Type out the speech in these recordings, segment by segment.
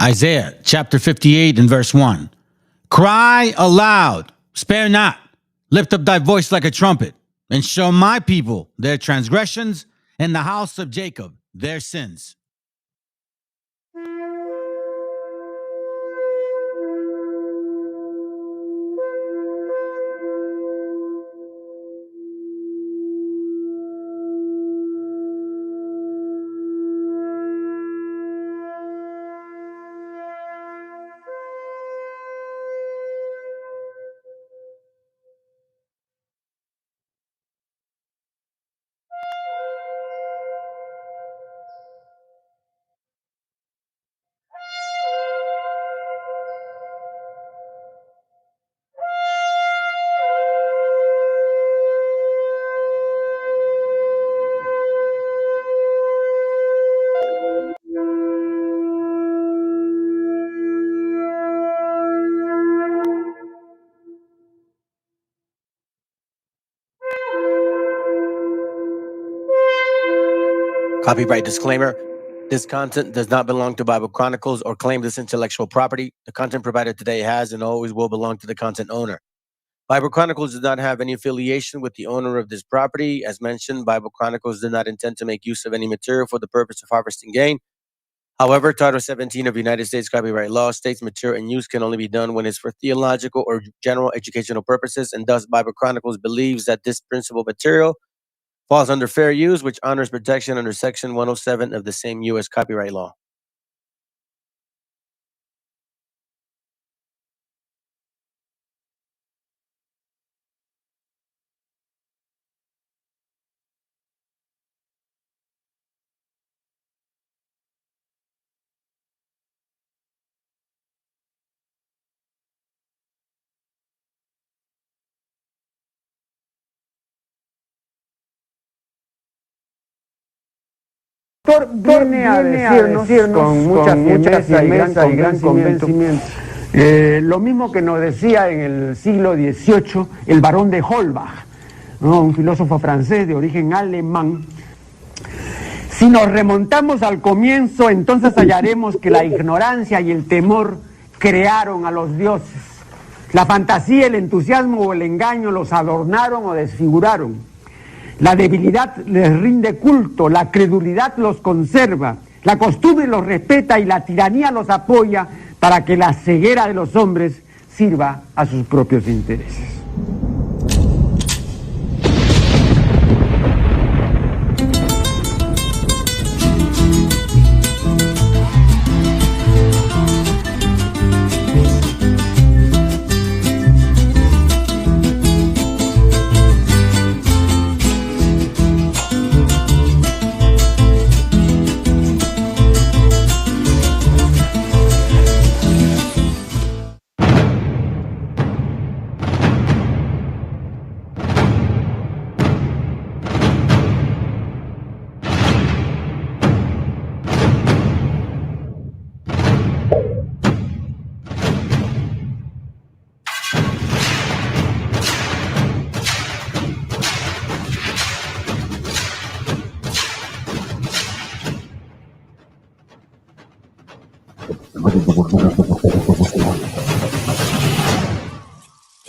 Isaiah chapter 58 and verse 1. Cry aloud, spare not, lift up thy voice like a trumpet, and show my people their transgressions, and the house of Jacob their sins. Copyright disclaimer. This content does not belong to Bible Chronicles or claim this intellectual property. The content provided today has and always will belong to the content owner. Bible Chronicles does not have any affiliation with the owner of this property. As mentioned, Bible Chronicles did not intend to make use of any material for the purpose of harvesting gain. However, Title 17 of United States copyright law states material in use can only be done when it's for theological or general educational purposes, and thus Bible Chronicles believes that this principal material falls under fair use, which honors protection under Section 107 of the same U.S. copyright law. Viene a decirnos con mucha firmeza y gran convencimiento lo mismo que nos decía en el siglo XVIII el barón de Holbach, ¿no? Un filósofo francés de origen alemán. Si nos remontamos al comienzo, entonces hallaremos que la ignorancia y el temor crearon a los dioses. La fantasía, el entusiasmo o el engaño los adornaron o desfiguraron. La debilidad les rinde culto, la credulidad los conserva, la costumbre los respeta y la tiranía los apoya para que la ceguera de los hombres sirva a sus propios intereses.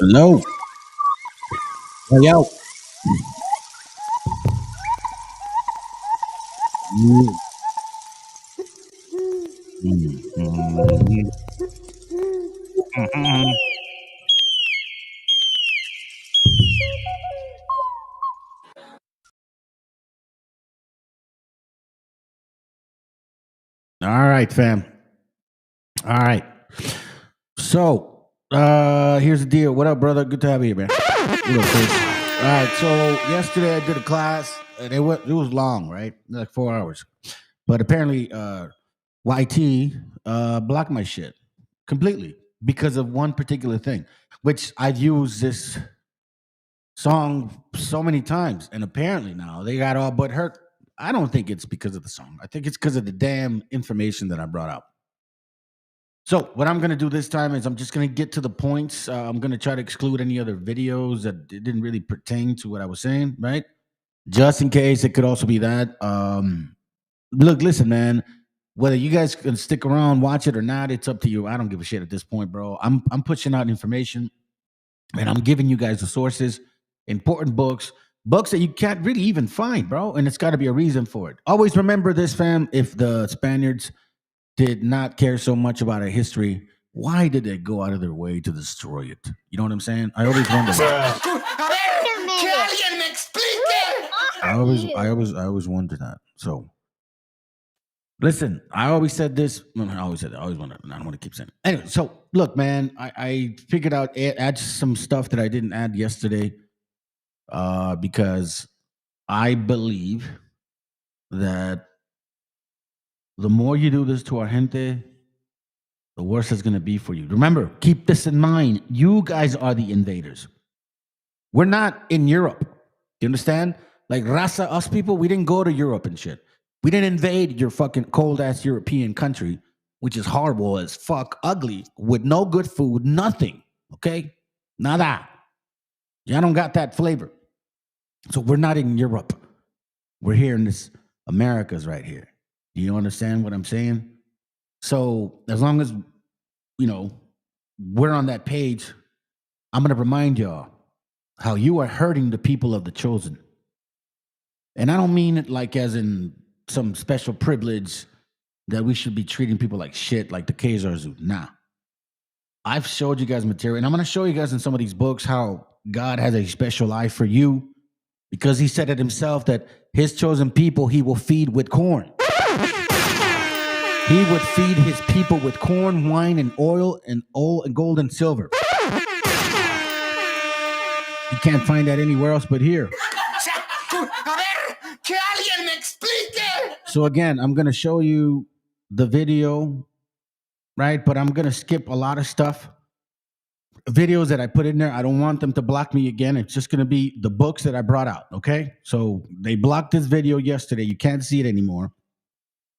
Hello. Hey, yo. All right, fam. All right. So, here's the deal. What up, brother? Good to have you here, man. What up, Chris? All right. So yesterday I did a class, and it was long, right? Like 4 hours. But apparently, YT blocked my shit completely because of one particular thing, which I've used this song so many times, and apparently now they got all but hurt. I don't think it's because of the song. I think it's because of the damn information that I brought out. So what I'm going to do this time is I'm just going to get to the points. I'm going to try to exclude any other videos that didn't really pertain to what I was saying, right? Just in case it could also be that. Look, listen, man. Whether you guys can stick around, watch it or not, it's up to you. I don't give a shit at this point, bro. I'm pushing out information and I'm giving you guys the sources, important books that you can't really even find, bro. And it's got to be a reason for it. Always remember this, fam. If the Spaniards did not care so much about our history, why did they go out of their way to destroy it? You know what I'm saying? I always wonder. I always wonder that. So listen, I always said this. I always wonder. I don't want to keep saying it. Anyway, so look, man, I figured out add some stuff that I didn't add yesterday, because I believe that the more you do this to our gente, the worse it's going to be for you. Remember, keep this in mind. You guys are the invaders. We're not in Europe. You understand? Like Raza, us people, we didn't go to Europe and shit. We didn't invade your fucking cold-ass European country, which is horrible as fuck, ugly, with no good food, nothing, okay? Nada. Y'all don't got that flavor. So we're not in Europe. We're here in this America's right here. Do you understand what I'm saying? So as long as, we're on that page, I'm going to remind y'all how you are hurting the people of the chosen. And I don't mean it like as in some special privilege that we should be treating people like shit, like the Khazar Zoo. Nah. I've showed you guys material, and I'm going to show you guys in some of these books how God has a special eye for you, because he said it himself that his chosen people he will feed with corn. He would feed his people with corn, wine, and oil, and gold and silver. You can't find that anywhere else but here. So again, I'm going to show you the video, right? But I'm going to skip a lot of stuff. Videos that I put in there, I don't want them to block me again. It's just going to be the books that I brought out, okay? So they blocked this video yesterday. You can't see it anymore.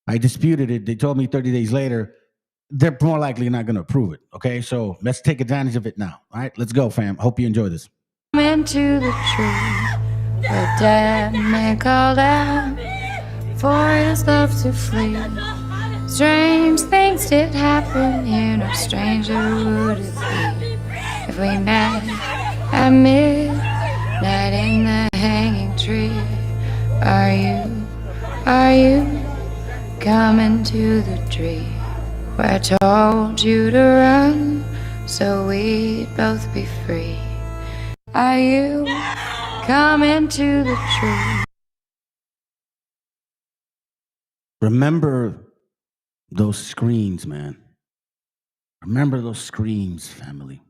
I disputed it. They told me 30 days later, they're more likely not going to approve it, okay? So let's take advantage of it now, all right? Let's go, fam. Hope you enjoy this. Into the tree, the dead man called out for his love to flee. Strange things did happen here, no stranger would it be if we met at midnight in the hanging tree. Are you coming to the tree where I told you to run so we'd both be free? Are you coming to the tree? Remember those screams, man. Remember those screams, family.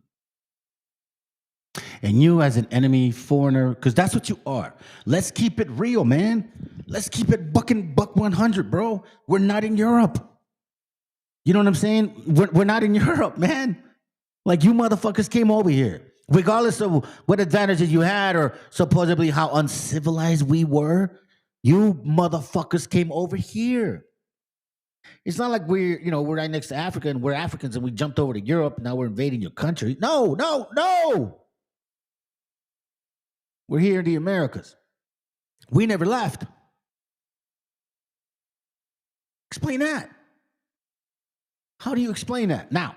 And you as an enemy foreigner, because that's what you are. Let's keep it real, man. Let's keep it buck 100, bro. We're not in Europe. You know what I'm saying? We're not in Europe, man. Like, you motherfuckers came over here. Regardless of what advantages you had or supposedly how uncivilized we were, you motherfuckers came over here. It's not like we're right next to Africa and we're Africans and we jumped over to Europe. Now we're invading your country. No. We're here in the Americas. We never left. Explain that. How do you explain that? Now,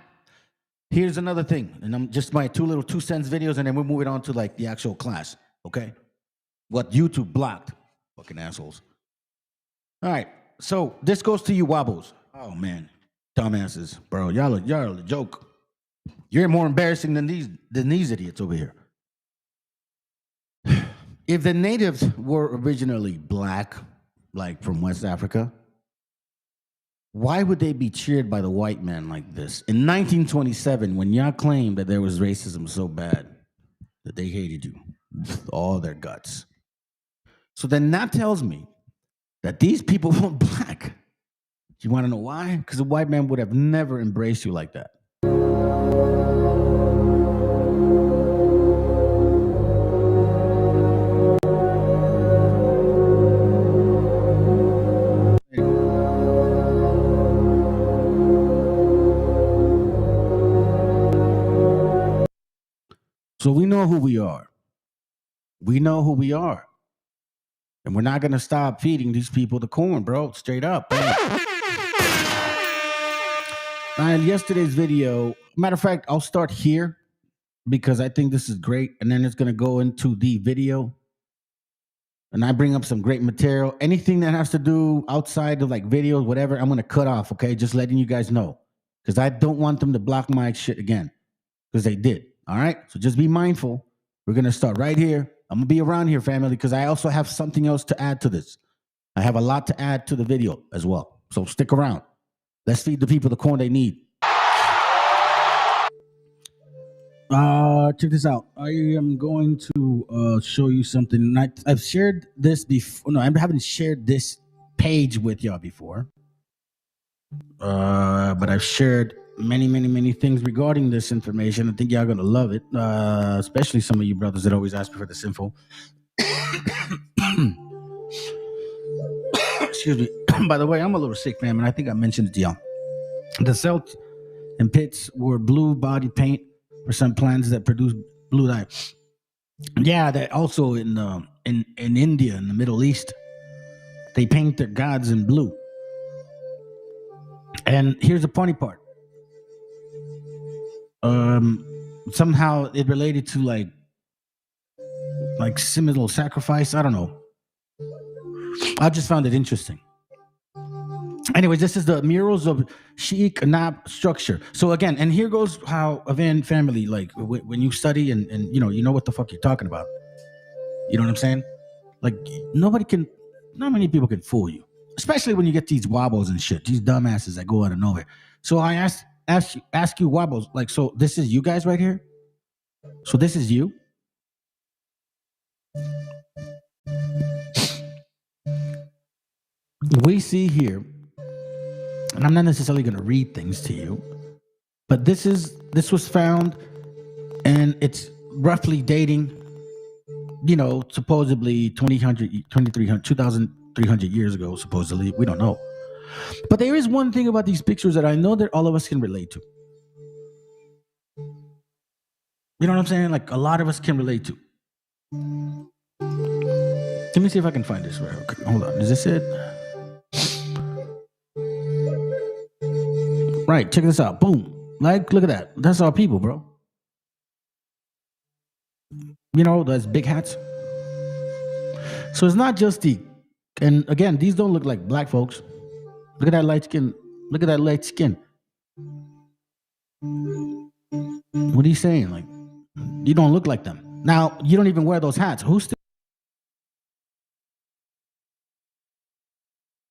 here's another thing, and I'm just my 2 cents videos, and then we're moving on to like the actual class, okay? What YouTube blocked, fucking assholes. All right, so this goes to you wobbles. Oh man, dumbasses, bro, y'all are a joke. You're more embarrassing than these idiots over here. If the natives were originally black, like from West Africa, why would they be cheered by the white man like this? In 1927, when y'all claimed that there was racism so bad that they hated you with all their guts. So then that tells me that these people weren't black. Do you want to know why? Because the white man would have never embraced you like that. So we know who we are. We know who we are. And we're not going to stop feeding these people the corn, bro. Straight up. Bro. And yesterday's video, matter of fact, I'll start here because I think this is great. And then it's going to go into the video. And I bring up some great material. Anything that has to do outside of like videos, whatever, I'm going to cut off. Okay. Just letting you guys know. Because I don't want them to block my shit again. Because they did. All right. So just be mindful. We're going to start right here. I'm going to be around here, family, because I also have something else to add to this. I have a lot to add to the video as well. So stick around. Let's feed the people the corn they need. Check this out. I am going to show you something. I've shared this before. No, I haven't shared this page with y'all before. But I've shared many things regarding this information. I think y'all gonna love it. Especially some of you brothers that always ask me for this info. Excuse me. By the way, I'm a little sick, fam, and I think I mentioned it to y'all. The cells and pits were blue body paint for some plants that produce blue dye. Yeah, that also in India, in the Middle East, they paint their gods in blue. And here's the funny part. Somehow it related to like seminal sacrifice. I don't know. I just found it interesting. Anyways, this is the murals of Sheikh Nab structure. So again, and here goes how Avan family, like when you study and you know what the fuck you're talking about. You know what I'm saying? Like not many people can fool you, especially when you get these wobbles and shit, these dumbasses that go out of nowhere. So I ask you wobbles, like, so this is you guys right here? So this is you? We see here, and I'm not necessarily going to read things to you, but this was found, and it's roughly dating, supposedly 2,300 years ago, supposedly. We don't know. But there is one thing about these pictures that I know that all of us can relate to. You know what I'm saying? Like a lot of us can relate to. Let me see if I can find this. Okay, hold on. Is this it? Right, check this out. Boom. Like, look at that. That's our people, bro. You know, those big hats. So it's not just and again, these don't look like black folks. Look at that light skin. Look at that light skin. What are you saying? Like, you don't look like them. Now, you don't even wear those hats.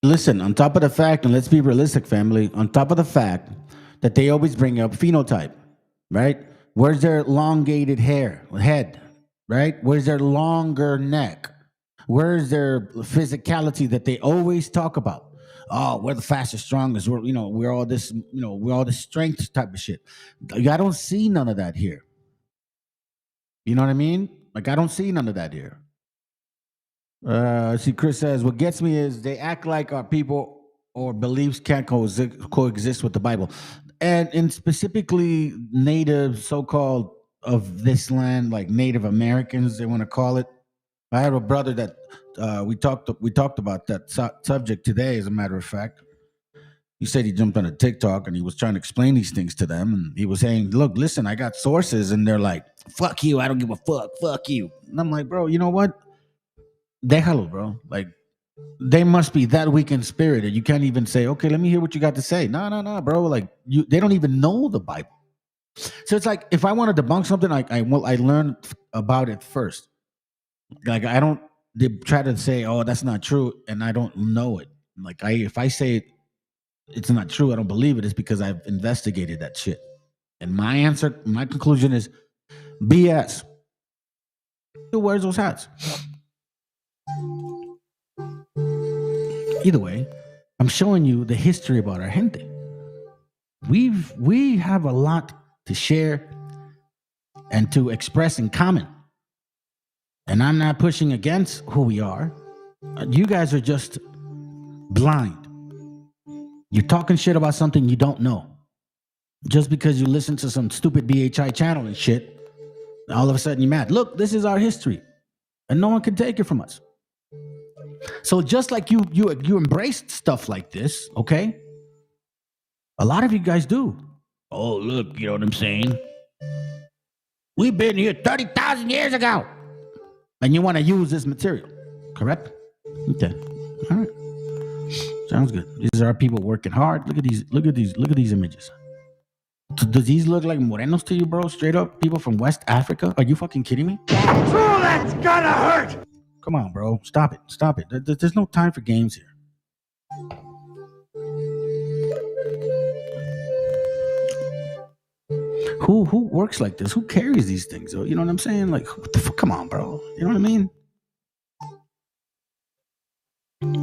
Listen, on top of the fact, and let's be realistic, family, on top of the fact that they always bring up phenotype, right? Where's their elongated head, right? Where's their longer neck? Where's their physicality that they always talk about? Oh, we're the fastest, strongest. We're all this, we're all this strength type of shit. I don't see none of that here. You know what I mean? Like, I don't see none of that here. See, Chris says, what gets me is they act like our people or beliefs can't coexist with the Bible. And specifically native, so-called, of this land, like Native Americans, they want to call it. I have a brother that we talked about that subject today, as a matter of fact. He said he jumped on a TikTok and he was trying to explain these things to them. And he was saying, look, listen, I got sources. And they're like, fuck you. I don't give a fuck. Fuck you. And I'm like, bro, you know what? Déjalo, bro. Like, they must be that weak in spirit that you can't even say, okay, let me hear what you got to say. No, bro. Like, they don't even know the Bible. So it's like, if I want to debunk something, I learn about it first. Like, they try to say, oh, that's not true, and I don't know it. Like, if I say it's not true, I don't believe it, it's because I've investigated that shit. And my conclusion is BS. Who wears those hats? Either way, I'm showing you the history about our gente. We have a lot to share and to express in common. And I'm not pushing against who we are. You guys are just blind. You're talking shit about something you don't know. Just because you listen to some stupid BHI channel and shit, all of a sudden you're mad. Look, this is our history. And no one can take it from us. So just like you embraced stuff like this, okay? A lot of you guys do. Oh, look, you know what I'm saying? We've been here 30,000 years ago. And you want to use this material, correct? Okay. All right. Sounds good. These are people working hard. Look at these images. Do these look like morenos to you, bro? Straight up people from West Africa? Are you fucking kidding me? Oh, that's gonna hurt! Come on, bro. Stop it. There's no time for games here. Who works like this? Who carries these things? You know what I'm saying? Like, what the fuck? Come on, bro. You know what I mean?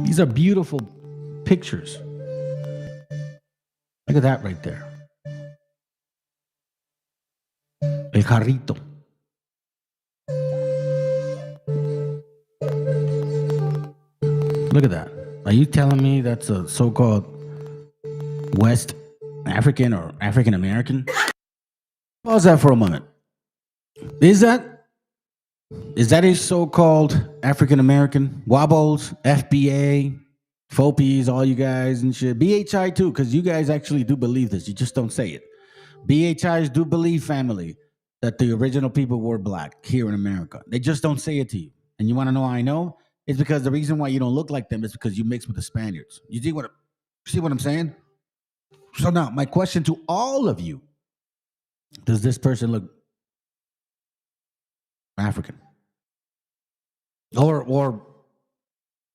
These are beautiful pictures. Look at that right there. El jarrito. Look at that. Are you telling me that's a so-called West African or African American? Pause that for a moment. Is that a so-called African American? Wobbles, FBA, FOPs, all you guys and shit. BHI too, because you guys actually do believe this. You just don't say it. BHIs do believe, family, that the original people were black here in America. They just don't say it to you. And you want to know how I know? It's because the reason why you don't look like them is because you mix with the Spaniards. You see what I'm saying? So now, my question to all of you, does this person look African? Or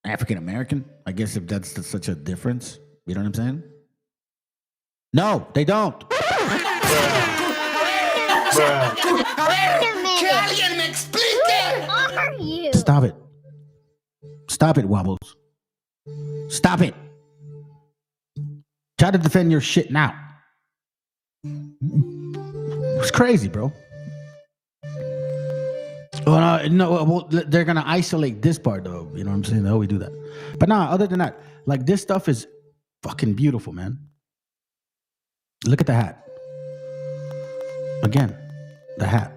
African American? I guess if that's such a difference. You know what I'm saying? No, they don't. Stop it. Stop it, Wobbles. Stop it. Try to defend your shit now. It's crazy, bro. Well, they're gonna isolate this part, though. You know what I'm saying? They always do that. But nah, other than that, like, this stuff is fucking beautiful, man. Look at the hat. Again, the hat,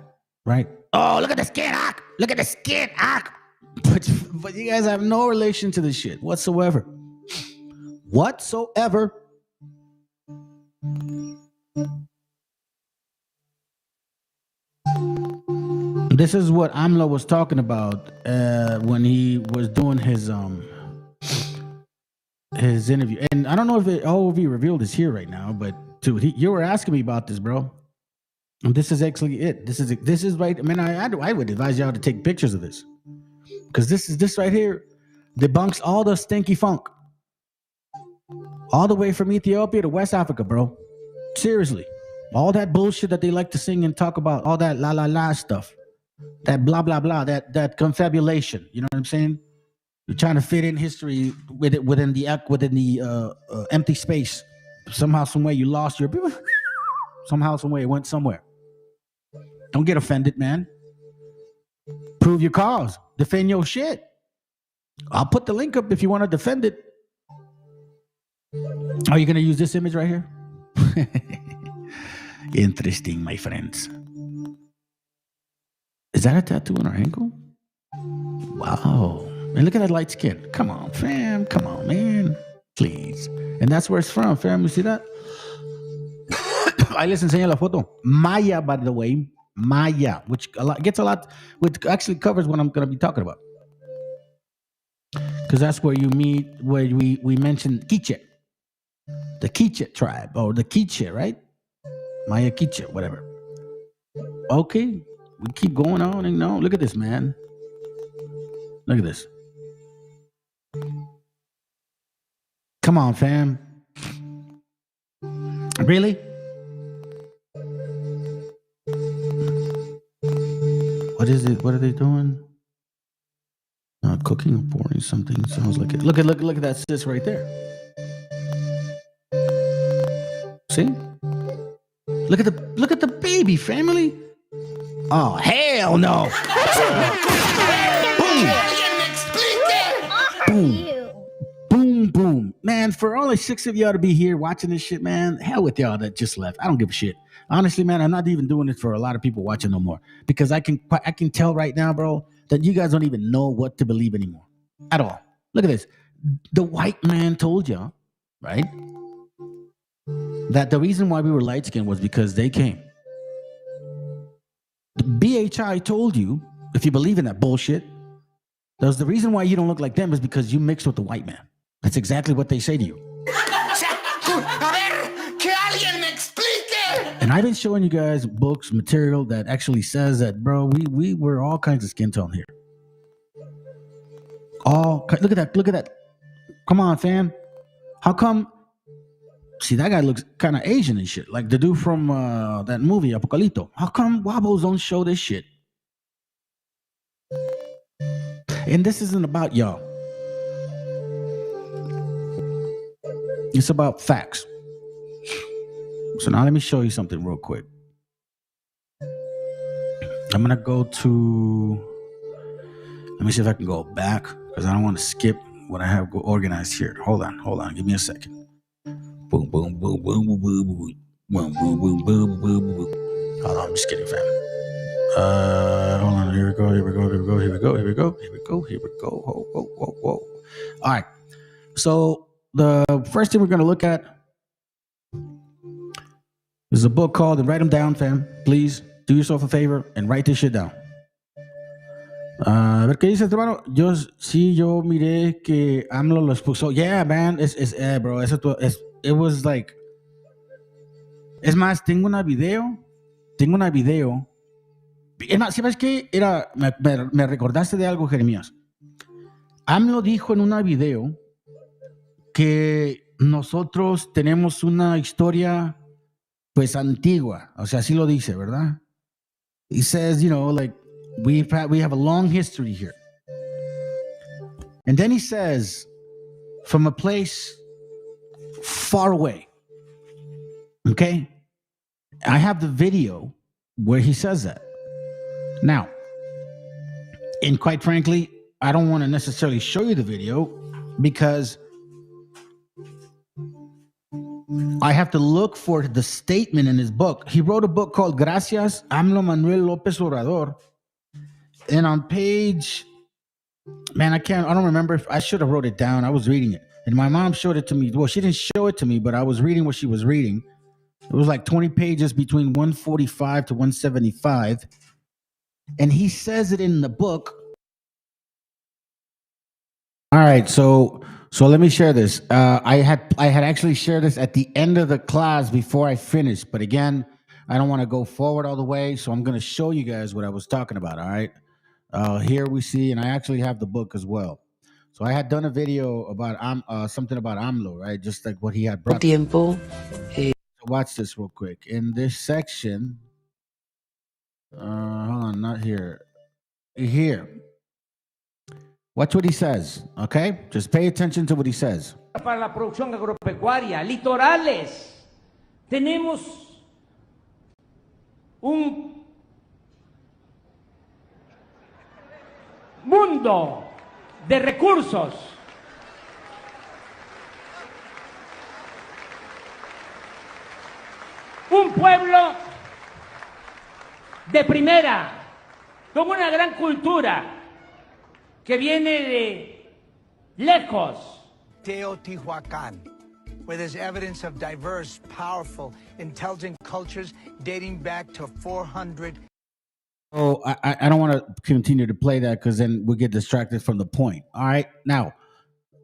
right? Oh, look at the skin arc. Look at the skin arc. But you guys have no relation to this shit whatsoever. Whatsoever. This is what Amla was talking about when he was doing his interview. And I don't know if all of you revealed this here right now, but dude, you were asking me about this, bro. And this is actually it. This is right. I mean, I would advise y'all to take pictures of this, because this right here debunks all the stinky funk, all the way from Ethiopia to West Africa, bro. Seriously, all that bullshit that they like to sing and talk about, all that la la la stuff, that blah blah blah, that confabulation. You know what I'm saying? You're trying to fit in history within the empty space. Somehow, some way, you lost your. Somehow, some way, it went somewhere. Don't get offended, man. Prove your cause. Defend your shit. I'll put the link up if you want to defend it. Are you going to use this image right here? Interesting, my friends. Is that a tattoo on her ankle? Wow. And look at that light skin. Come on, fam. Come on, man. Please. And that's where it's from, fam. You see that? Ahí les enseño la foto. Maya, by the way. Maya, which which actually covers what I'm going to be talking about. Because that's where you meet, where we mentioned Quiche. The Quiche tribe, or the Quiche, right? Maya Quiche, whatever. Okay, we keep going on and on. Look at this, man. Look at this. Come on, fam. Really? What is it? What are they doing? Cooking or pouring something. Sounds like it. Look at that sis right there. See? Look at the baby, family. Oh, hell no. Boom. Boom, boom. Man, for only 6 of y'all to be here watching this shit, man, hell with y'all that just left. I don't give a shit. Honestly, man, I'm not even doing it for a lot of people watching no more, because I can tell right now, bro, that you guys don't even know what to believe anymore at all. Look at this. The white man told y'all, right? that the reason why we were light-skinned was because they came. The BHI told you, if you believe in that bullshit, there's the reason why you don't look like them is because you mixed with the white man. That's exactly what they say to you. And I've been showing you guys books, material that actually says that, bro, we were all kinds of skin tone here. Look at that. Come on, fam. How come? See, that guy looks kind of Asian and shit, like the dude from that movie, Apocalipto. How come Wabos don't show this shit? And this isn't about y'all. It's about facts. So now let me show you something real quick. I'm going to go to... Let me see if I can go back, because I don't want to skip what I have organized here. Hold on. Give me a second. Boom, boom, boom, boom, boom, boom, boom, boom, boom, boom, boom, boom, boom. Hold on, I'm just kidding, fam. Hold on. Here we go. Whoa. All right. So the first thing we're going to look at is a book called, and write them down, fam. Please do yourself a favor and write this shit down. A ver qué dice, hermano. Yo miré que AMLO lo expuso. Yeah, man. Bro. It was like. Es más, tengo una video. Es más, ¿sabes qué? Me recordaste de algo, Jeremías. AMLO dijo en una video que nosotros tenemos una historia, pues, antigua. O sea, así lo dice, ¿verdad? He says, like, we have a long history here. And then he says, from a place far away. Okay? I have the video where he says that. Now, and quite frankly, I don't want to necessarily show you the video because I have to look for the statement in his book. He wrote a book called Gracias, AMLO Manuel López Obrador. And on page, man, I don't remember if I should have wrote it down. I was reading it. And my mom showed it to me. Well, she didn't show it to me, but I was reading what she was reading. It was like 20 pages between 145 to 175. And he says it in the book. All right, so let me share this. I had actually shared this at the end of the class before I finished. But again, I don't want to go forward all the way. So I'm going to show you guys what I was talking about, all right? Here we see, and I actually have the book as well. So I had done a video about something about AMLO, right? Just like what he had brought. Tiempo. Watch this real quick. In this section, hold on, not here. Here. Watch what he says, okay? Just pay attention to what he says. Para la producción agropecuaria, litorales. Tenemos un mundo de recursos. Un pueblo de primera, con una gran cultura que viene de lejos. Teotihuacan, where there's evidence of diverse, powerful, intelligent cultures dating back to 400. Oh, I don't want to continue to play that because then we'll get distracted from the point. All right. Now,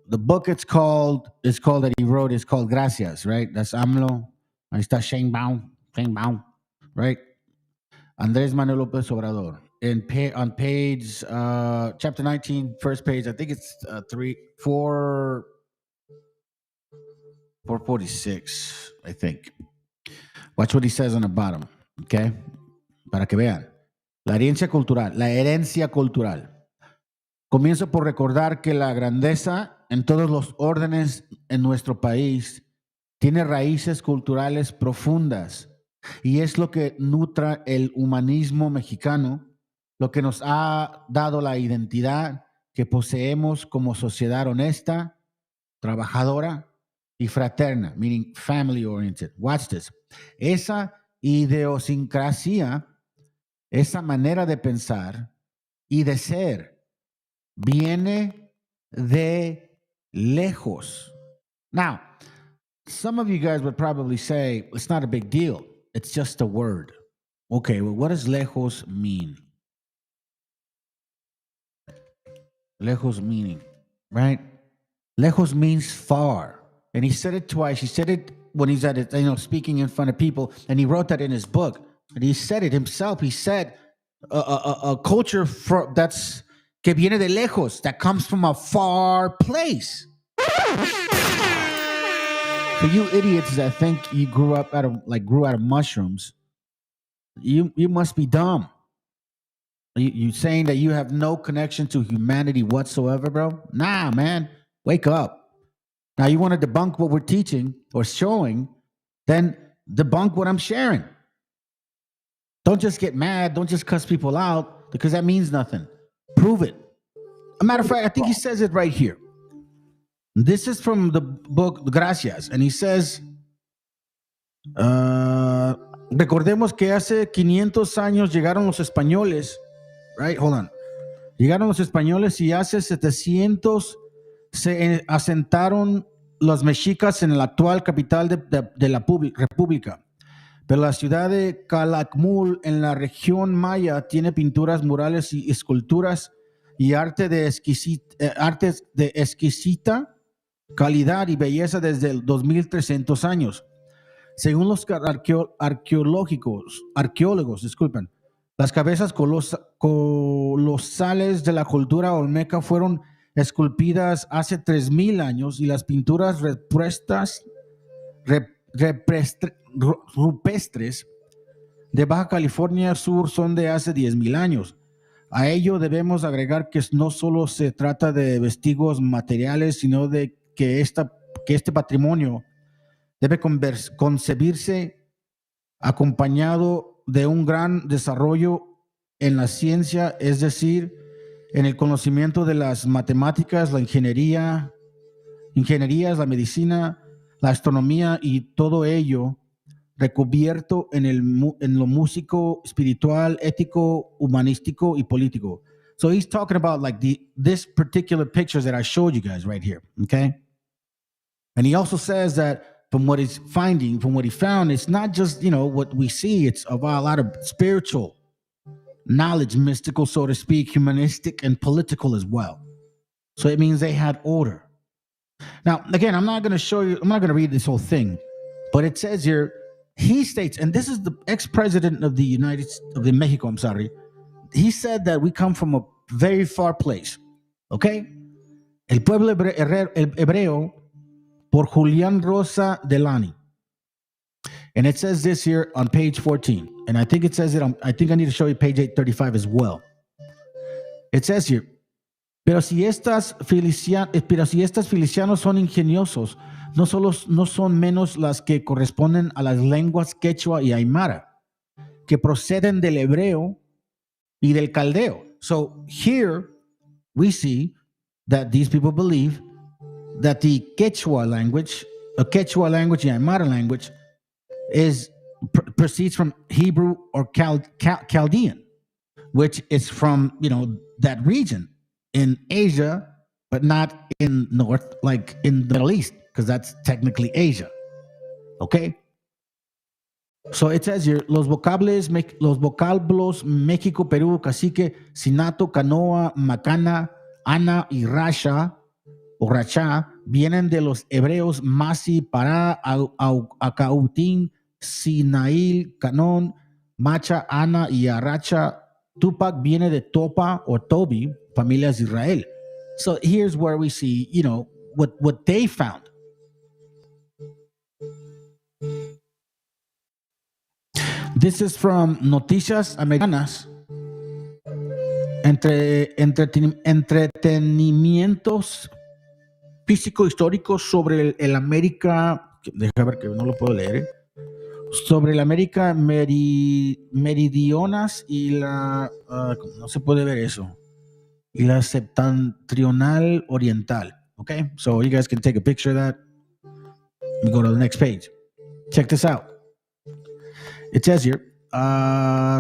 the book it's called that he wrote is called Gracias, right? That's AMLO. Ahí está Shane Baum, right? Andrés Manuel López Obrador. On page, chapter 19, first page, I think it's 446, I think. Watch what he says on the bottom, okay? Para que vean. La herencia cultural. Comienzo por recordar que la grandeza en todos los órdenes en nuestro país tiene raíces culturales profundas y es lo que nutre el humanismo mexicano, lo que nos ha dado la identidad que poseemos como sociedad honesta, trabajadora y fraterna, meaning family oriented. Watch this. Esa idiosincrasia, esa manera de pensar y de ser viene de lejos. Now, some of you guys would probably say it's not a big deal. It's just a word. Okay, well, what does lejos mean? Lejos meaning, right? Lejos means far. And he said it twice. He said it when he's at it, speaking in front of people, and he wrote that in his book. And he said it himself. He said a culture that's que viene de lejos, that comes from a far place. For you idiots that think you grew out of mushrooms, you must be dumb. You saying that you have no connection to humanity whatsoever, bro? Nah, man. Wake up. Now you want to debunk what we're teaching or showing, then debunk what I'm sharing. Don't just get mad. Don't just cuss people out because that means nothing. Prove it. A matter of fact, I think he says it right here. This is from the book Gracias, and he says, recordemos que hace 500 años llegaron los españoles, right? Hold on. Llegaron los españoles y hace 700 se asentaron los mexicas en la actual capital de la república. Pero la ciudad de Calakmul en la región maya tiene pinturas murales y esculturas y artes de exquisita calidad y belleza desde el 2300 años. Según los arqueólogos, disculpen, las cabezas colosales de la cultura olmeca fueron esculpidas hace 3000 años y las pinturas rupestres de Baja California Sur son de hace 10,000 años. A ello debemos agregar que no solo se trata de vestigios materiales, sino de que este patrimonio debe concebirse acompañado de un gran desarrollo en la ciencia, es decir, en el conocimiento de las matemáticas, la ingenierías, la medicina, la astronomía y todo ello recubierto en lo músico, espiritual, ético, humanístico y político. So he's talking about like this particular pictures that I showed you guys right here, okay? And he also says that from what he found, it's not just, what we see, it's a lot of spiritual knowledge, mystical, so to speak, humanistic and political as well. So it means they had order. Now, again, I'm not going to read this whole thing, but it says here, he states, and this is the ex-president of the Mexico, he said that we come from a very far place, okay? El pueblo hebreo por Julián Rosa Delany. And it says this here on page 14. And I think it says it I think I need to show you page 835 as well. It says here, pero si estas filicianos son ingeniosos, no son menos las que corresponden a las lenguas quechua y aymara, que proceden del hebreo y del caldeo. So here we see that these people believe that the Quechua language and Aymara language proceeds from Hebrew or Chaldean, which is from that region in Asia, but not in North, like in the Middle East, because that's technically Asia. Okay. So it says here, los vocablos México, Perú, Cacique, Sinato, Canoa, Macana, Ana y Rasha o Racha vienen de los hebreos Masi, Pará, Acautín, Sinail, Canón, Macha, Ana y Aracha. Tupac viene de Topa or Tobi, familias Israel. So here's where we see, what they found. This is from Noticias Americanas. Entretenimientos físico-históricos sobre el América. Deja ver que no lo puedo leer. Sobre la América meridionas y la. No se puede ver eso. Y la septentrional oriental. Okay, so you guys can take a picture of that. We go to the next page. Check this out. It says here,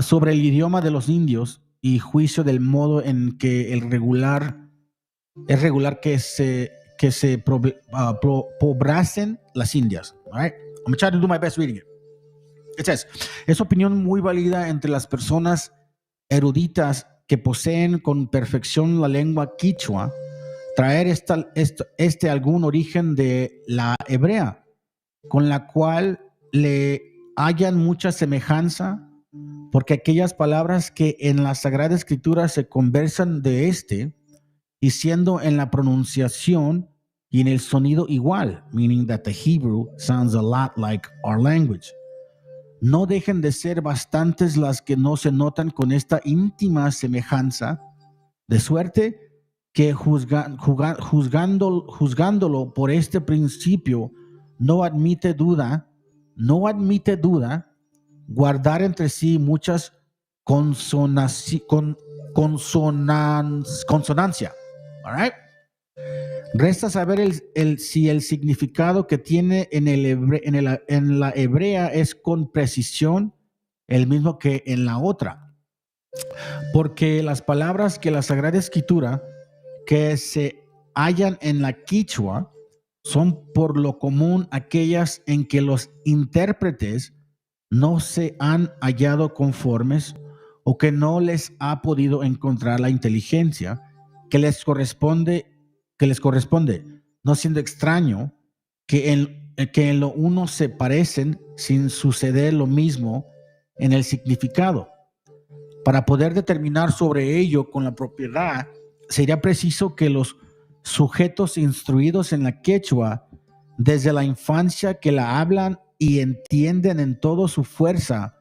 sobre el idioma de los indios y juicio del modo en que es regular poblasen las Indias. All right? I'm trying to do my best reading it. It says, es opinión muy válida entre las personas eruditas que poseen con perfección la lengua quichua traer algún origen de la hebrea, con la cual le hallan mucha semejanza, porque aquellas palabras que en la Sagrada Escritura se conversan de y siendo en la pronunciación y en el sonido igual, meaning that the Hebrew sounds a lot like our language. No dejen de ser bastantes las que no se notan con esta íntima semejanza, de suerte que juzgándolo por este principio no admite duda, guardar entre sí muchas consonancia. All right? Resta saber si el significado que tiene en la hebrea es con precisión el mismo que en la otra. Porque las palabras que la Sagrada Escritura que se hallan en la quichua son por lo común aquellas en que los intérpretes no se han hallado conformes o que no les ha podido encontrar la inteligencia que les corresponde, no siendo extraño que en lo uno se parecen sin suceder lo mismo en el significado. Para poder determinar sobre ello con la propiedad, sería preciso que los sujetos instruidos en la quechua desde la infancia que la hablan y entienden en toda su fuerza,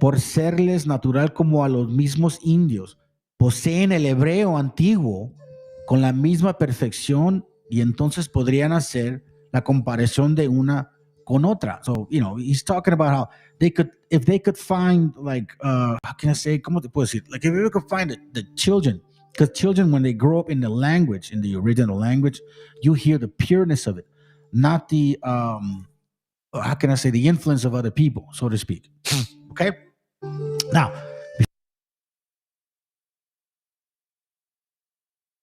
por serles natural como a los mismos indios, poseen el hebreo antiguo con la misma perfección y entonces podrían hacer la comparación de una con otra. So, he's talking about how if they could find, like, how can I say, ¿cómo te puedo decir? Like, if they could find the children, because children, when they grow up in the language, in the original language, you hear the pureness of it, not the, how can I say, the influence of other people, so to speak. Okay? Now,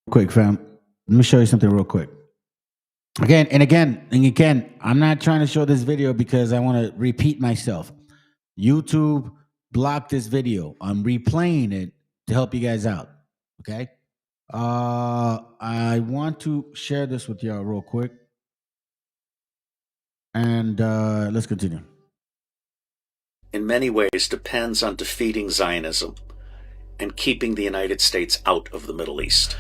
quick, fam. Let me show you something real quick. Again, I'm not trying to show this video because I want to repeat myself. YouTube blocked this video. I'm replaying it to help you guys out. Okay? I want to share this with y'all real quick. And let's continue. In many ways depends on defeating Zionism and keeping the United States out of the Middle East.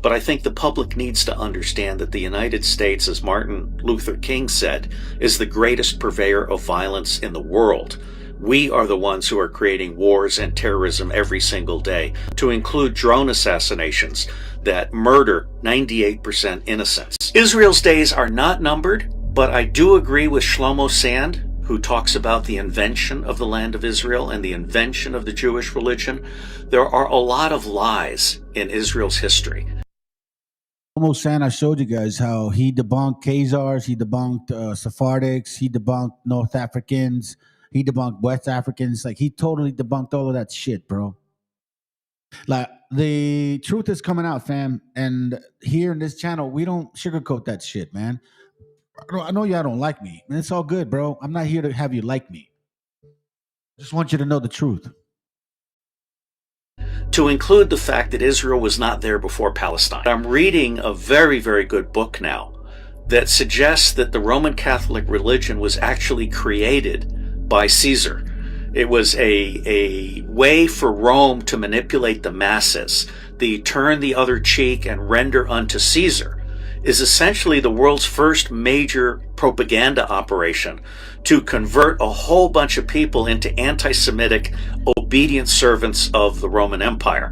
But I think the public needs to understand that the United States, as Martin Luther King said, is the greatest purveyor of violence in the world. We are the ones who are creating wars and terrorism every single day, to include drone assassinations that murder 98% innocents. Israel's days are not numbered, but I do agree with Shlomo Sand, who talks about the invention of the land of Israel and the invention of the Jewish religion. There are a lot of lies in Israel's history. Shlomo Sand, I showed you guys how he debunked Khazars, he debunked Sephardics, he debunked North Africans, he debunked West Africans. Like, he totally debunked all of that shit, bro. Like, the truth is coming out, fam. And here in this channel, we don't sugarcoat that shit, man. I know y'all don't like me, and it's all good, bro. I'm not here to have you like me. I just want you to know the truth. To include the fact that Israel was not there before Palestine. I'm reading a very, very good book now that suggests that the Roman Catholic religion was actually created by Caesar. It was a way for Rome to manipulate the masses. The turn the other cheek and render unto Caesar is essentially the world's first major propaganda operation to convert a whole bunch of people into anti-Semitic obedient servants of the Roman Empire.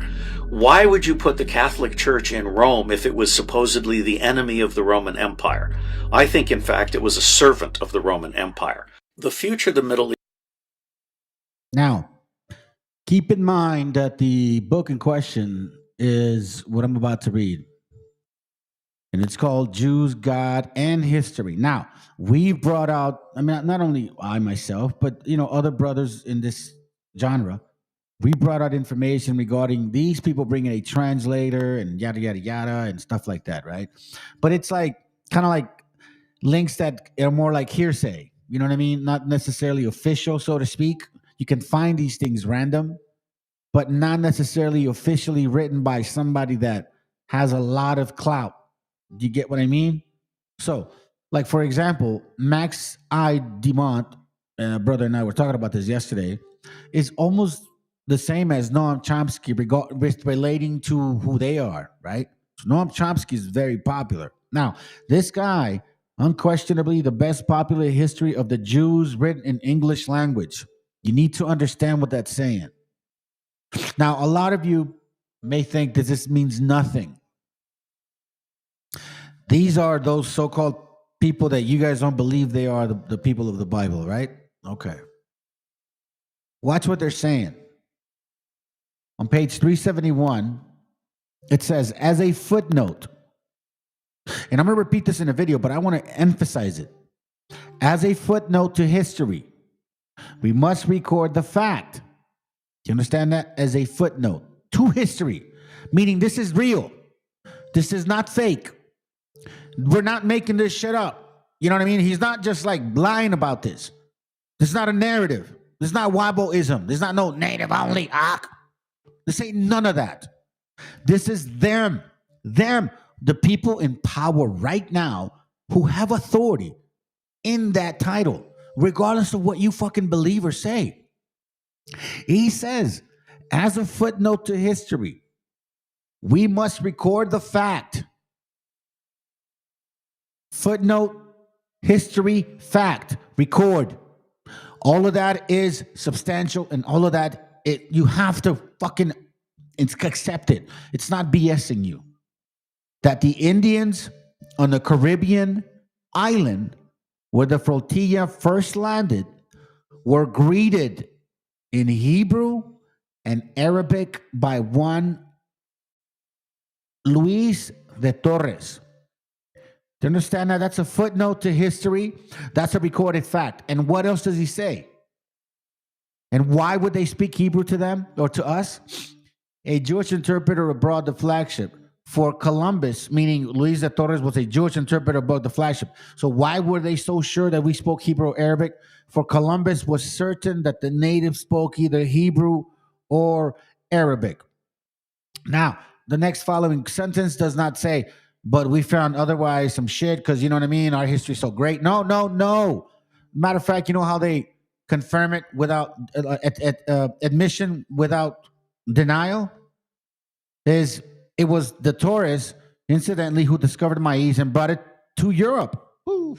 Why would you put the Catholic Church in Rome if it was supposedly the enemy of the Roman Empire? I think, in fact, it was a servant of the Roman Empire. The future of the Middle East. Now, keep in mind that the book in question is what I'm about to read. And it's called Jews, God, and History. Now, we brought out, I mean, not only I myself, but, other brothers in this genre, we brought out information regarding these people bringing a translator and yada, yada, yada, and stuff like that, right? But it's like, kind of like links that are more like hearsay. You know what I mean? Not necessarily official, so to speak. You can find these things random, but not necessarily officially written by somebody that has a lot of clout. Do you get what I mean? So, like for example, Max I. Demont, brother and I were talking about this yesterday, is almost the same as Noam Chomsky relating to who they are, right? So Noam Chomsky is very popular. Now, this guy, unquestionably the best popular history of the Jews written in English language. You need to understand what that's saying. Now, a lot of you may think that this means nothing. These are those so-called people that you guys don't believe they are the people of the Bible, right? Okay. Watch what they're saying. On page 371, it says, as a footnote, and I'm going to repeat this in a video, but I want to emphasize it. As a footnote to history, we must record the fact. Do you understand that? As a footnote to history, meaning this is real. This is not fake. We're not making this shit up. You know what I mean? He's not just like lying about this. This is not a narrative. This is not Waboism. This is not no native only. This ain't none of that. This is them, the people in power right now who have authority in that title, regardless of what you fucking believe or say. He says, as a footnote to history, we must record the fact. Footnote, history, fact, record. All of that is substantial, and all of that, you have to fucking accept it. It's not BSing you. That the Indians on the Caribbean island where the flotilla first landed were greeted in Hebrew and Arabic by one Luis de Torres. Do you understand that? That's a footnote to history. That's a recorded fact. And what else does he say? And why would they speak Hebrew to them or to us? A Jewish interpreter aboard the flagship. For Columbus, meaning Luis de Torres was a Jewish interpreter aboard the flagship. So why were they so sure that we spoke Hebrew or Arabic? For Columbus was certain that the natives spoke either Hebrew or Arabic. Now, the next following sentence does not say, but we found otherwise some shit because, you know what I mean, our history's so great. No. Matter of fact, you know how they confirm it without admission, without denial? It was the Torres, incidentally, who discovered maize and brought it to Europe. Ooh.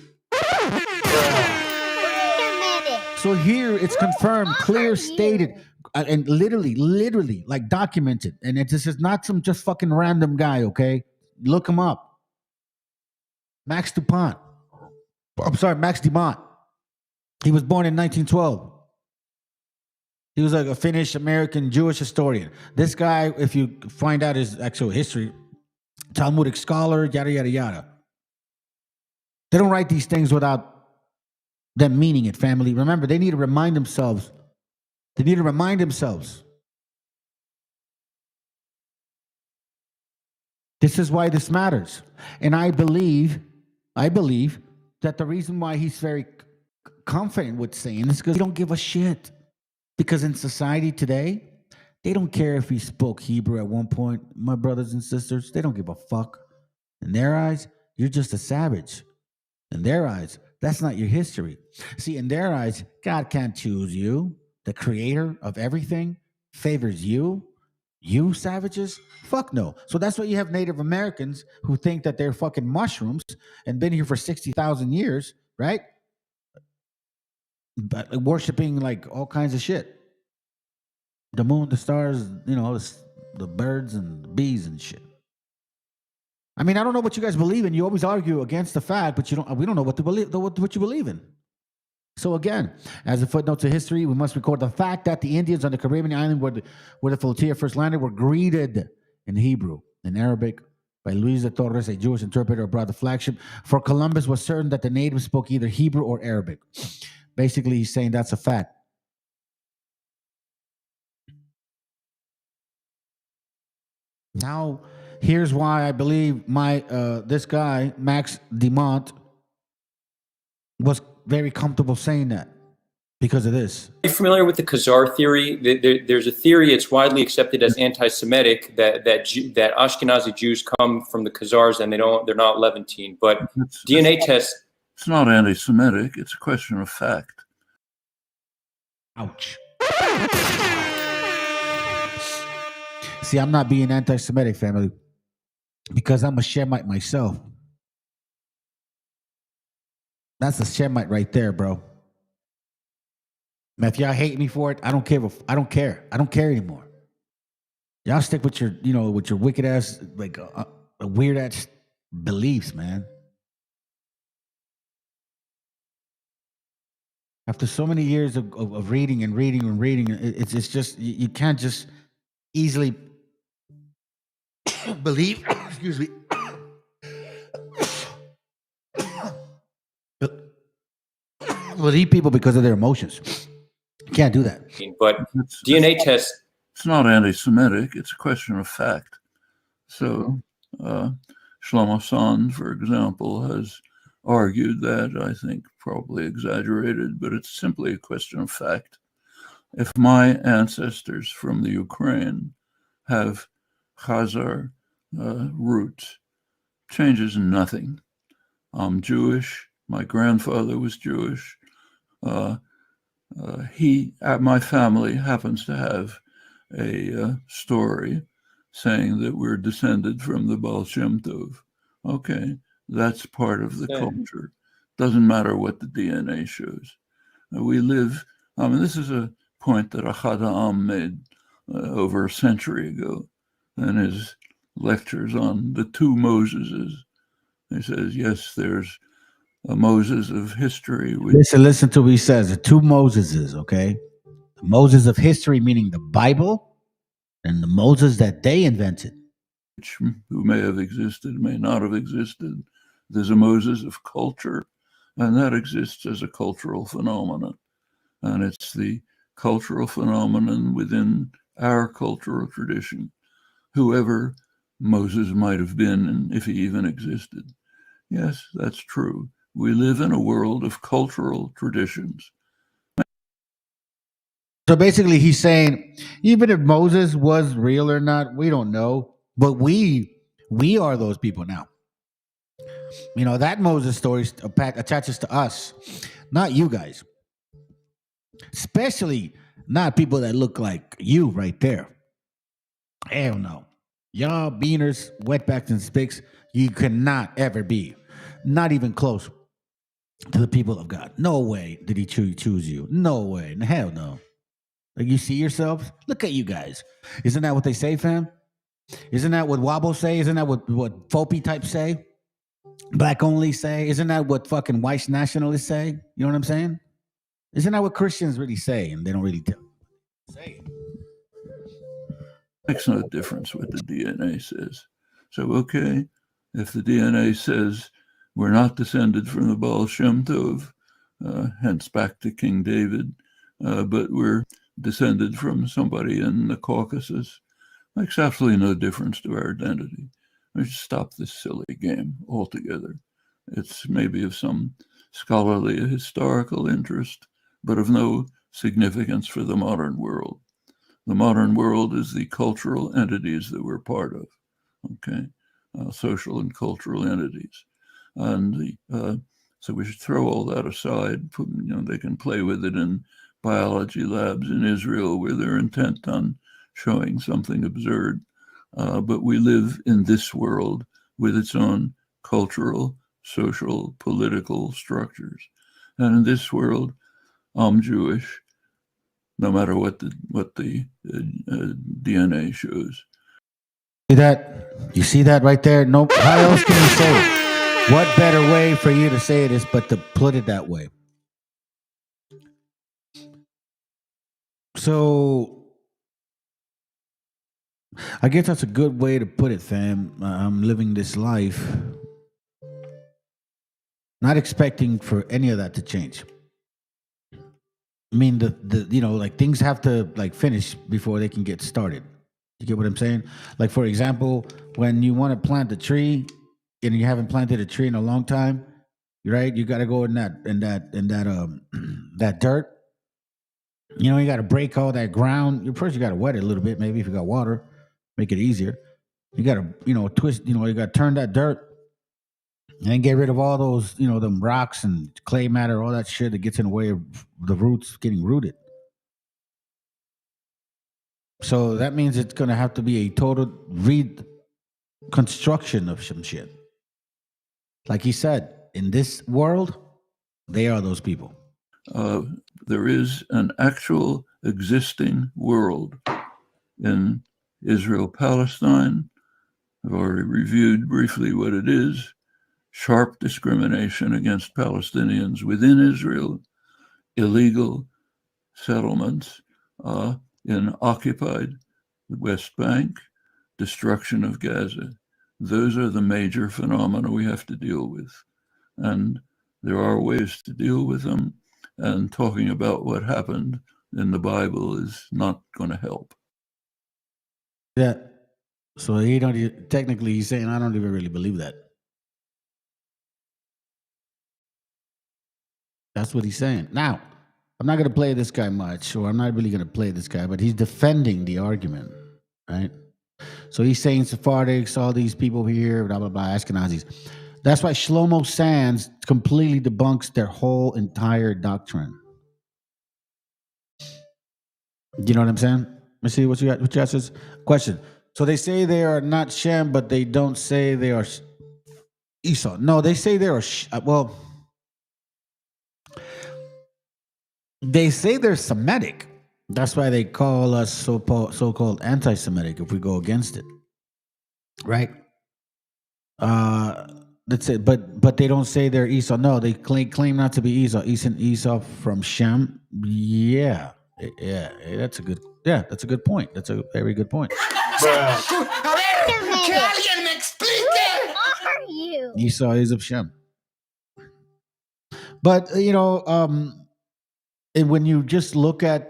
So here it's confirmed, clear, stated, and literally, like documented. And this is not some just fucking random guy, okay? Look him up. Max Demont. He was born in 1912. He was like a Finnish American Jewish historian. This guy, if you find out his actual history, Talmudic scholar, yada, yada, yada. They don't write these things without them meaning it, family. Remember, they need to remind themselves. This is why this matters. And I believe that the reason why he's very confident with saying this is because he don't give a shit. Because in society today, they don't care if he spoke Hebrew at one point. My brothers and sisters, they don't give a fuck. In their eyes, you're just a savage. In their eyes, that's not your history. See, in their eyes, God can't choose you. The creator of everything favors you. You savages? Fuck no. So that's why you have Native Americans who think that they're fucking mushrooms and been here for 60,000 years, right? But worshiping like all kinds of shit. The moon, the stars, you know, the birds and the bees and shit. I mean, I don't know what you guys believe in. You always argue against the fact, but we don't know what to believe, what you believe in. So again, as a footnote to history, we must record the fact that the Indians on the Caribbean island where the flotilla first landed were greeted in Hebrew and Arabic by Luis de Torres, a Jewish interpreter aboard the flagship. For Columbus was certain that the natives spoke either Hebrew or Arabic. Basically, he's saying that's a fact. Now, here's why I believe this guy Max Demont was very comfortable saying that, because of this. Are you familiar with the Khazar theory? There's a theory, it's widely accepted as anti-Semitic, that Ashkenazi Jews come from the Khazars and they're not Levantine. But DNA tests. It's not anti-Semitic. It's a question of fact. Ouch. See, I'm not being anti-Semitic, family, because I'm a Shemite myself. That's a Shemite right there, bro. Man, if y'all hate me for it, I don't care. I don't care. I don't care anymore. Y'all stick with your, with your wicked ass, like weird ass beliefs, man. After so many years of reading and reading and reading, it's just you can't just easily believe. Excuse me. Believe people because of their emotions. You can't do that. But DNA tests. It's not anti-Semitic. It's a question of fact. So Shlomo Sand, for example, has argued that, I think probably exaggerated, but it's simply a question of fact. If my ancestors from the Ukraine have Khazar roots, changes nothing. I'm Jewish. My grandfather was Jewish. My family happens to have a story saying that we're descended from the Baal Shem Tov. Okay, that's part of the culture. Doesn't matter what the DNA shows. We live, this is a point that Ahad Ha'am made over a century ago in his lectures on the two Moseses. He says, yes, there's a Moses of history. Listen to what he says. The two Moseses, okay? The Moses of history, meaning the Bible, and the Moses that they invented. Who may have existed, may not have existed. There's a Moses of culture, and that exists as a cultural phenomenon. And it's the cultural phenomenon within our cultural tradition, whoever Moses might have been, and if he even existed. Yes, that's true. We live in a world of cultural traditions. So basically he's saying, even if Moses was real or not, we don't know. But we are those people now. That Moses story attaches to us, not you guys. Especially not people that look like you right there. Hell no. Y'all beaners, wetbacks, and spicks, you cannot ever be. Not even close to the people of God. No way did he choose you. No way. Hell no. Like, you see yourselves? Look at you guys. Isn't that what they say, fam? Isn't that what Wabo say? Isn't that what Fopi types say? Black only say? Isn't that what fucking white nationalists say? You know what I'm saying? Isn't that what Christians really say? And they don't really say it. Makes no difference what the DNA says. So, okay, if the DNA says we're not descended from the Baal Shem Tov, hence back to King David, but we're descended from somebody in the Caucasus, makes absolutely no difference to our identity. We should stop this silly game altogether. It's maybe of some scholarly historical interest, but of no significance for the modern world. The modern world is the cultural entities that we're part of, okay? Social and cultural entities. And so we should throw all that aside. They can play with it in biology labs in Israel where they're intent on showing something absurd. But we live in this world with its own cultural, social, political structures. And in this world, I'm Jewish, no matter what the DNA shows. See that? You see that right there? No. How else can you say it? What better way for you to say it is but to put it that way? So I guess that's a good way to put it, fam. I'm living this life not expecting for any of that to change. I mean, the things have to finish before they can get started. You get what I'm saying? Like, for example, when you want to plant a tree and you haven't planted a tree in a long time, right? You got to go in that that dirt. You know, you got to break all that ground. First, you got to wet it a little bit. Maybe if you got water, make it easier. You got to, twist. You got to turn that dirt and then get rid of all those, them rocks and clay matter, all that shit that gets in the way of the roots getting rooted. So that means it's going to have to be a total reconstruction of some shit. Like he said, in this world, they are those people. There is an actual existing world in Israel-Palestine. I've already reviewed briefly what it is. Sharp discrimination against Palestinians within Israel, illegal settlements in occupied West Bank, destruction of Gaza. Those are the major phenomena we have to deal with. And there are ways to deal with them. And talking about what happened in the Bible is not going to help. Yeah. So technically he's saying, I don't even really believe that. That's what he's saying. Now, I'm not going to play this guy much, or I'm not really going to play this guy, but he's defending the argument, right? So he's saying Sephardics, all these people here, blah, blah, blah, Ashkenazis. That's why Shlomo Sands completely debunks their whole entire doctrine. You know what I'm saying? Let me see what you got says. Question. So they say they are not Shem, but they don't say they are Esau. No, they say they are, they say they're Semitic. That's why they call us so-called anti-Semitic if we go against it. Right? That's it. But they don't say they're Esau. No, they claim not to be Esau. Esau from Shem. Yeah. That's a good point. That's a very good point. Esau is of Shem. But, and when you just look at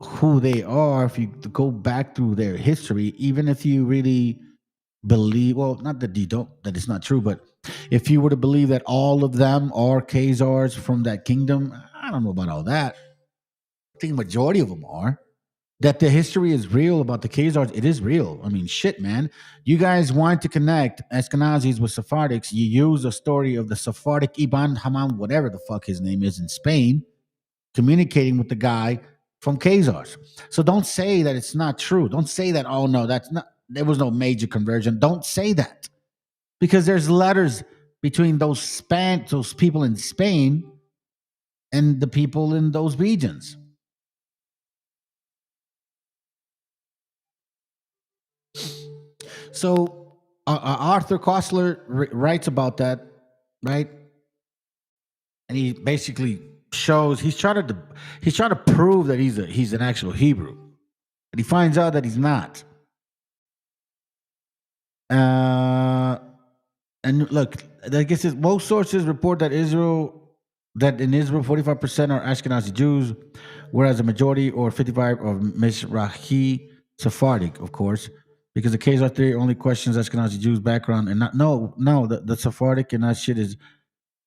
who they are, if you go back through their history, even if you really believe, well, not that you don't, that it's not true, but if you were to believe that all of them are Khazars from that kingdom, I don't know about all that. I think the majority of them are. That the history is real about the Khazars, it is real. I mean, shit, man. You guys want to connect Ashkenazis with Sephardics. You use the story of the Sephardic Ibn Hammam, whatever the fuck his name is, in Spain, communicating with the guy from Khazars. So don't say that it's not true. Don't say that, oh no, that's not, there was no major conversion. Don't say that. Because there's letters between those people in Spain and the people in those regions. So Arthur Koestler writes about that, right? And he basically shows he's trying to prove that he's an actual Hebrew, but he finds out that he's not. And look, I guess most sources report that in Israel 45% are Ashkenazi Jews, whereas a majority or 55 are Mizrahi Sephardic, of course, because the Khazar theory only questions Ashkenazi Jews' background and not the Sephardic and that shit is.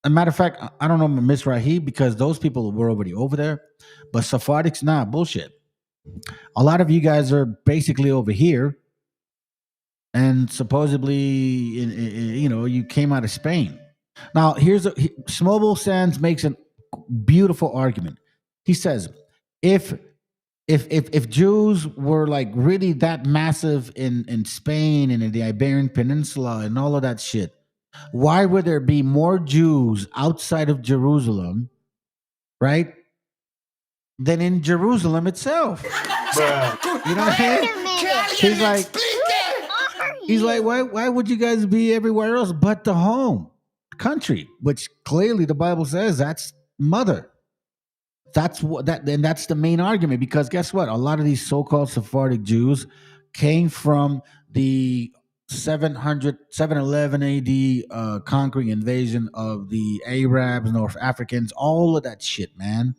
As a matter of fact, I don't know Mizrahi because those people were already over there, but Sephardics, nah, bullshit. A lot of you guys are basically over here, and supposedly, you came out of Spain. Now, Shlomo Sands makes a beautiful argument. He says, if Jews were like really that massive in Spain and in the Iberian Peninsula and all of that shit, why would there be more Jews outside of Jerusalem, right, than in Jerusalem itself? Bruh. You know what I'm saying? He's like, why would you guys be everywhere else but the home country, which clearly the Bible says that's mother. That's the main argument, because guess what? A lot of these so-called Sephardic Jews came from the 711 AD conquering invasion of the Arabs, North Africans, all of that shit, man.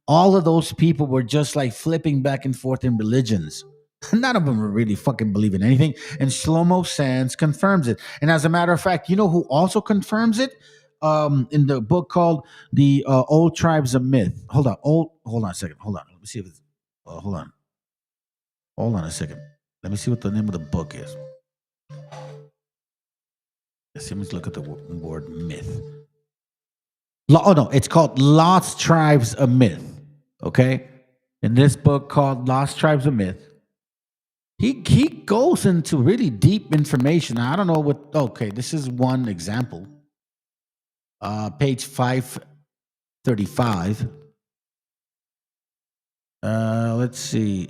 All of those people were just like flipping back and forth in religions. None of them really fucking believe in anything. And Shlomo Sands confirms it. And as a matter of fact, you know who also confirms it? In the book called The Old Tribes of Myth. Hold on a second. Hold on. Let me see if it's hold on. Hold on a second. Let me see what the name of the book is. Let's look at the word myth. Oh no, it's called Lost Tribes of Myth. Okay? In this book called Lost Tribes of Myth, he goes into really deep information. I don't know what. Okay, this is one example. Page 535. Let's see.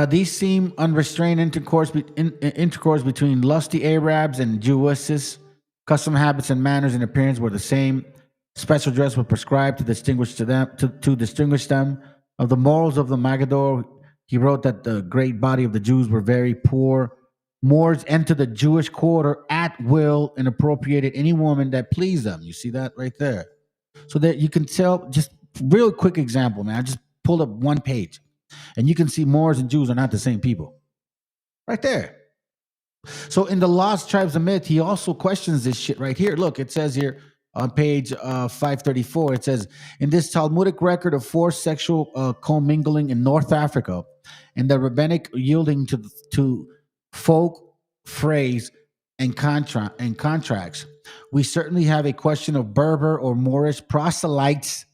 These seem unrestrained intercourse between lusty Arabs and Jewesses. Custom habits and manners and appearance were the same. Special dress was prescribed to distinguish them. Of the morals of the Magador, he wrote that the great body of the Jews were very poor. Moors entered the Jewish quarter at will and appropriated any woman that pleased them. You see that right there? So that you can tell, just real quick example, man. I just pulled up one page. And you can see Moors and Jews are not the same people. Right there. So in the Lost Tribes of Myth, he also questions this shit right here. Look, it says here on page 534, it says, in this Talmudic record of forced sexual commingling in North Africa and the rabbinic yielding to folk phrase and contracts, we certainly have a question of Berber or Moorish proselytes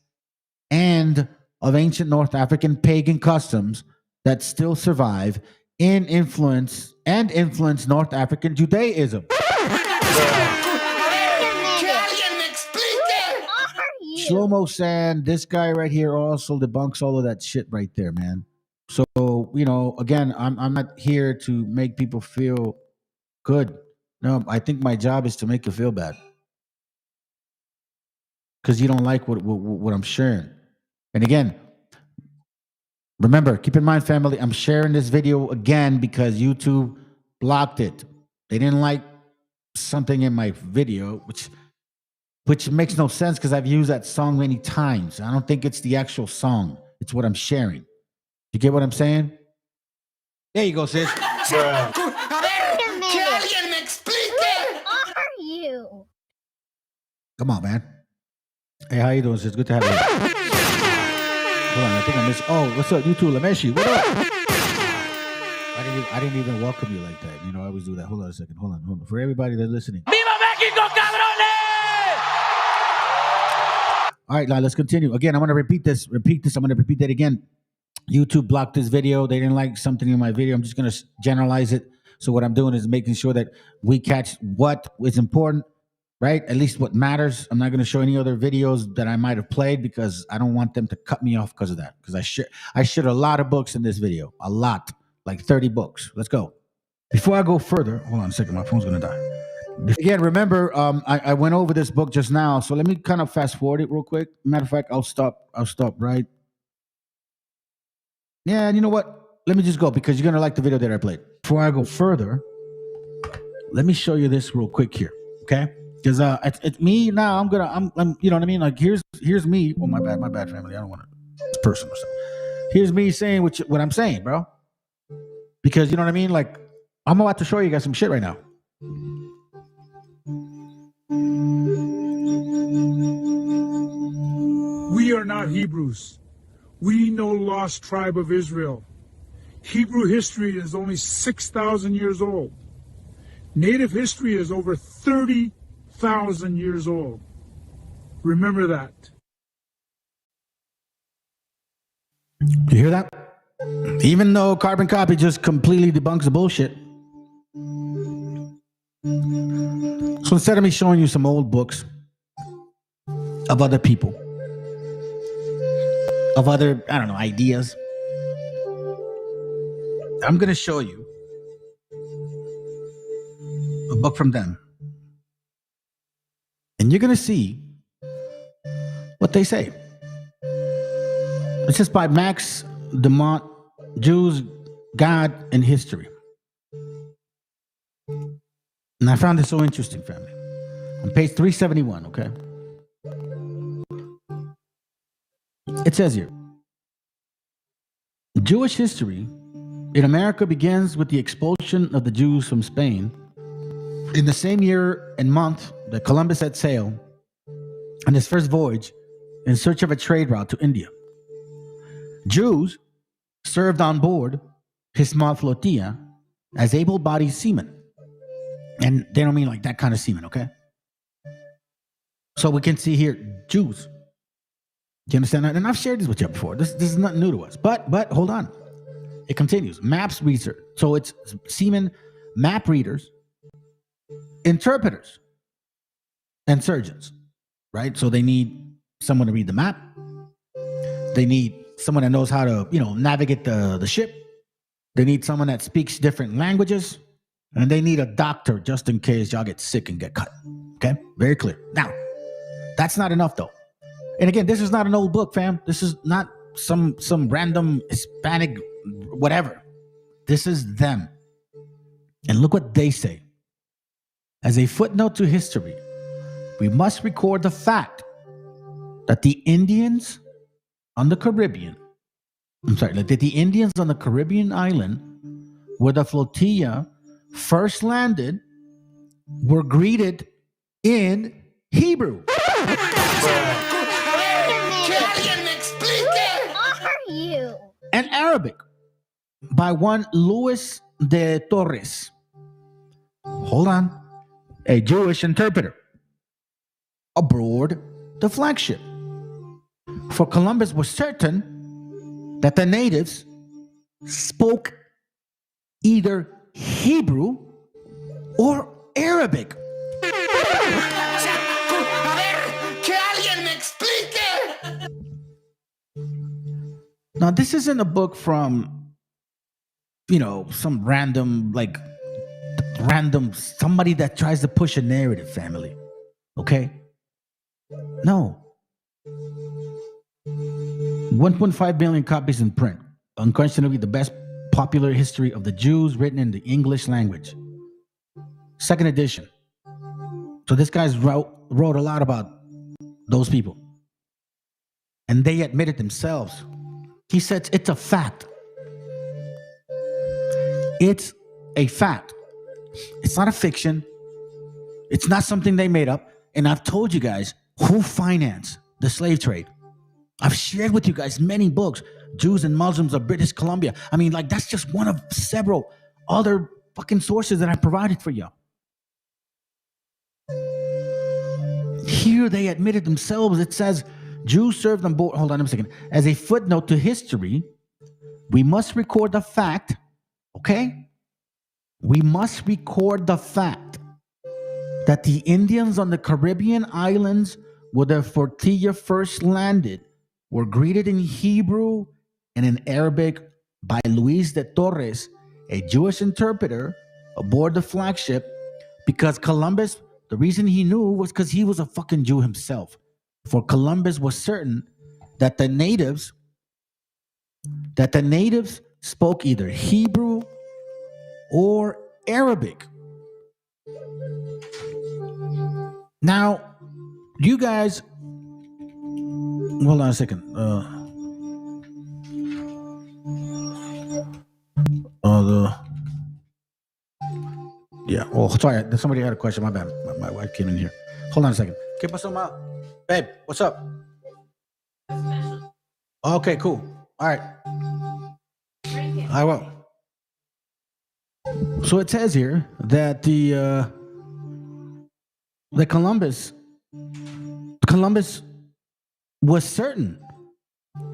and of ancient North African pagan customs that still survive in influence North African Judaism. Shlomo Sand, this guy right here also debunks all of that shit right there, man. So, you know, again, I'm not here to make people feel good. No, I think my job is to make you feel bad. Because you don't like what I'm sharing. And again, remember, keep in mind, family, I'm sharing this video again because YouTube blocked it. They didn't like something in my video, which makes no sense because I've used that song many times. I don't think it's the actual song. It's what I'm sharing. You get what I'm saying? There you go, sis. Come on, man. Hey, how you doing, sis? Good to have you. Hold on, I think I missed. Oh, what's up, you too, Lameshi? What up? I didn't even welcome you like that. You know, I always do that. Hold on a second. Hold on. For everybody that's listening. ¡Viva México, cabrones! All right, now let's continue. Again, I'm going to repeat this. I'm going to repeat that again. YouTube blocked this video. They didn't like something in my video. I'm just going to generalize it. So what I'm doing is making sure that we catch what is important, right? At least what matters. I'm not going to show any other videos that I might have played because I don't want them to cut me off because of that. Because I shared a lot of books in this video. A lot. Like 30 books. Let's go. Before I go further, hold on a second. My phone's going to die. Again, remember, I went over this book just now. So let me kind of fast forward it real quick. Matter of fact, I'll stop right. Yeah, and you know what? Let me just go because you're going to like the video that I played. Before I go further, let me show you this real quick here. Okay? Because it's me now. I'm you know what I mean? Like here's me. Oh, my bad, family. I don't want to. It's personal stuff. Here's me saying what I'm saying, bro. Because you know what I mean? Like I'm about to show you guys some shit right now. We are not Hebrews. We no lost tribe of Israel. Hebrew history is only 6,000 years old. Native history is over 30,000 years old. Remember that. You hear that? Even though Carbon Copy just completely debunks the bullshit. So instead of me showing you some old books of other people, of other, I don't know, ideas, I'm going to show you a book from them. And you're going to see what they say. It's just by Max DeMont, Jews, God, and History. And I found this so interesting, family. On page 371, okay? It says here, Jewish history in America begins with the expulsion of the Jews from Spain in the same year and month that Columbus set sail on his first voyage in search of a trade route to India. Jews served on board his small flotilla as able-bodied seamen. And they don't mean like that kind of seamen, okay? So we can see here, Jews. Do you understand that? And I've shared this with you before. This is not new to us. But hold on. It continues. Maps research. So it's seamen, map readers, interpreters, and surgeons, right? So they need someone to read the map. They need someone that knows how to, navigate the ship. They need someone that speaks different languages. And they need a doctor just in case y'all get sick and get cut. Okay? Very clear. Now, that's not enough though. And again, this is not an old book, fam. This is not some random Hispanic whatever. This is them. And look what they say. As a footnote to history, we must record the fact that the Indians on the Caribbean, that the Indians on the Caribbean island where the flotilla first landed were greeted in Hebrew. And Arabic by one Luis de Torres. Hold on. A Jewish interpreter aboard the flagship. For Columbus was certain that the natives spoke either Hebrew or Arabic. Now, this isn't a book from, some random somebody that tries to push a narrative, family. Okay? No. 1.5 million copies in print. Unquestionably the best popular history of the Jews written in the English language. Second edition. So this guy's wrote a lot about those people. And they admitted themselves. He said it's a fact. It's a fact. It's not a fiction. It's not something they made up. And I've told you guys who financed the slave trade. I've shared with you guys many books. Jews and Muslims of British Columbia. I mean, that's just one of several other fucking sources that I provided for you. Here they admitted themselves. It says Jews served on board. Hold on a second. As a footnote to history, we must record the fact, okay? We must record the fact that the Indians on the Caribbean islands where the flotilla first landed were greeted in Hebrew and in Arabic by Luis de Torres, a Jewish interpreter aboard the flagship, because Columbus, the reason he knew was because he was a fucking Jew himself. For Columbus was certain that the natives spoke either Hebrew or Arabic. Now, you guys, hold on a second. Oh, sorry. Somebody had a question. My bad. My wife came in here. Hold on a second. ¿Qué pasó, ma? Babe, what's up? Okay, cool. All right. I will. So it says here that the Columbus was certain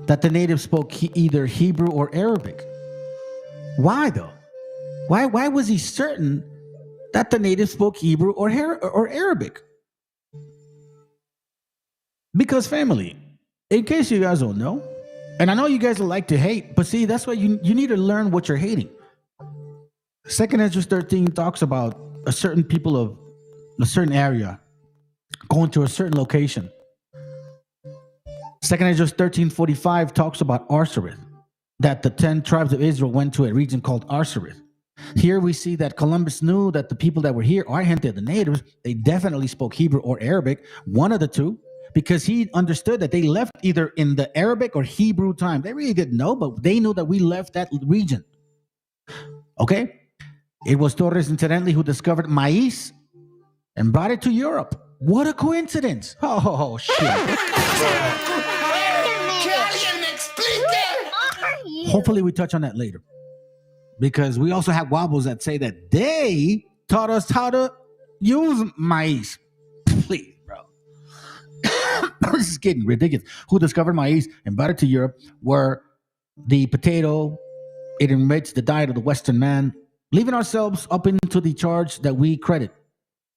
that the natives spoke either Hebrew or Arabic. Why though? Why was he certain that the natives spoke Hebrew or Arabic? Because family, in case you guys don't know, and I know you guys like to hate, but see, that's why you need to learn what you're hating. 2nd Ezra 13 talks about a certain people of a certain area going to a certain location. 2nd Ezra 13:45 talks about Arsareth, that the 10 tribes of Israel went to a region called Arsareth. Here we see that Columbus knew that the people that were here, or gente, the natives, they definitely spoke Hebrew or Arabic, one of the two. because he understood that they left either in the Arabic or Hebrew time. They really didn't know, but they knew that we left that region. Okay? It was Torres, incidentally, who discovered maize and brought it to Europe. What a coincidence. Oh, shit. Hopefully we touch on that later. Because we also have wobbles that say that they taught us how to use maize. Please, bro. This is getting ridiculous. Who discovered maize and brought it to Europe were the potato. It enriched the diet of the Western man, leaving ourselves up into the charge that we credit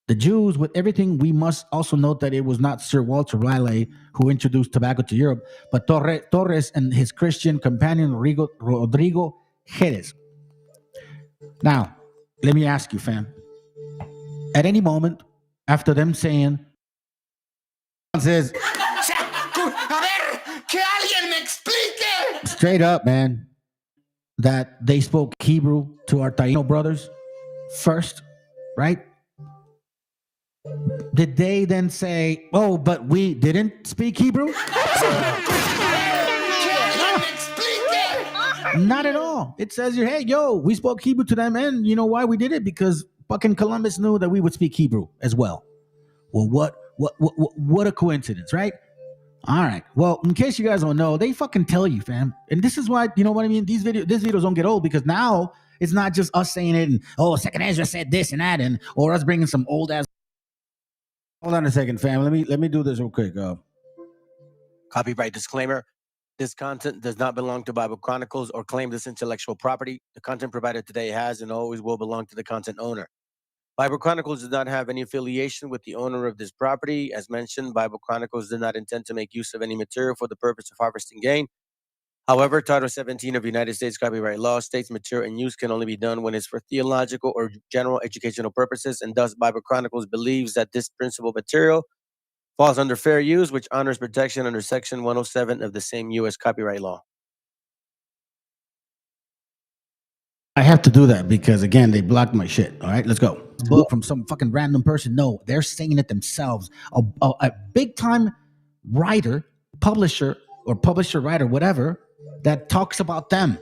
the Jews with everything. We must also note that it was not Sir Walter Raleigh who introduced tobacco to Europe, but Torres and his Christian companion Rodrigo Jerez. Now, let me ask you, fam. At any moment, after them saying, says, straight up, man, that they spoke Hebrew to our Taino brothers first, right? Did they then say, oh, but we didn't speak Hebrew? Not at all. It says here, hey, yo, we spoke Hebrew to them, and you know why we did it? Because fucking Columbus knew that we would speak Hebrew as well. Well, what a coincidence, right? All right. Well, in case you guys don't know, they fucking tell you, fam. And this is why, you know what I mean? These videos don't get old, because now it's not just us saying it and, oh, Second Ezra said this and that, and or us bringing some old ass. Hold on a second, fam. Let me do this real quick. Copyright disclaimer. This content does not belong to Bible Chronicles or claim this intellectual property. The content provided today has and always will belong to the content owner. Bible Chronicles does not have any affiliation with the owner of this property. As mentioned, Bible Chronicles did not intend to make use of any material for the purpose of harvesting gain. However, Title 17 of United States copyright law states material and use can only be done when it's for theological or general educational purposes, and thus Bible Chronicles believes that this principal material falls under fair use, which honors protection under Section 107 of the same U.S. copyright law. I have to do that because, again, they blocked my shit. All right, let's go. Book from some fucking random person. No, they're saying it themselves. A big-time writer, publisher, writer, whatever, that talks about them.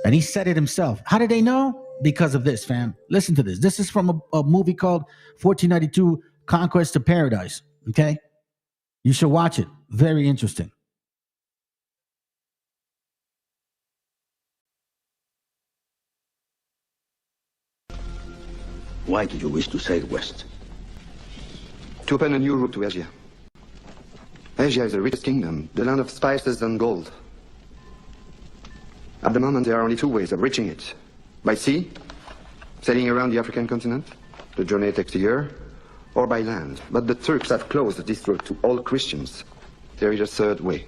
And he said it himself. How did they know? Because of this, fam. Listen to this. This is from a movie called 1492 Conquest of Paradise. Okay? You should watch it. Very interesting. Why do you wish to sail west? To open a new route to Asia. Asia is the richest kingdom, the land of spices and gold. At the moment, there are only two ways of reaching it. By sea, sailing around the African continent. The journey takes a year. Or by land. But the Turks have closed this route to all Christians. There is a third way.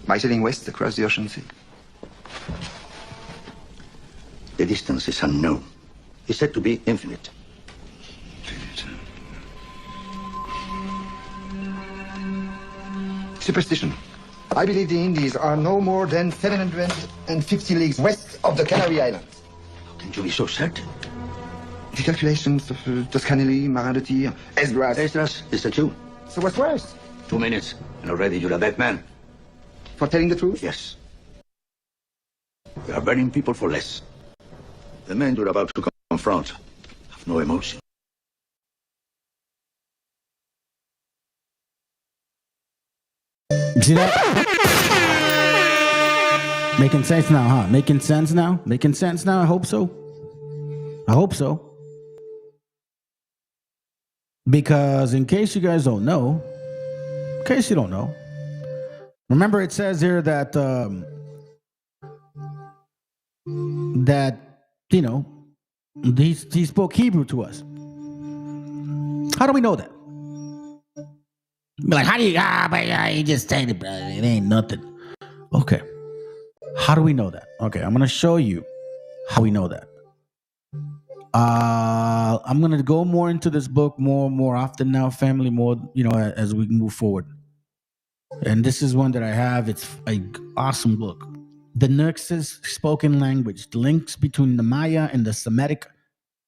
By sailing west across the ocean sea. The distance is unknown. It's said to be infinite. Superstition. I believe the Indies are no more than 750 leagues west of the Canary Islands. How can you be so certain? The calculations of Toscanelli, Marin de Tir, Esdras. Esdras, is that you? So what's worse? 2 minutes, and already you're a dead man. For telling the truth? Yes. We are burning people for less. The men you're about to confront have no emotion. You see that? Making sense now, huh? Making sense now? Making sense now? I hope so. I hope so. Because in case you guys don't know, remember it says here that you know, he spoke Hebrew to us. How do we know that? Be like, how do you? But you just said it, brother. It ain't nothing. Okay. How do we know that? Okay, I'm gonna show you how we know that. I'm gonna go more into this book more often now, family, more, you know, as we move forward. And this is one that I have. It's an awesome book. The Nux's spoken language, the links between the Maya and the Semitic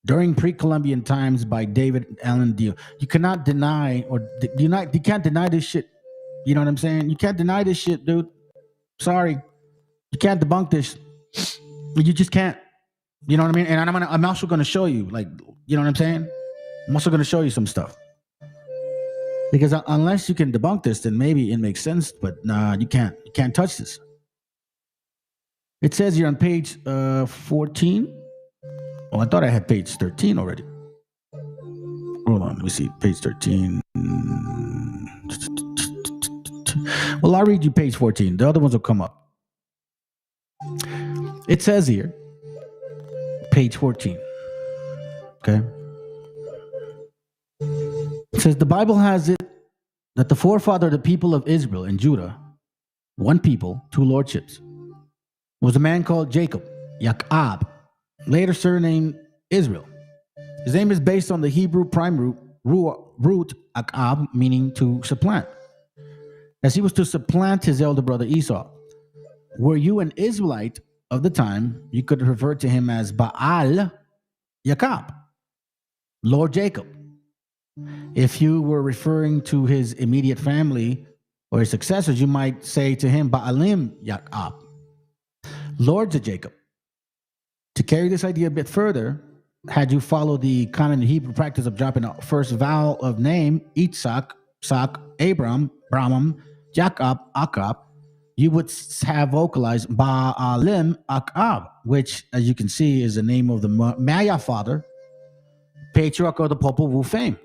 during pre-Columbian times by David Allen Deal. You cannot deny, or you can't deny this shit. You know what I'm saying? You can't deny this shit, dude. Sorry, you can't debunk this. You just can't. You know what I mean? And I'm also gonna show you, like, you know what I'm saying? I'm also gonna show you some stuff. Because unless you can debunk this, then maybe it makes sense. But nah, you can't. You can't touch this. It says here on page 14. Oh, I thought I had page 13 already. Hold on, let me see. Page 13. Well, I'll read you page 14. The other ones will come up. It says here, page 14. Okay. It says the Bible has it that the forefather of the people of Israel and Judah, one people, two lordships, was a man called Jacob, Yaakov, later surnamed Israel. His name is based on the Hebrew prime root Akab, meaning to supplant, as he was to supplant his elder brother Esau. Were you an Israelite of the time, you could refer to him as Baal Yaakov, Lord Jacob. If you were referring to his immediate family or his successors, you might say to him Baalim Yaakov, lords of Jacob. To carry this idea a bit further, had you followed the common Hebrew practice of dropping a first vowel of name, Yitzhak, Sak, Abram, Braham, Jacob, Akab, you would have vocalized Baalim Akab, which, as you can see, is the name of the Maya father, patriarch of the people of fame.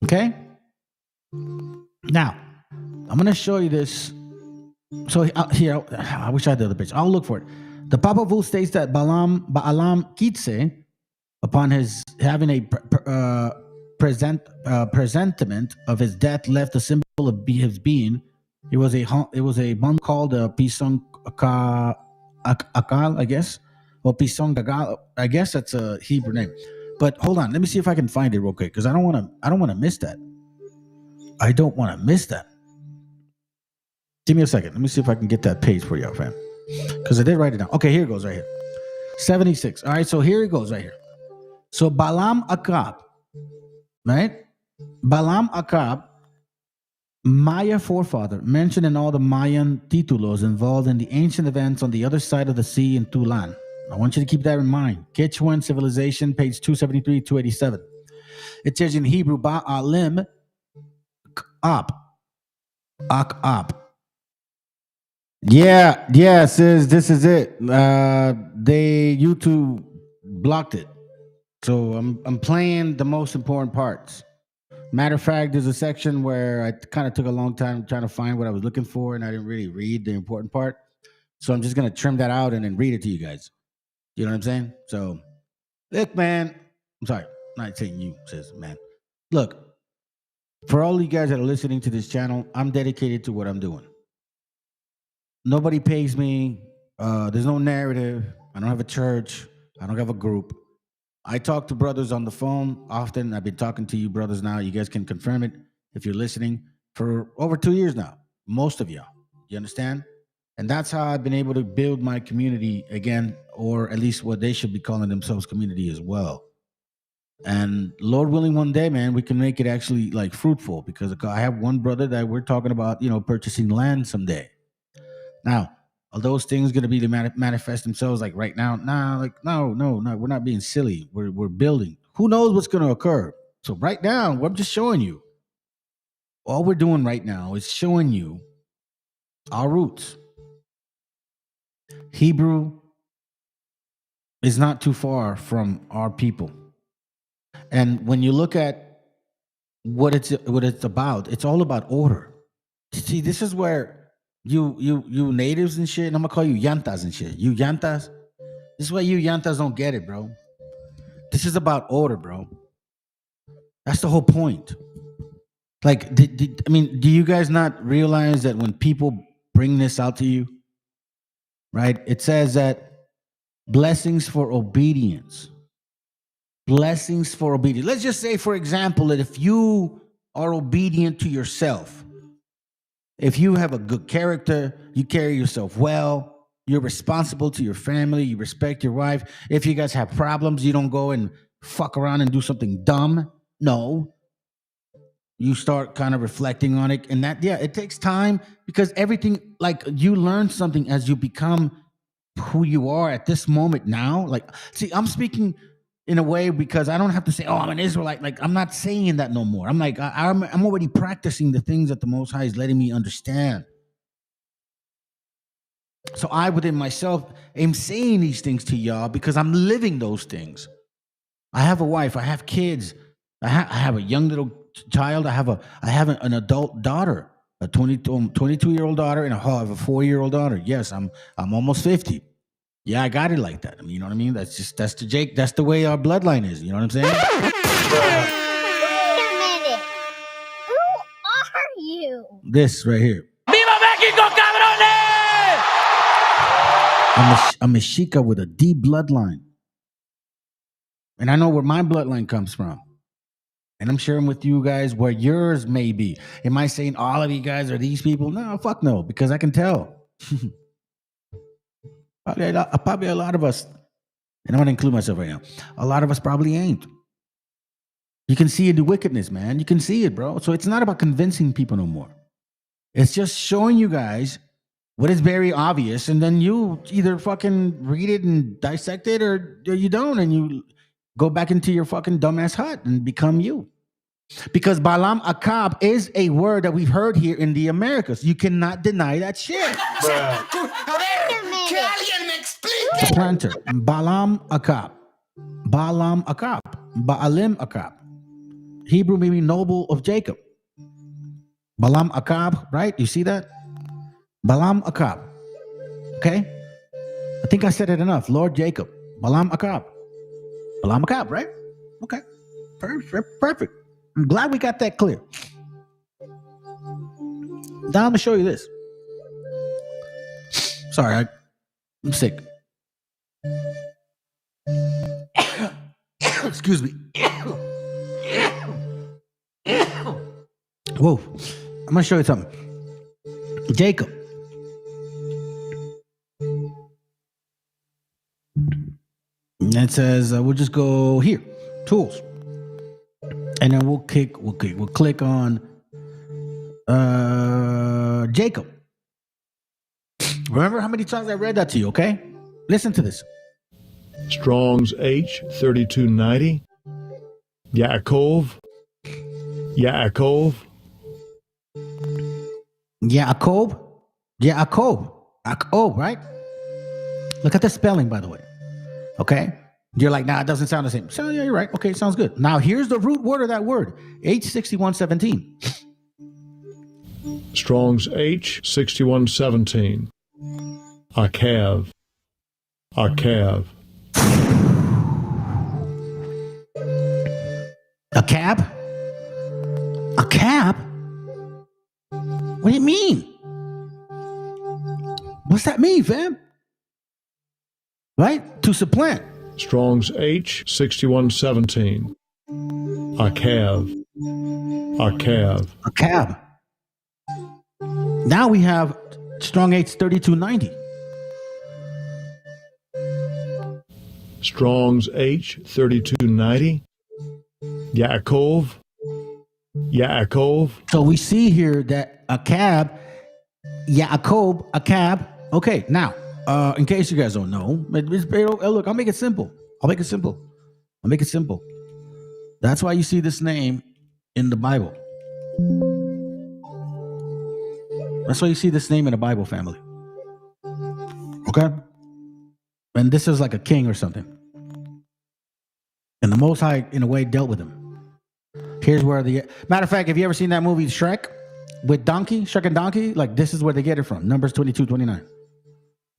Okay? Now, I'm going to show you this. So here, I wish I had the other picture. I'll look for it. The Papa Vu states that Baalam Kitse, upon his having a presentiment of his death, left a symbol of his being. It was a monk called Pisong Akal, I guess. Well, Pisong Gagal, I guess that's a Hebrew name. But hold on, let me see if I can find it real quick, because I don't want to miss that. I don't want to miss that. Give me a second. Let me see if I can get that page for y'all, fam. Because I did write it down. Okay, here it goes right here. 76. All right, so here it goes right here. So Balaam Akab, right? Balaam Akab, Maya forefather, mentioned in all the Mayan titulos involved in the ancient events on the other side of the sea in Tulan. I want you to keep that in mind. Quechuan Civilization, page 273, 287. It says in Hebrew, Ba'alim Akab. Yeah, sis, this is it. YouTube blocked it. So I'm playing the most important parts. Matter of fact, there's a section where I kind of took a long time trying to find what I was looking for, and I didn't really read the important part. So I'm just gonna trim that out and then read it to you guys. You know what I'm saying? So look, man. I'm sorry, I'm not saying you, sis, man. Look, for all you guys that are listening to this channel, I'm dedicated to what I'm doing. Nobody pays me. There's no narrative. I don't have a church. I don't have a group. I talk to brothers on the phone often. I've been talking to you brothers now. You guys can confirm it if you're listening for over 2 years now. Most of y'all. You understand? And that's how I've been able to build my community again, or at least what they should be calling themselves community as well. And Lord willing, one day, man, we can make it actually like fruitful, because I have one brother that we're talking about, purchasing land someday. Now, are those things going to be to manifest themselves like right now? No, we're not being silly. We're building. Who knows what's going to occur? So right now, I'm just showing you. All we're doing right now is showing you our roots. Hebrew is not too far from our people. And when you look at what it's about, it's all about order. See, this is where you natives and shit, and I'm gonna call you yantas and shit. You yantas, this is why you yantas don't get it, bro. This is about order, bro. That's the whole point. Like, do you guys not realize that when people bring this out to you, right? It says that blessings for obedience. Blessings for obedience. Let's just say, for example, that if you are obedient to yourself, if you have a good character, you carry yourself well, You're responsible to your family. You respect your wife. If you guys have problems, you don't go and fuck around and do something dumb. No. You start kind of reflecting on it. And that, yeah, it takes time because everything, like you learn something as you become who you are at this moment now. Like, see, I'm speaking in a way because I don't have to say, oh, I'm an Israelite. Like, I'm not saying that no more. I'm like, I'm already practicing the things that the Most High is letting me understand. So I, within myself, am saying these things to y'all because I'm living those things. I have a wife. I have kids. I have a young little child. I have an adult daughter, a 22-year-old daughter, and I have a 4-year-old daughter. Yes, I'm almost 50. Yeah, I got it like that. I mean, you know what I mean? That's the way our bloodline is. You know what I'm saying? Wait a minute. Who are you? This right here. ¡Viva México, cabrones! I'm a Mexica with a deep bloodline. And I know where my bloodline comes from. And I'm sharing with you guys where yours may be. Am I saying all of you guys are these people? No, fuck no, because I can tell. Probably a lot of us, and I'm going to include myself right now, a lot of us probably ain't. You can see the wickedness, man. You can see it, bro. So it's not about convincing people no more. It's just showing you guys what is very obvious, and then you either fucking read it and dissect it or you don't, and you go back into your fucking dumbass hut and become you. Because Balaam Akab is a word that we've heard here in the Americas. You cannot deny that shit. The planter. Balaam Akab. Balaam Akab. Baalim Akab. Hebrew meaning noble of Jacob. Balaam Akab, right? You see that? Balaam Akab. Okay? I think I said it enough. Lord Jacob. Balaam Akab. Balaam Akab, right? Okay. Perfect. I'm glad we got that clear. Now I'm going to show you this. Sorry, I'm sick. Excuse me. Whoa. I'm going to show you something. Jacob. And it says, we'll just go here. Tools. And then we'll click on Jacob. Remember how many times I read that to you, okay? Listen to this. Strong's H 3290. Yaakov. Yaakov, right? Look at the spelling, by the way. Okay? You're like, nah, it doesn't sound the same. So, yeah, you're right. Okay, sounds good. Now, here's the root word of that word. H6117. Strong's H 6117. Akav. A cab? A cab? What do you mean? What's that mean, fam? Right? To supplant. Strong's H 6117. Akav. A cab. Now we have Strong H 3290. Strong's H 3290. Yaakov. So we see here that a cab, Yaakov, a cab. Okay, now, in case you guys don't know, look, I'll make it simple. That's why you see this name in the Bible. That's why you see this name in the Bible, family. Okay? And this is like a king or something. And the Most High, in a way, dealt with him. Here's where matter of fact, have you ever seen that movie Shrek with Donkey, Shrek and Donkey? Like, this is where they get it from. Numbers 22:29.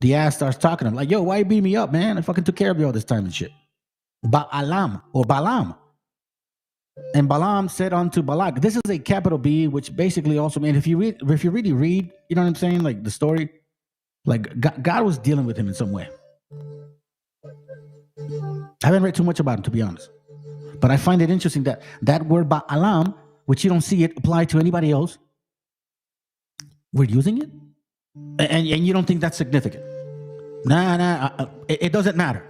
The ass starts talking to him like, yo, why you beating me up, man? I fucking took care of you all this time and shit. Balaam. And Balaam said unto Balak, this is a capital B, which basically also means if you really read, you know what I'm saying? Like the story, like God was dealing with him in some way. I haven't read too much about him, to be honest. But I find it interesting that that word Ba'alam, which you don't see it applied to anybody else, we're using it? And you don't think that's significant? It doesn't matter.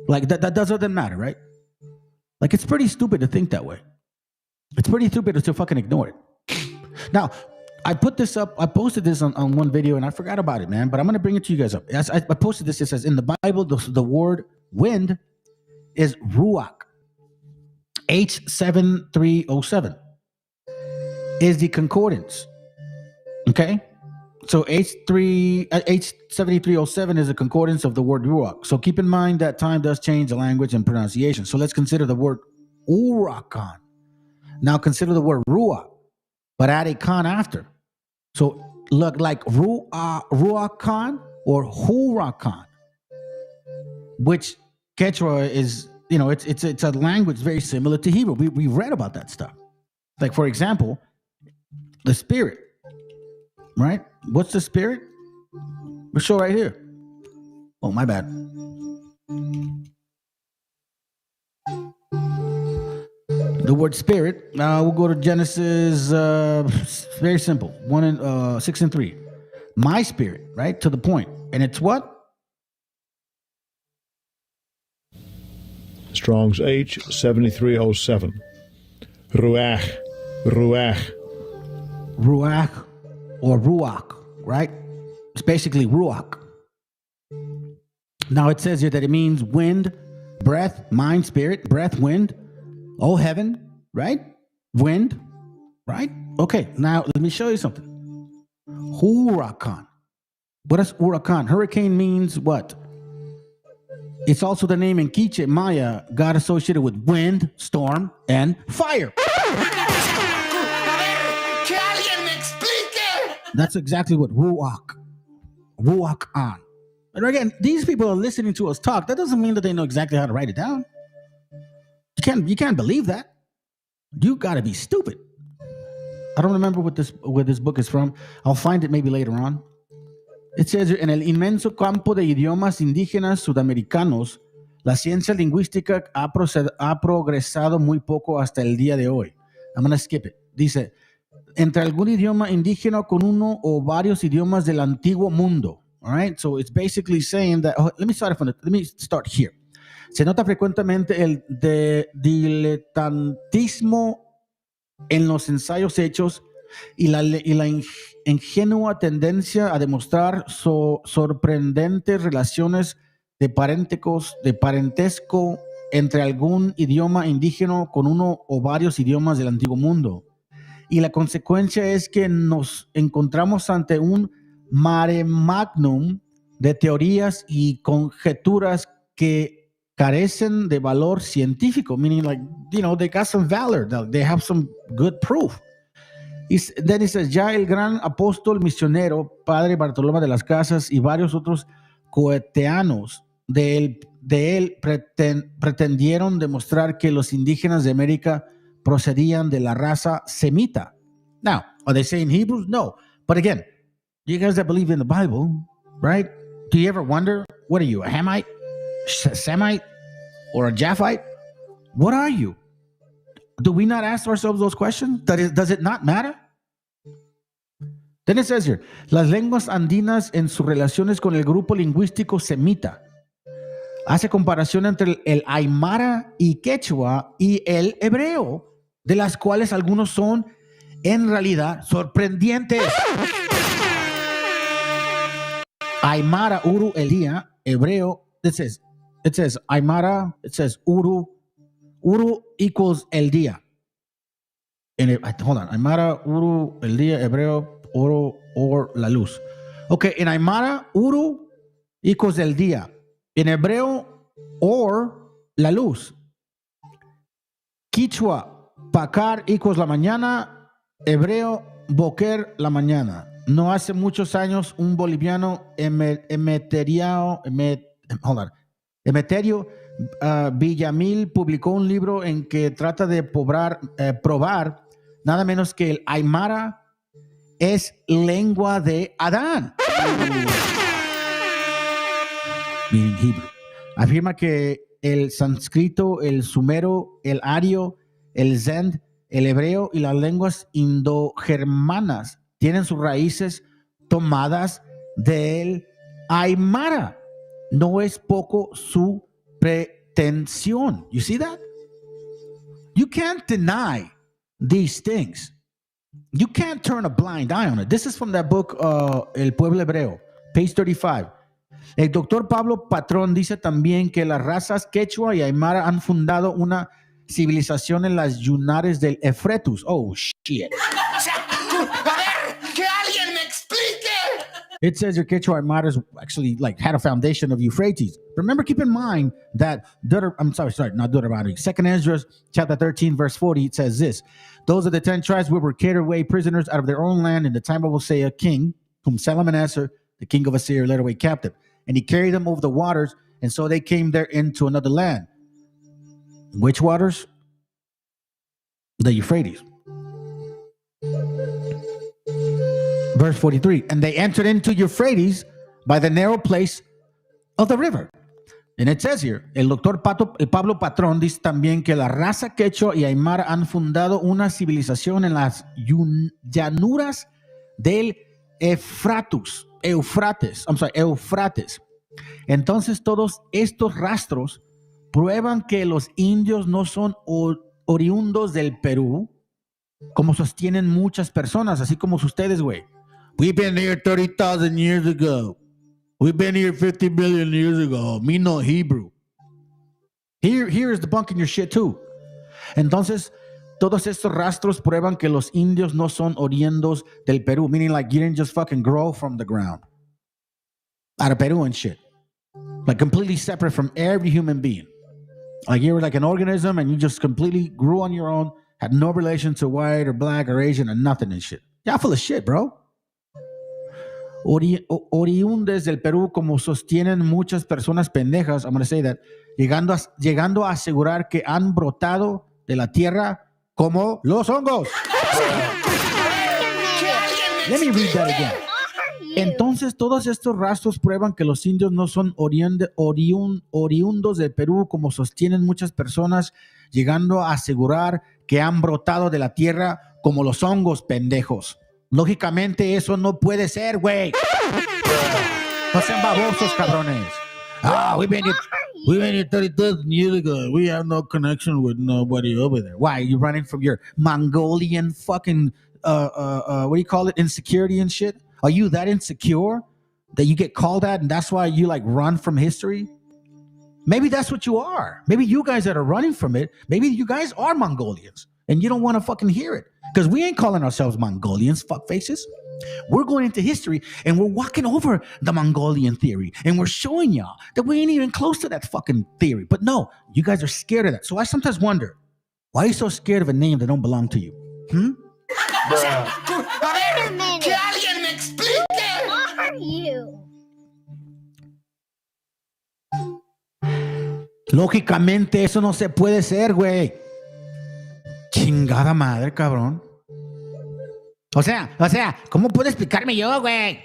Like that doesn't matter, right? Like it's pretty stupid to think that way. It's pretty stupid to fucking ignore it. Now, I put this up. I posted this on one video, and I forgot about it, man. But I'm gonna bring it to you guys up. I posted this. It says in the Bible, the word wind is ruach. H7307 is the concordance. Okay, so H7307 is a concordance of the word ruach. So keep in mind that time does change the language and pronunciation. So let's consider the word urakan. Now consider the word ruach, but add a kan after. So look like ruakan or hurakan, which Quechua is, it's a language very similar to Hebrew. We read about that stuff. Like, for example, the spirit, right? What's the spirit? We'll show right here. Oh, my bad. The word spirit, we'll go to Genesis, very simple, 6 and 3. My spirit, right? To the point. And it's what? Strong's H7307. Ruach. Ruach or ruach, right? It's basically ruach. Now it says here that it means wind, breath, mind, spirit, breath, wind. Oh, heaven, right? Wind, right? Okay, now let me show you something. Huracan. What is huracan? Hurricane means what? It's also the name in Quiche Maya, God associated with wind, storm, and fire. That's exactly what ruach on. And again, these people are listening to us talk. That doesn't mean that they know exactly how to write it down. You can't believe that. You gotta be stupid. I don't remember where this book is from. I'll find it maybe later on. It says, en el inmenso campo de idiomas indígenas sudamericanos, la ciencia lingüística ha progresado muy poco hasta el día de hoy. I'm gonna skip it. Dice, entre algún idioma indígena con uno o varios idiomas del antiguo mundo. All right, so it's basically saying that. Let me start here. Se nota frecuentemente el diletantismo en los ensayos hechos y la ingenua tendencia a demostrar sorprendentes relaciones de parentesco entre algún idioma indígena con uno o varios idiomas del antiguo mundo. Y la consecuencia es que nos encontramos ante un mare magnum de teorías y conjeturas que carecen de valor científico, meaning they got some valor, they have some good proof. Then it says, ya el gran apóstol misionero, padre Bartolomé de las Casas y varios otros coetáneos de él pretendieron demostrar que los indígenas de América procedían de la raza semita. Now, are they saying Hebrews? No. But again, you guys that believe in the Bible, right? Do you ever wonder, what are you, a Hamite, Semite, or a Japhite? What are you? Do we not ask ourselves those questions? Does it not matter? Then it says here, las lenguas andinas en sus relaciones con el grupo lingüístico semita. Hace comparación entre el aymara y quechua y el hebreo, de las cuales algunos son en realidad sorprendentes. Aymara, Uru, Elía, hebreo, it says Aymara, it says Uru equals el día. Hold on, Aymara, Uru, el día, hebreo, oro, or la luz. Okay, en Aymara, Uru equals el día. En hebreo, or la luz. Quichua, pakar equals la mañana. Hebreo, boker, la mañana. No hace muchos años un boliviano Emeterio Villamil publicó un libro en que trata de probar nada menos que el aymara es lengua de Adán. Meaning Hebrew. Afirma que el sánscrito, el sumero, el ario, el zend, el hebreo y las lenguas indogermanas tienen sus raíces tomadas del Aymara. No es poco su pretensión. You see that? You can't deny these things. You can't turn a blind eye on it. This is from that book, El Pueblo Hebreo, page 35. El doctor Pablo Patrón dice también que las razas quechua y aymara han fundado una civilización en las yunares del Efretus. Oh, shit. A ver, que alguien me explique. It says your Quechua Aymaras actually like had a foundation of Euphrates. Remember, keep in mind that not Deuteronomy. 2nd Ezra, chapter 13, verse 40, it says this: those of the 10 tribes were carried away prisoners out of their own land in the time of Hosea, king, whom Salmanassar, the king of Assyria, led away captive. And he carried them over the waters, and so they came there into another land. Which waters? The Euphrates. Verse 43, and they entered into Euphrates by the narrow place of the river. And it says here, el doctor Pablo Patrón dice también que la raza quechua y aymara han fundado una civilización en las llanuras del Eufrates. Entonces todos estos rastros prueban que los indios no son oriundos del Perú, como sostienen muchas personas, así como ustedes, güey. We've been here 30,000 years ago. We've been here 50 million years ago. Me no Hebrew. Here is debunking your shit too. Entonces, todos estos rastros prueban que los indios no son oriundos del Perú, meaning like you didn't just fucking grow from the ground out of Peru and shit. Like completely separate from every human being. Like you were like an organism and you just completely grew on your own, had no relation to white or black or Asian or nothing and shit. Y'all full of shit, bro. Oriundes del Perú, como sostienen muchas personas pendejas, I'm going to say that, llegando a asegurar que han brotado de la tierra como los hongos. Let me read that again. Entonces, todos estos rastros prueban que los indios no son oriundos del Perú, como sostienen muchas personas, llegando a asegurar que han brotado de la tierra como los hongos, pendejos. Lógicamente, eso no puede ser, güey. No sean babosos, cabrones. We've been here 30,000 years ago. We have no connection with nobody over there. Why? You running from your Mongolian fucking, what do you call it, insecurity and shit? Are you that insecure that you get called that and that's why you like run from history? Maybe that's what you are. Maybe you guys that are running from it, maybe you guys are Mongolians and you don't want to fucking hear it. Because we ain't calling ourselves Mongolians, fuckfaces. We're going into history and we're walking over the Mongolian theory and we're showing y'all that we ain't even close to that fucking theory. But no, you guys are scared of that. So I sometimes wonder, why are you so scared of a name that don't belong to you? A ver, que alguien me explique. Who are you? Lógicamente eso no se puede ser, güey. Chingada madre, cabrón. O sea, ¿cómo puedo explicarme yo, güey?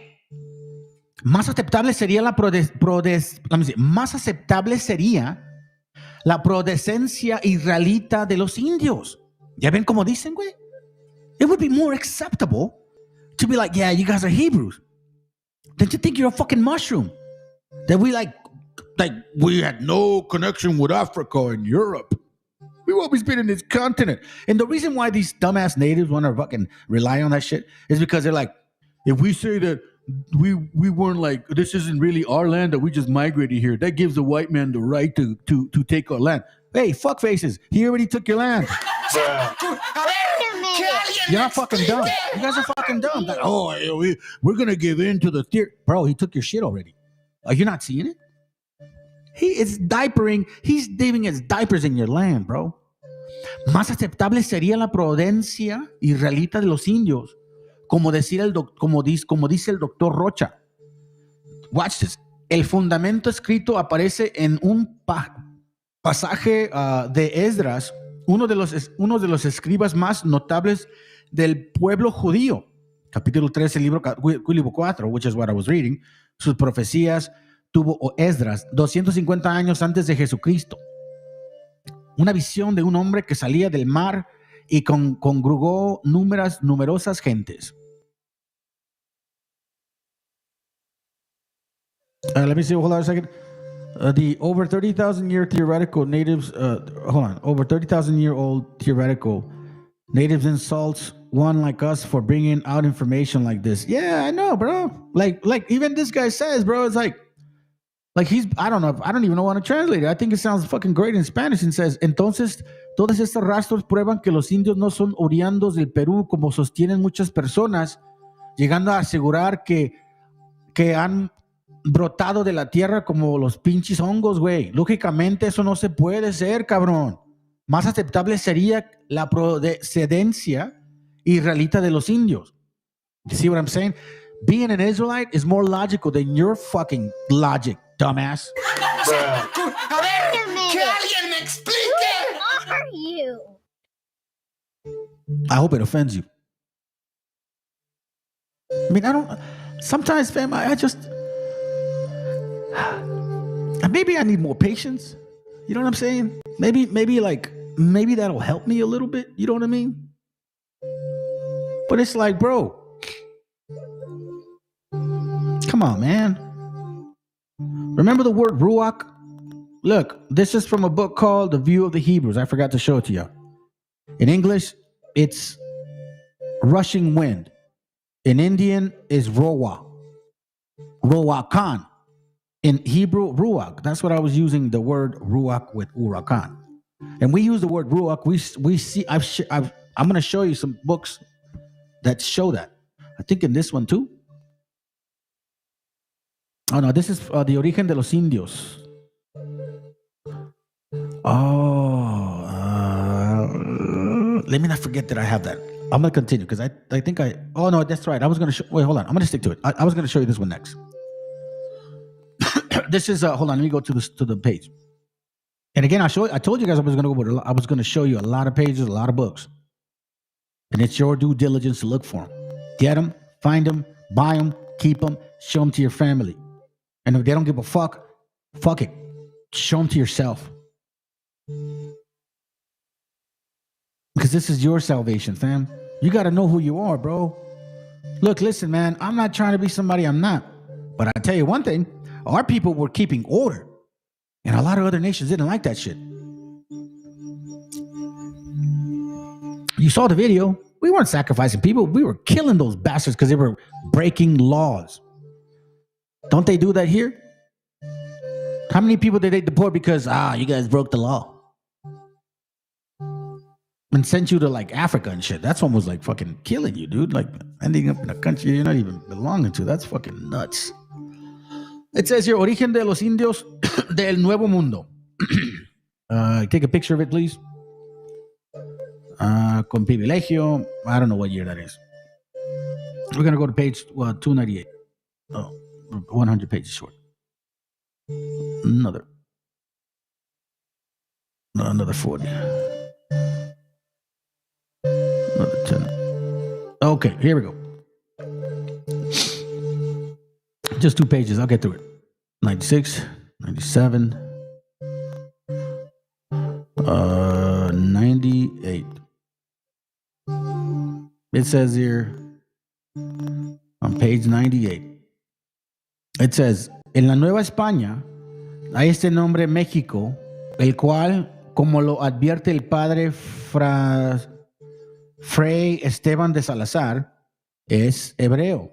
Más aceptable sería más aceptable sería la prodescencia israelita de los indios. ¿Ya ven cómo dicen, güey? It would be more acceptable to be like, yeah, you guys are Hebrews. Don't you think you're a fucking mushroom? That we like we had no connection with Africa and Europe. We've always been in this continent. And the reason why these dumbass natives want to fucking rely on that shit is because they're like, if we say that we weren't like, this isn't really our land, that we just migrated here, that gives the white man the right to take our land. Hey, fuck faces, he already took your land. You're not fucking dumb. You guys are fucking dumb. Like, we're going to give in to the theory. Bro, he took your shit already. Are you not seeing it? He is diapering. He's leaving his diapers in your land, bro. Más aceptable sería la prudencia israelita de los indios, como dice el doctor Rocha. Watch this. El fundamento escrito aparece en un pasaje de Esdras, uno de los escribas más notables del pueblo judío. Capítulo 3, el libro 4, which is what I was reading. Sus profecías tuvo Esdras 250 años antes de Jesucristo. Una visión de un hombre que salía del mar y congregó numerosas gentes. Let me see. Hold on a second. The over 30,000 year theoretical natives, over 30,000 year old theoretical natives insults one like us for bringing out information like this. Yeah, I know, bro. Like even this guy says, bro, it's like he's, I don't even know how to translate it. I think it sounds fucking great in Spanish and says, entonces, todos estos rastros prueban que los indios no son oriundos del Perú como sostienen muchas personas, llegando a asegurar que han brotado de la tierra como los pinches hongos, güey. Lógicamente eso no se puede ser, cabrón. Más aceptable sería la procedencia israelita de los indios. You see what I'm saying? Being an Israelite is more logical than your fucking logic, dumbass. A ver, que alguien me explique. Who are you? I hope it offends you. I mean, sometimes, fam, I just, maybe I need more patience. You know what I'm saying? Maybe that'll help me a little bit. You know what I mean? But it's like, bro, come on, man. Remember the word ruach? Look, this is from a book called The View of the Hebrews. I forgot to show it to you. In English, it's rushing wind. In Indian, is rowa. Rowakan. In Hebrew, ruach. That's what I was using the word ruach with urakan. And we use the word ruach. We see. I'm going to show you some books that show that. I think in this one too. Oh no, this is the Origen de los Indios. Oh, let me not forget that I have that. I'm gonna continue because I think I. Oh no, that's right. I was gonna wait. Hold on. I'm gonna stick to it. I was gonna show you this one next. This is hold on. Let me go to the page. And again, I told you guys I was gonna show you a lot of pages, a lot of books, and it's your due diligence to look for them, get them, find them, buy them, keep them, show them to your family. And if they don't give a fuck it. Show them to yourself. Because this is your salvation, fam. You got to know who you are, bro. Look, listen, man. I'm not trying to be somebody I'm not. But I tell you one thing. Our people were keeping order. And a lot of other nations didn't like that shit. You saw the video. We weren't sacrificing people. We were killing those bastards because they were breaking laws. Don't they do that here? How many people did they deport because, you guys broke the law? And sent you to like Africa and shit. That's one was like fucking killing you, dude. Like ending up in a country you're not even belonging to. That's fucking nuts. It says here, Origen de los Indios del Nuevo Mundo. Take a picture of it, please. Con privilegio. I don't know what year that is. We're going to go to page 298. Oh, 100 pages short. Another 40. Another 10. Okay, here we go. Just 2 pages. I'll get through it. 96, 97, 98. It says here on page 98. It says, en la Nueva España hay este nombre México, el cual, como lo advierte el padre Fray Esteban de Salazar, es hebreo.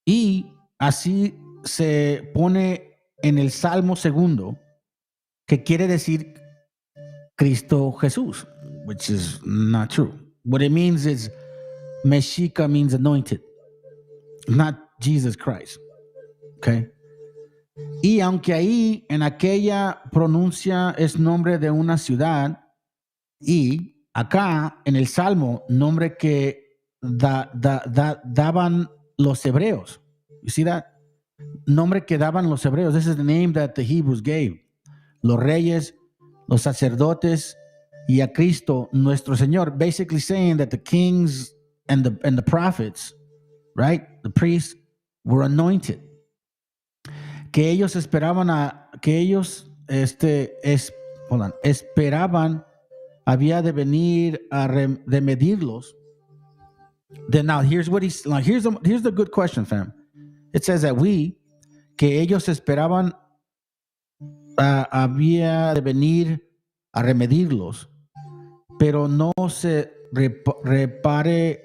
Y así se pone en el Salmo 2, que quiere decir Cristo Jesús, which is not true. What it means is MESHIACHA means anointed, not Jesus Christ. Okay. Y aunque ahí en aquella pronuncia es nombre de una ciudad, y acá en el Salmo nombre que daban los hebreos. You see that? Nombre que daban los hebreos. This is the name that the Hebrews gave. Los reyes, los sacerdotes y a Cristo nuestro Señor. Basically saying that the kings and the prophets, right? The priests were anointed. Que ellos esperaban esperaban había de venir a de medirlos. Then now here's what here's the good question, fam. It says that we, que ellos esperaban había de venir a remedirlos, pero no se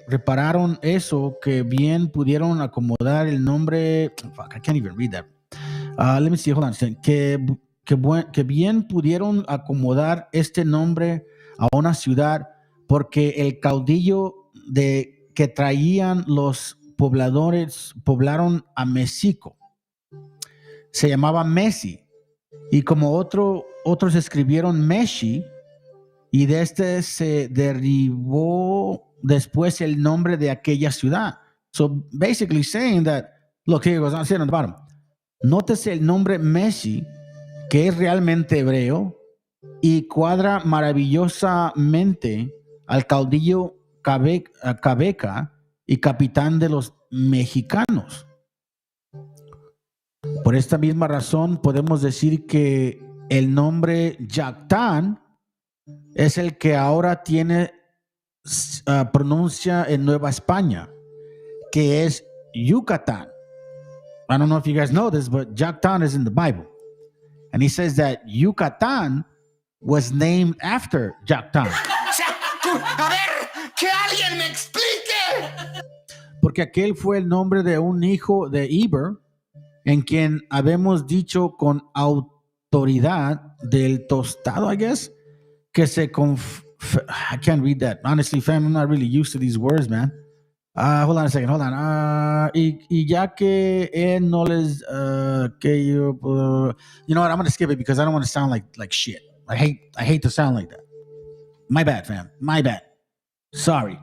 repararon eso, que bien pudieron acomodar el nombre. Fuck, I can't even read that. Let me see, hold on. Que bien pudieron acomodar este nombre a una ciudad, porque el caudillo que traían los pobladores poblaron a México se llamaba Messi, y como otros escribieron Meshi, y de este se derivó después el nombre de aquella ciudad. So basically saying that, look, here it goes, on the bottom. Nótese el nombre Meshi, que es realmente hebreo y cuadra maravillosamente al caudillo Cabeca y capitán de los mexicanos. Por esta misma razón podemos decir que el nombre Yactán es el que ahora tiene pronuncia en Nueva España, que es Yucatán. I don't know if you guys know this, but Yactán is in the Bible. And he says that Yucatán was named after Yactán. A ver, que alguien me explique. Porque aquel fue el nombre de un hijo de Iber, en quien habemos dicho con autoridad del tostado, I guess, que se I can't read that. Honestly, fam, I'm not really used to these words, man. Hold on a second, hold on. Y ya que él no les, que yo, you know what? I'm going to skip it because I don't want to sound like shit. I hate to sound like that. My bad, fam. My bad. Sorry.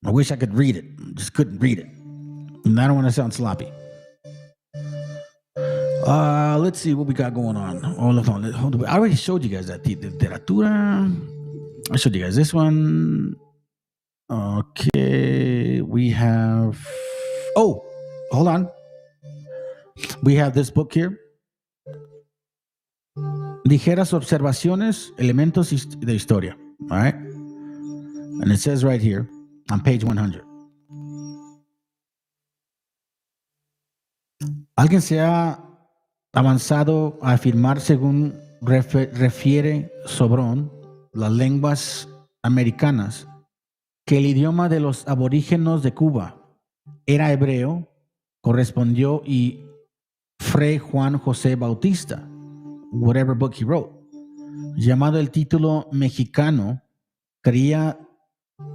I wish I could read it. Just couldn't read it. And I don't want to sound sloppy. Let's see what we got going on. Oh, look on. I already showed you guys that. Literatura. I showed you guys this one. Okay, we have. Oh, hold on. We have this book here. Ligeras observaciones, elementos de historia. All right. And it says right here on page 100. Alguien se ha avanzado a afirmar, según refiere Sobrón, las lenguas americanas, que el idioma de los aborígenes de Cuba era hebreo, correspondió y Fray Juan José Bautista, whatever book he wrote, llamado el título mexicano, creía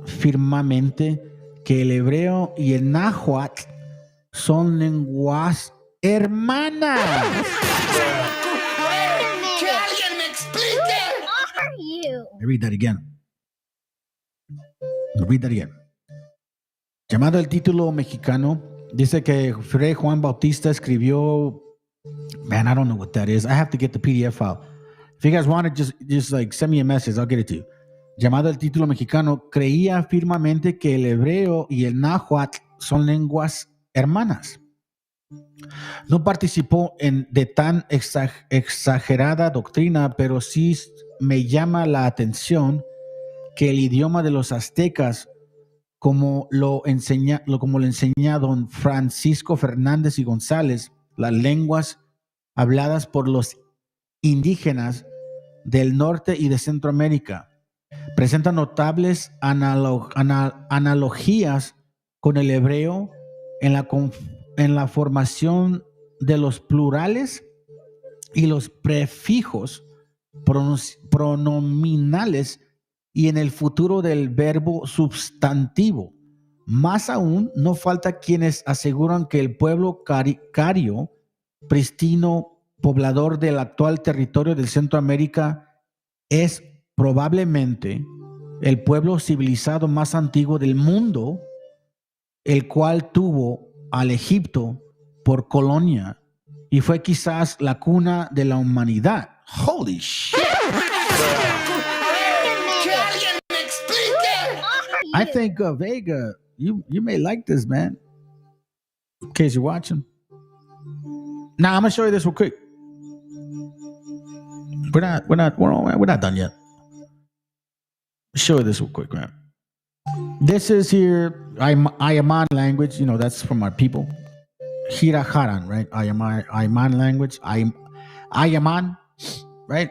firmemente que el hebreo y el náhuatl son lenguas hermanas. Que alguien me explique. Who are you? I read that again. Llamado el título mexicano, dice que Fray Juan Bautista escribió. Man, I don't know what that is. I have to get the PDF file. If you guys want it, just like send me a message. I'll get it to you. Llamado el título mexicano, creía firmemente que el hebreo y el náhuatl son lenguas hermanas. No participó de tan exagerada doctrina, pero sí me llama la atención que el idioma de los aztecas, como lo enseña don Francisco Fernández y González, las lenguas habladas por los indígenas del norte y de Centroamérica, presentan notables analogías con el hebreo en la formación de los plurales y los prefijos pronominales y en el futuro del verbo sustantivo. Más aún, no falta quienes aseguran que el pueblo cario, pristino, poblador del actual territorio de Centroamérica, es probablemente el pueblo civilizado más antiguo del mundo, el cual tuvo al Egipto por colonia y fue quizás la cuna de la humanidad. Holy shit! Que alguien me explique. I think Vega, you may like this, man. In case you're watching. Now I'm gonna show you this real quick. We're not done yet. Show you this real quick, man. This is here Ayaman language. You know, that's from our people. Hiraharan, right? Ayaman language. Ayaman, right?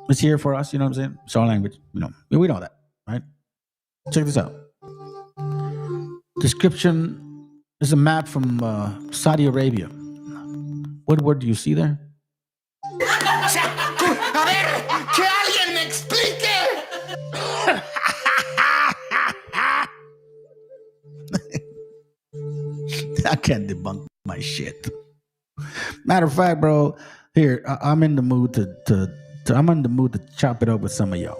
It's here for us, you know what I'm saying? It's our language, you know. We know that, right? Check this out. Description is a map from Saudi Arabia. What word do you see there? A ver, que alguien me explique. I can't debunk my shit. Matter of fact, bro, here I'm in the mood I'm in the mood to chop it up with some of y'all.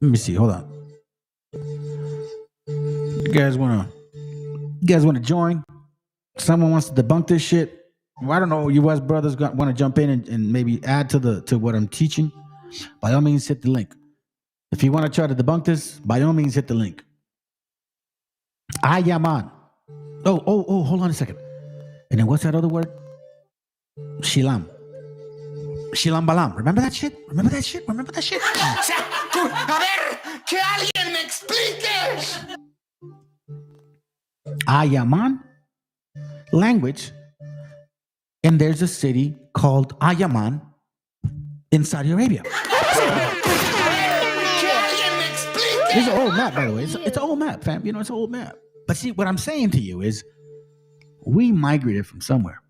Let me see. Hold on. You guys wanna join? Someone wants to debunk this shit? Well, I don't know. You US brothers want to jump in and maybe add to what I'm teaching? By all means, hit the link. If you want to try to debunk this, by all means, hit the link. Ayaman. Oh, hold on a second. And then what's that other word? Shilam. Shilam Balam. Remember that shit? A ver, que alguien me explique. Ayaman language. And there's a city called Ayaman in Saudi Arabia. It's an old map, by the way. It's an old map, fam. You know, it's an old map. But see, what I'm saying to you is we migrated from somewhere.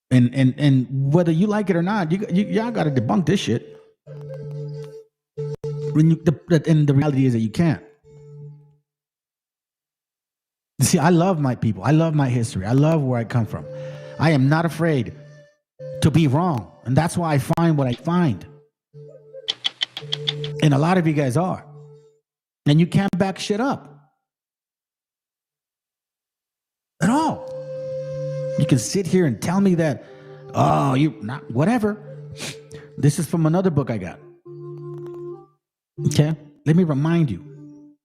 And whether you like it or not, y'all got to debunk this shit. And the reality is that you can't. See, I love my people. I love my history. I love where I come from. I am not afraid to be wrong. And that's why I find what I find. And a lot of you guys are. And you can't back shit up. At all. You can sit here and tell me that, oh, you not whatever. This is from another book I got. Okay? Let me remind you.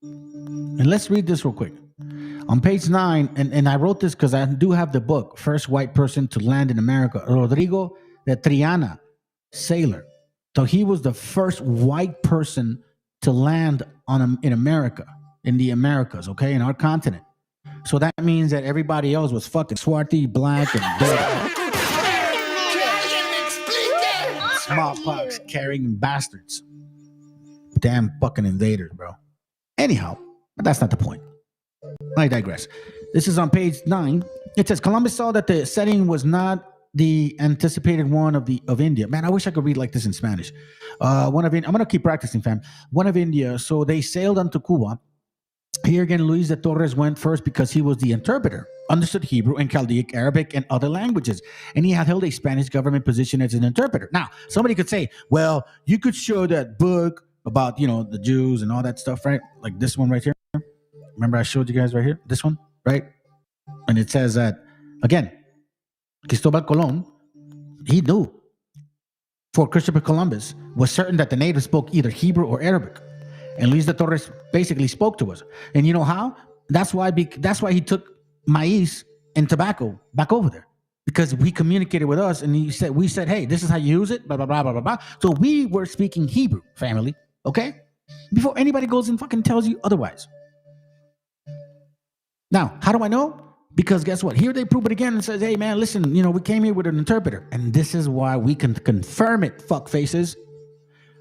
And let's read this real quick. On page 9, and I wrote this because I do have the book, First White Person to Land in America, Rodrigo de Triana, sailor. So he was the first white person to land in America, in the Americas, okay, in our continent. So that means that everybody else was fucking swarty, black, and dirty. Smallpox carrying bastards. Damn fucking invaders, bro. Anyhow, but that's not the point. I digress. This is on page 9. It says Columbus saw that the setting was not the anticipated one of India. Man, I wish I could read like this in Spanish. I'm gonna keep practicing, fam. One of India. So they sailed onto Cuba. Here again, Luis de Torres went first because he was the interpreter, understood Hebrew and Chaldaic, Arabic, and other languages, and he had held a Spanish government position as an interpreter. Now, somebody could say, well, you could show that book about, you know, the Jews and all that stuff, right? Like this one right here. Remember I showed you guys right here? This one, right? And it says that, again, Cristobal Colon, he knew. For Christopher Columbus was certain that the natives spoke either Hebrew or Arabic. And Luis de Torres basically spoke to us. And you know how? That's why he took maize and tobacco back over there. Because he communicated with us and we said, hey, this is how you use it, blah, blah, blah, blah, blah, blah. So we were speaking Hebrew, family, okay? Before anybody goes and fucking tells you otherwise. Now, how do I know? Because guess what? Here they prove it again and says, hey, man, listen, you know, we came here with an interpreter. And this is why we can confirm it, fuck faces.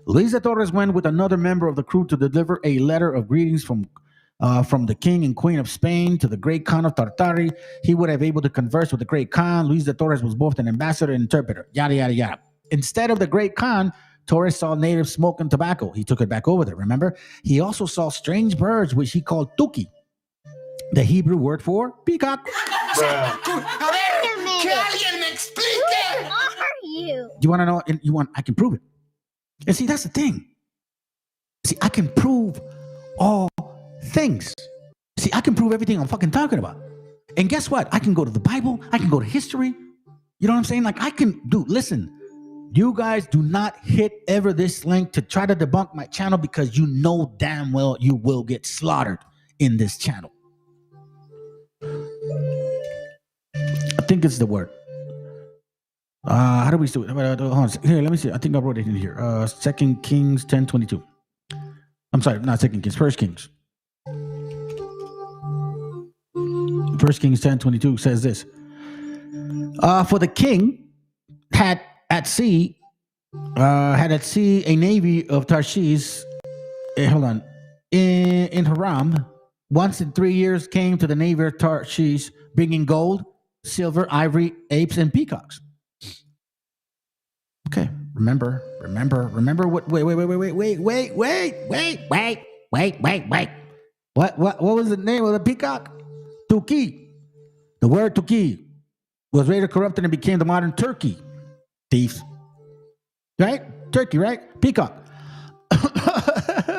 Luis de Torres went with another member of the crew to deliver a letter of greetings from the king and queen of Spain to the great Khan of Tartary. He would have able to converse with the great Khan. Luis de Torres was both an ambassador and interpreter, yada, yada, yada. Instead of the great Khan, Torres saw natives smoking tobacco. He took it back over there, remember? He also saw strange birds, which he called tuki, the Hebrew word for peacock. A ver, que alguien me explique. Who are you? You want to know? I can prove it. And see, that's the thing. See, I can prove all things. See, I can prove everything I'm fucking talking about. And guess what? I can go to the Bible. I can go to history. You know what I'm saying? Like, I can listen, you guys do not hit ever this link to try to debunk my channel because you know damn well you will get slaughtered in this channel. I think it's the word. How do we do it? Hold on. Here, let me see. I think I wrote it in here. 2 Kings 10:22. I'm sorry, not 2 Kings, 1 Kings. 1 Kings 10:22 says this. For the king had at sea a navy of Tarshish. Hold on. In Haram, once in 3 years came to the navy of Tarshish, bringing gold, silver, ivory, apes, and peacocks. Okay, remember what? Wait. What was the name of the peacock? Tuki. The word Tuki was later corrupted and became the modern Turkey. Thieves. Right? Turkey, right? Peacock.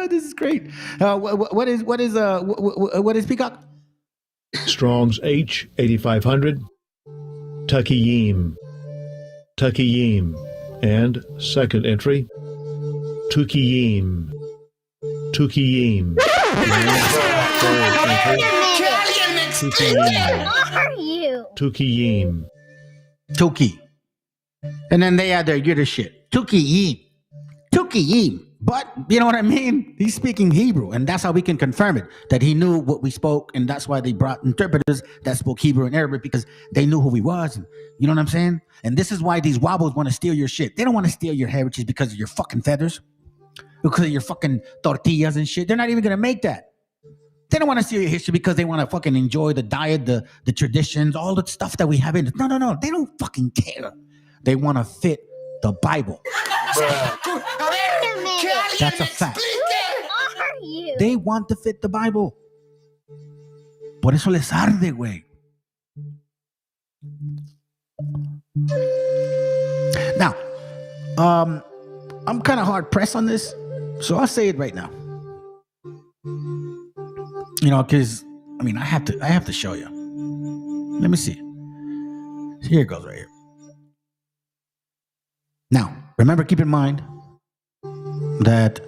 This is great. What is peacock? Strong's H 8500. Tukiyim. And second entry, Tukiyim. Tukiyim. Tuki. And then they add their Yiddish shit. Tukiyim. But you know what I mean? He's speaking Hebrew, and that's how we can confirm it, that he knew what we spoke, and that's why they brought interpreters that spoke Hebrew and Arabic, because they knew who he was. And, you know what I'm saying? And this is why these wobbles want to steal your shit. They don't want to steal your heritage because of your fucking feathers, because of your fucking tortillas and shit. They're not even going to make that. They don't want to steal your history because they want to fucking enjoy the diet, the traditions, all the stuff that we have in it. No. They don't fucking care. They want to fit the Bible. That's a fact. They want to fit the Bible. Por eso les arde, güey. Now, I'm kind of hard pressed on this, so I'll say it right now. You know, because I mean, I have to show you. Let me see. Here it goes right here. Now, remember, keep in mind that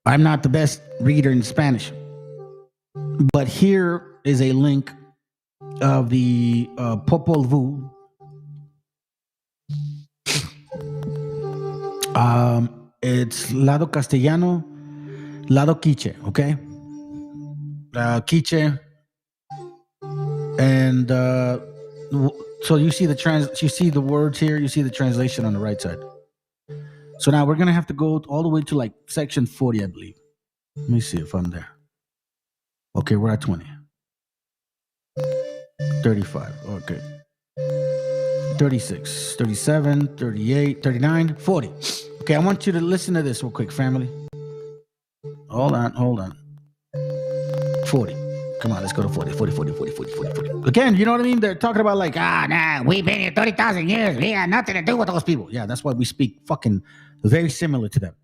I'm not the best reader in Spanish, but here is a link of the Popol Vuh. It's lado castellano, lado quiche, okay? Quiche, and so you see the words here, you see the translation on the right side. So now we're going to have to go all the way to like section 40, I believe. Let me see if I'm there. Okay, we're at 20. 35, okay. 36, 37, 38, 39, 40. Okay, I want you to listen to this real quick, family. Hold on. 40. Come on, let's go to 40. Again, you know what I mean? They're talking about like, we've been here 30,000 years. We had nothing to do with those people. Yeah, that's why we speak fucking very similar to them,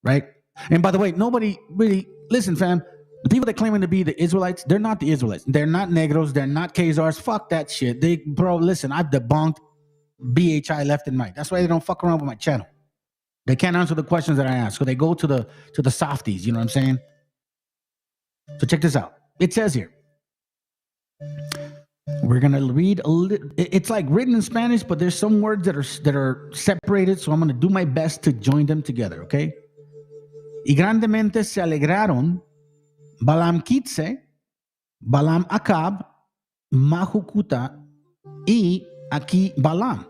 right? And by the way, nobody really, listen, fam, the people that claiming to be the Israelites, they're not the Israelites. They're not Negros. They're not Khazars. Fuck that shit. Bro, listen, I've debunked BHI left and right. That's why they don't fuck around with my channel. They can't answer the questions that I ask. So they go to the softies, you know what I'm saying? So check this out. It says here, we're going to read a little. It's like written in Spanish, but there's some words that are separated, so I'm going to do my best to join them together, okay? Y grandemente se alegraron Balaam Kitse, Balaam Akab, Mahukuta, y aquí Balaam.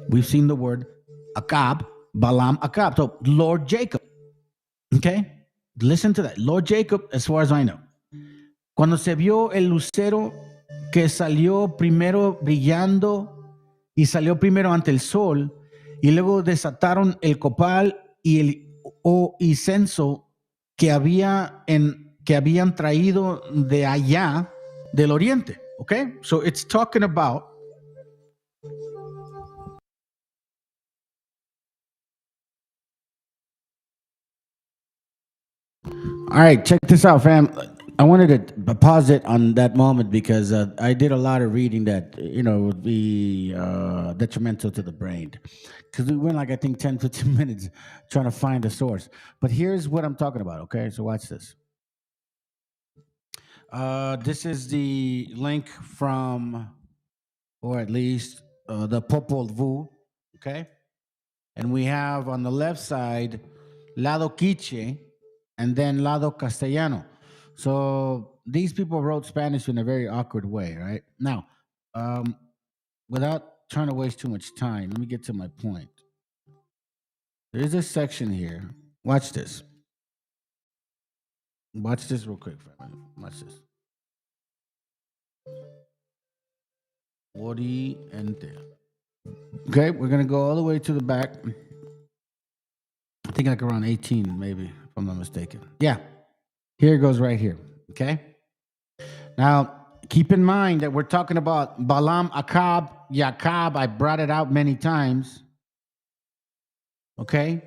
We've seen the word Akab, Balaam, Akab. So Lord Jacob, okay? Listen to that. Lord Jacob, as far as I know. Cuando se vio el lucero que salió primero brillando y salió primero ante el sol, y luego desataron el copal y el incienso que habían traído de allá del oriente. Okay? So it's talking about all right, check this out, fam. I wanted to pause it on that moment because I did a lot of reading that, would be detrimental to the brain. Because we went like, I think, 10, 15 minutes trying to find the source. But here's what I'm talking about, okay? So watch this. This is the link from, or at least the Popol Vuh, okay? And we have on the left side, Lado Quiche, and then Lado Castellano. So these people wrote Spanish in a very awkward way, right? Now, without trying to waste too much time, let me get to my point. There's a section here. Watch this. Watch this real quick for a minute. Watch this. Oriente. Okay, we're gonna go all the way to the back. I think like around 18, maybe, if I'm not mistaken. Yeah. Here it goes right here. Okay. Now, keep in mind that we're talking about Balaam, Akab, Yakab. I brought it out many times. Okay.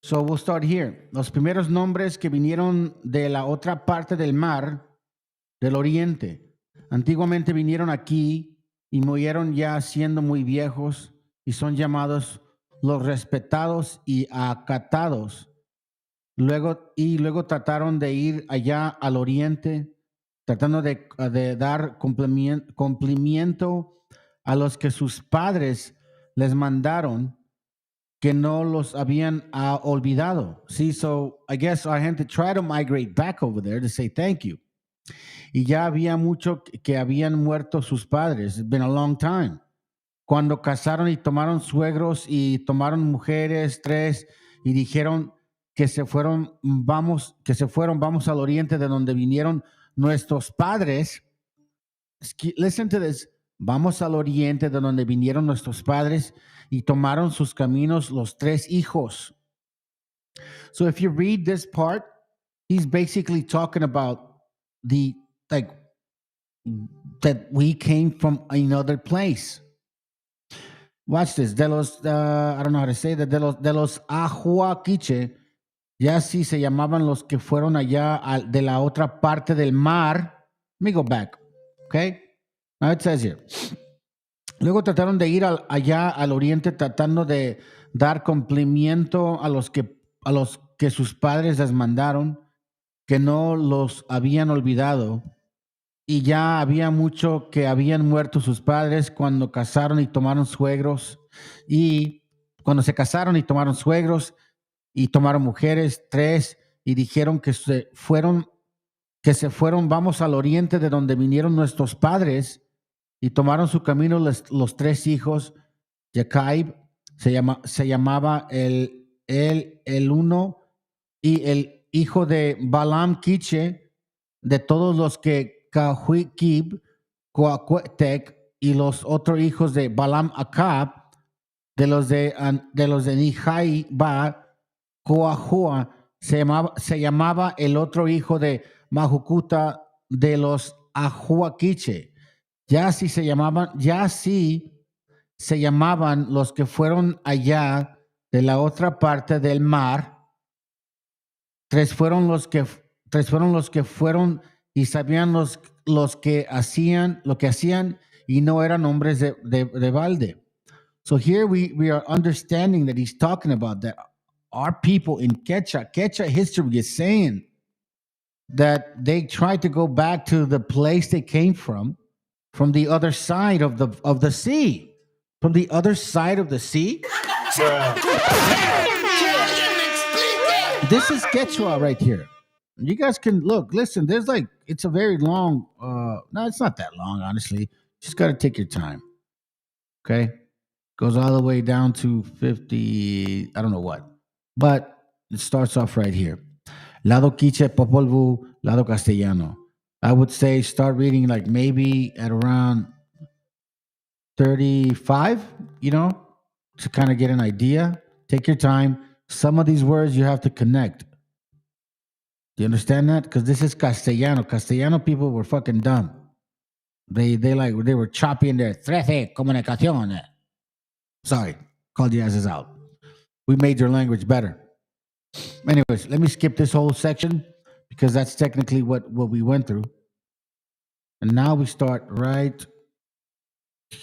So we'll start here. Los primeros nombres que vinieron de la otra parte del mar, del oriente, antiguamente vinieron aquí y murieron ya siendo muy viejos y son llamados los respetados y acatados. Luego trataron de ir allá al oriente, tratando de dar cumplimiento a los que sus padres les mandaron, que no los habían olvidado. See, so I guess I had to try to migrate back over there to say thank you. Y ya había mucho que habían muerto sus padres. It's been a long time. Cuando casaron y tomaron suegros y tomaron mujeres, 3, y dijeron que se fueron, vamos al oriente de donde vinieron nuestros padres. Listen to this. Vamos al oriente de donde vinieron nuestros padres y tomaron sus caminos los 3 hijos. So if you read this part, he's basically talking about that we came from another place. Watch this. De los, I don't know how to say that. De los Ahuaquiche, ya sí se llamaban los que fueron allá de la otra parte del mar. Let me go back. Okay. Now it says here. Luego trataron de ir allá al oriente tratando de dar cumplimiento a los que sus padres les mandaron, que no los habían olvidado. Y ya había mucho que habían muerto sus padres cuando casaron y tomaron suegros. Y cuando se casaron y tomaron suegros y tomaron mujeres, 3, y dijeron que se fueron, vamos al oriente de donde vinieron nuestros padres, y tomaron su camino los 3 hijos. Jacaib se llamaba el uno, y el hijo de Balaam Quiche, de todos los que Cahuiquib, Coacuetec, y los otros hijos de Balaam Acab, de los de Nihai Ba, Coahua, se llamaba el otro hijo de Majucuta, de los Ahuaquiche. Ya sí se llamaban los que fueron allá de la otra parte del mar. 3 fueron los que fueron y sabían lo que hacían y no eran hombres de balde. So here we are understanding that he's talking about that our people in Quechua history is saying that they tried to go back to the place they came from the other side of the sea. From the other side of the sea? This is Quechua right here. You guys can listen, there's it's a very long, no, it's not that long, honestly. Just got to take your time. Okay? Goes all the way down to 50, I don't know what. But it starts off right here. Lado Quiche, Popol Vuh, Lado Castellano. I would say start reading maybe at around 35, to kind of get an idea. Take your time. Some of these words you have to connect. Do you understand that? Because this is Castellano. Castellano people were fucking dumb. They were choppy in their 13 comunicación. Sorry, called you asses out. We made your language better. Anyways, let me skip this whole section because that's technically what we went through. And now we start right, I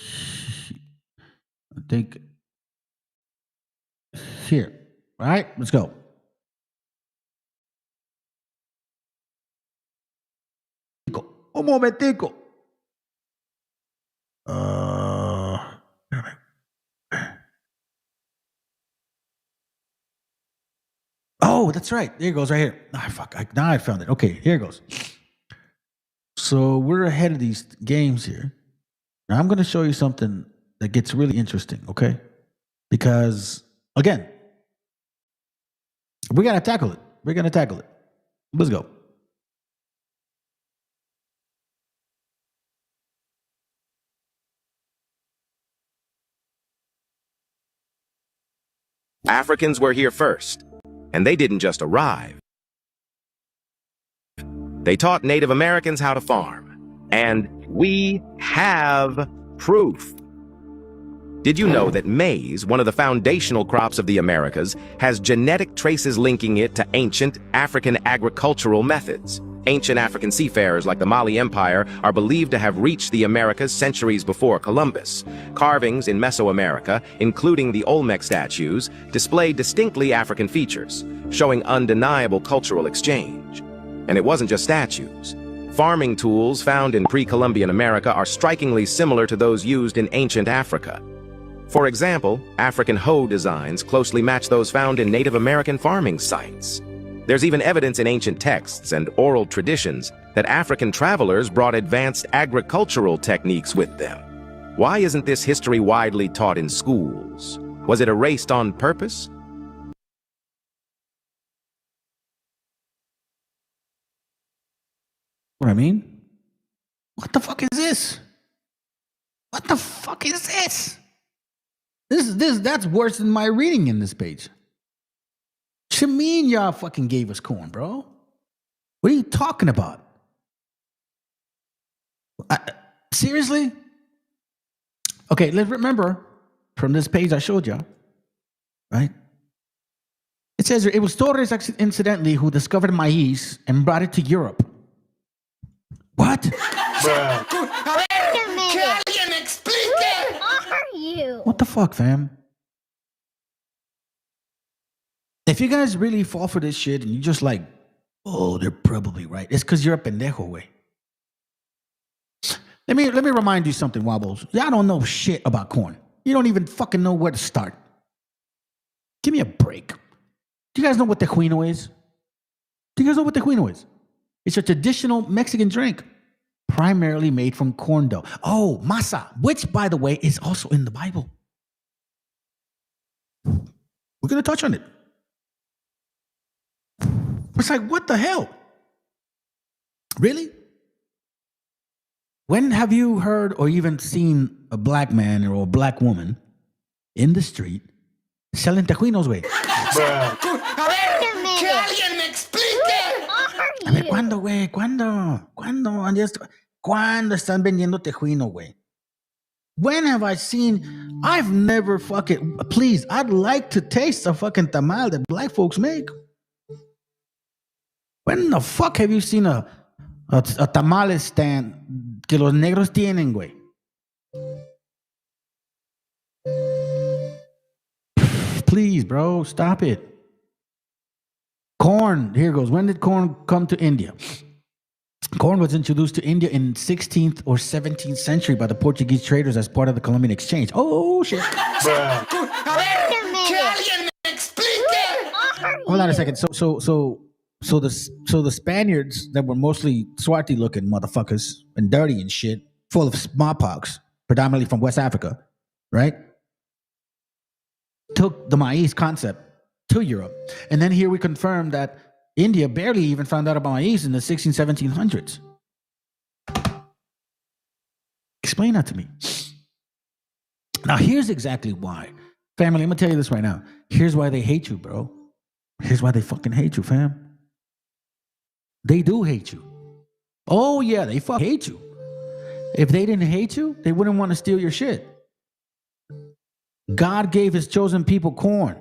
think, here. All right, let's go. Un momentico. Oh, that's right. There it goes right here. Ah, fuck. Now I found it. Okay, here it goes. So we're ahead of these games here. Now I'm going to show you something that gets really interesting, okay? Because, again, we got to tackle it. We're going to tackle it. Let's go. Africans were here first, and they didn't just arrive. They taught Native Americans how to farm, and we have proof. Did you know that maize, one of the foundational crops of the Americas, has genetic traces linking it to ancient African agricultural methods? Ancient African seafarers like the Mali Empire are believed to have reached the Americas centuries before Columbus. Carvings in Mesoamerica, including the Olmec statues, display distinctly African features, showing undeniable cultural exchange. And it wasn't just statues. Farming tools found in pre-Columbian America are strikingly similar to those used in ancient Africa. For example, African hoe designs closely match those found in Native American farming sites. There's even evidence in ancient texts and oral traditions that African travelers brought advanced agricultural techniques with them. Why isn't this history widely taught in schools? Was it erased on purpose? What I mean? What the fuck is this? What the fuck is this? That's worse than my reading in this page. What you mean y'all fucking gave us corn, bro? What are you talking about? Seriously? Okay, let's remember from this page I showed y'all, right? It says it was Torres incidentally who discovered maize and brought it to Europe. What? What the fuck, fam? If you guys really fall for this shit and you just like, oh, they're probably right, it's because you're a pendejo, way. Let me remind you something, Wobbles. Y'all don't know shit about corn. You don't even fucking know where to start. Give me a break. Do you guys know what tejuino is? Do you guys know what tejuino is? It's a traditional Mexican drink, primarily made from corn dough. Oh, masa, which, by the way, is also in the Bible. We're going to touch on it. It's like, what the hell? Really? When have you heard or even seen a black man or a black woman in the street selling tejuinos, güey? A ver, ¿cuándo, güey? ¿Cuándo? ¿Cuándo están vendiendo tejuino, güey? When have I seen? I've never fucking. Please, I'd like to taste a fucking tamal that black folks make. When the fuck have you seen a tamal stand que los negros tienen, güey? Please, bro, stop it. Corn, here goes. When did corn come to India? Corn was introduced to India in 16th or 17th century by the Portuguese traders as part of the Columbian exchange. Oh, shit. Hold on a second. So the Spaniards that were mostly swarty looking motherfuckers and dirty and shit, full of smallpox, predominantly from West Africa, right? Took the maize concept to Europe. And then here we confirm that India barely even found out about maize in the 1700s. Explain that to me. Now, here's exactly why. Family, I'm going to tell you this right now. Here's why they hate you, bro. Here's why they fucking hate you, fam. They do hate you. Oh, yeah, they fucking hate you. If they didn't hate you, they wouldn't want to steal your shit. God gave his chosen people corn.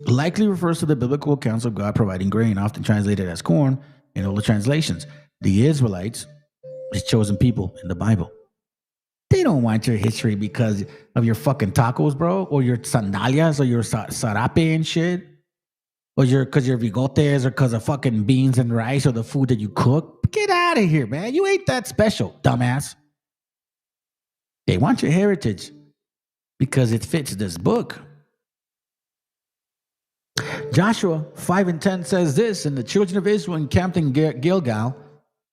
Likely refers to the biblical accounts of God providing grain, often translated as corn in all the translations. The Israelites, his chosen people in the Bible. They don't want your history because of your fucking tacos, bro, or your sandalias, or your sarape and shit, or because your bigotes, or because of fucking beans and rice, or the food that you cook. Get out of here, man. You ain't that special, dumbass. They want your heritage because it fits this book. Joshua 5:10 says this, and the children of Israel encamped in Gilgal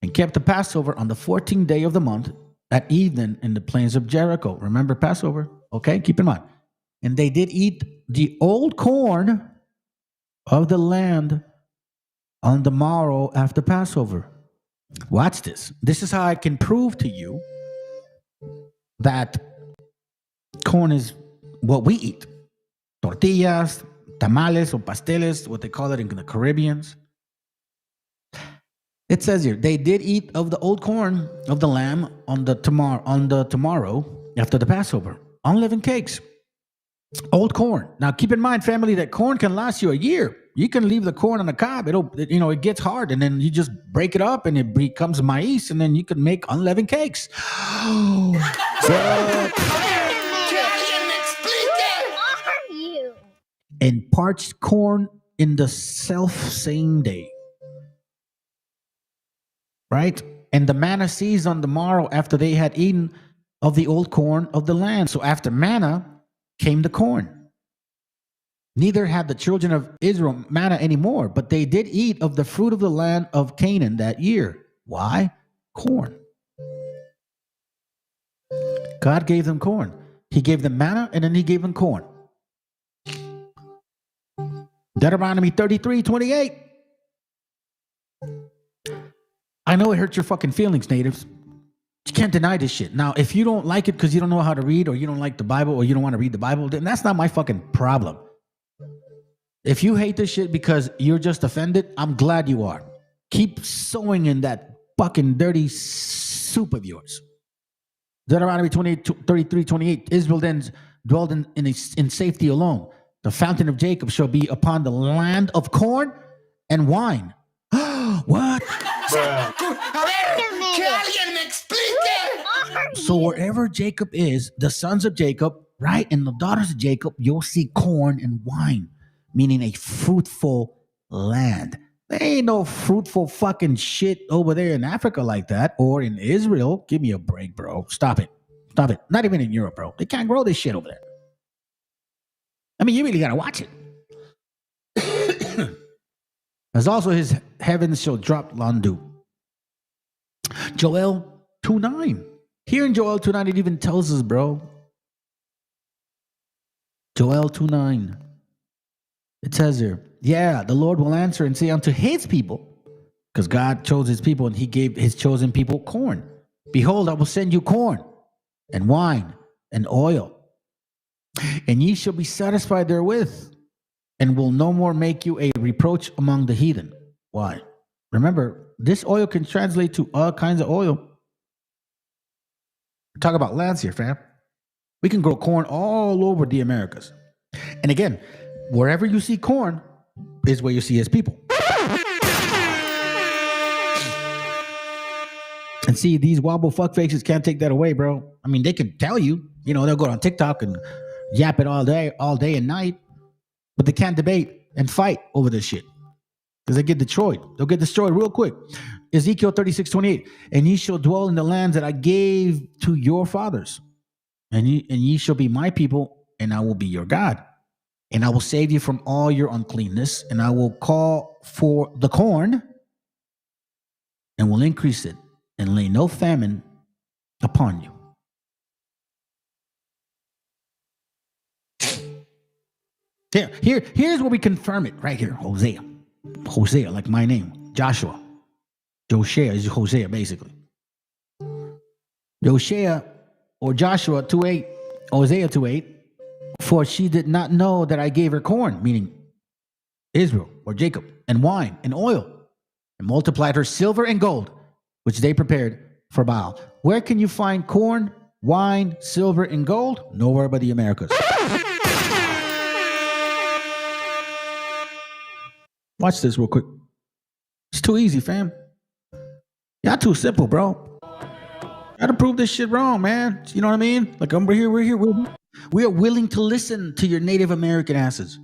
and kept the Passover on the 14th day of the month at evening in the plains of Jericho. Remember Passover? Okay, keep in mind. And they did eat the old corn of the land on the morrow after Passover. Watch this. This is how I can prove to you that corn is what we eat. Tortillas, tamales or pasteles, what they call it in the Caribbeans. It says here, they did eat of the old corn of the lamb on the tomorrow after the Passover. Unleavened cakes. Old corn. Now keep in mind, family, that corn can last you a year. You can leave the corn on the cob. It gets hard, and then you just break it up and it becomes maize, and then you can make unleavened cakes. And parched corn in the self-same day. Right? And the manna ceased on the morrow after they had eaten of the old corn of the land. So after manna came the corn. Neither had the children of Israel manna anymore, but they did eat of the fruit of the land of Canaan that year. Why? Corn. God gave them corn. He gave them manna, and then he gave them corn. Deuteronomy 33:28. I know it hurts your fucking feelings, natives. You can't deny this shit. Now, if you don't like it because you don't know how to read, or you don't like the Bible, or you don't want to read the Bible, then that's not my fucking problem. If you hate this shit because you're just offended, I'm glad you are. Keep sowing in that fucking dirty soup of yours. Deuteronomy 33:28. Israel then dwelled in safety alone. The fountain of Jacob shall be upon the land of corn and wine. What? So wherever Jacob is, the sons of Jacob, right, and the daughters of Jacob, you'll see corn and wine, meaning a fruitful land. There ain't no fruitful fucking shit over there in Africa like that, or in Israel. Give me a break, bro. Stop it. Stop it. Not even in Europe, bro. They can't grow this shit over there. I mean, you really gotta watch it. As also his heavens shall drop landu. Joel 2:9. Here in Joel 2:9, it even tells us, bro. Joel 2:9. It says here, yeah, the Lord will answer and say unto his people, because God chose his people and he gave his chosen people corn. Behold, I will send you corn and wine and oil, and ye shall be satisfied therewith, and will no more make you a reproach among the heathen. Why? Remember, this oil can translate to all kinds of oil. We're talking about lands here, fam. We can grow corn all over the Americas. And again, wherever you see corn is where you see his people. And see, these wobble fuck faces can't take that away, bro. I mean, they can tell you, they'll go on TikTok and yap it all day and night, but they can't debate and fight over this shit because they get destroyed. They'll get destroyed real quick. Ezekiel 36:28, and ye shall dwell in the lands that I gave to your fathers, and ye shall be my people, and I will be your God. And I will save you from all your uncleanness, and I will call for the corn and will increase it and lay no famine upon you. Here's where we confirm it right here. Hosea, like my name. Joshua is Hosea, basically. Hosea or Joshua 2:8, Hosea 2:8. For she did not know that I gave her corn, meaning Israel or Jacob, and wine and oil, and multiplied her silver and gold, which they prepared for Baal. Where can you find corn, wine, silver, and gold? Nowhere but the Americas. Watch this real quick. It's too easy, fam. Y'all too simple, bro. Gotta prove this shit wrong, man. You know what I mean? Like, we're here. We are willing to listen to your Native American asses.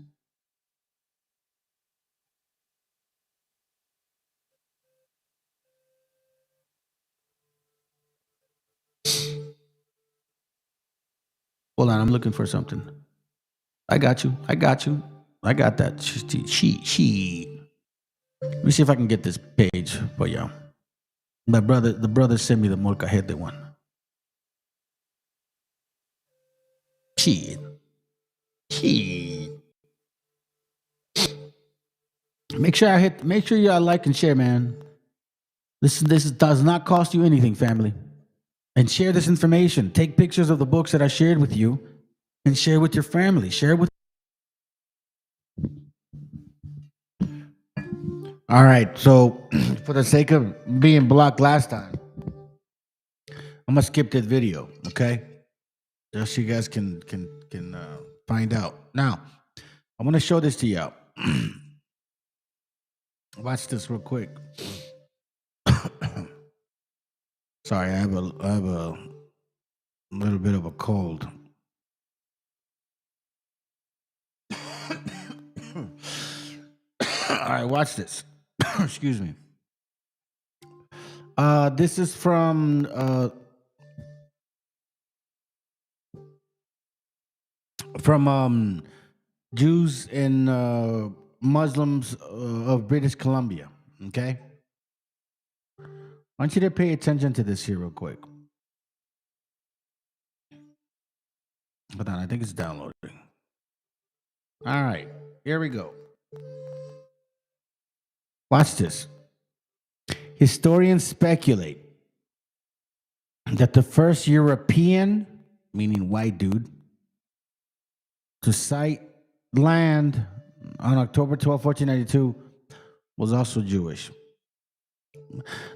Hold on, I'm looking for something. I got you. I got that. She. Let me see if I can get this page for y'all. The brother sent me the molcajete one. Shit. Make sure y'all like and share, man. This does not cost you anything, family. And share this information. Take pictures of the books that I shared with you and share with your family. Share with. All right. So, for the sake of being blocked last time, I'm gonna skip this video. Okay, just so you guys can find out. Now, I'm gonna show this to y'all. Watch this real quick. Sorry, I have a little bit of a cold. All right, watch this. Excuse me. This is from Jews and Muslims of British Columbia. Okay, I want you to pay attention to this here real quick. Hold on, I think it's downloading. All right, here we go. Watch this. Historians speculate that the first European, meaning white dude, to sight land on October 12, 1492 was also Jewish.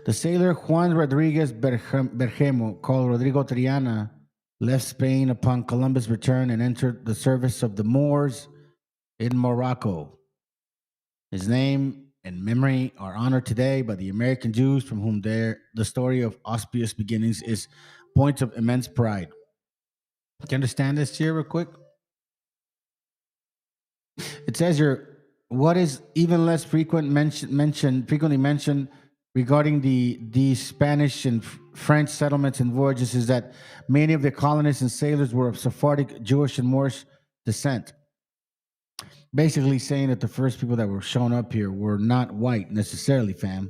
The sailor Juan Rodriguez Bergemo, called Rodrigo Triana, left Spain upon Columbus' return and entered the service of the Moors in Morocco. His name and memory are honored today by the American Jews, from whom the story of auspicious beginnings is point of immense pride. Do you understand this here real quick? It says here, what is even less frequently mentioned regarding the Spanish and French settlements and voyages is that many of the colonists and sailors were of Sephardic, Jewish, and Moorish descent. Basically saying that the first people that were shown up here were not white necessarily, fam.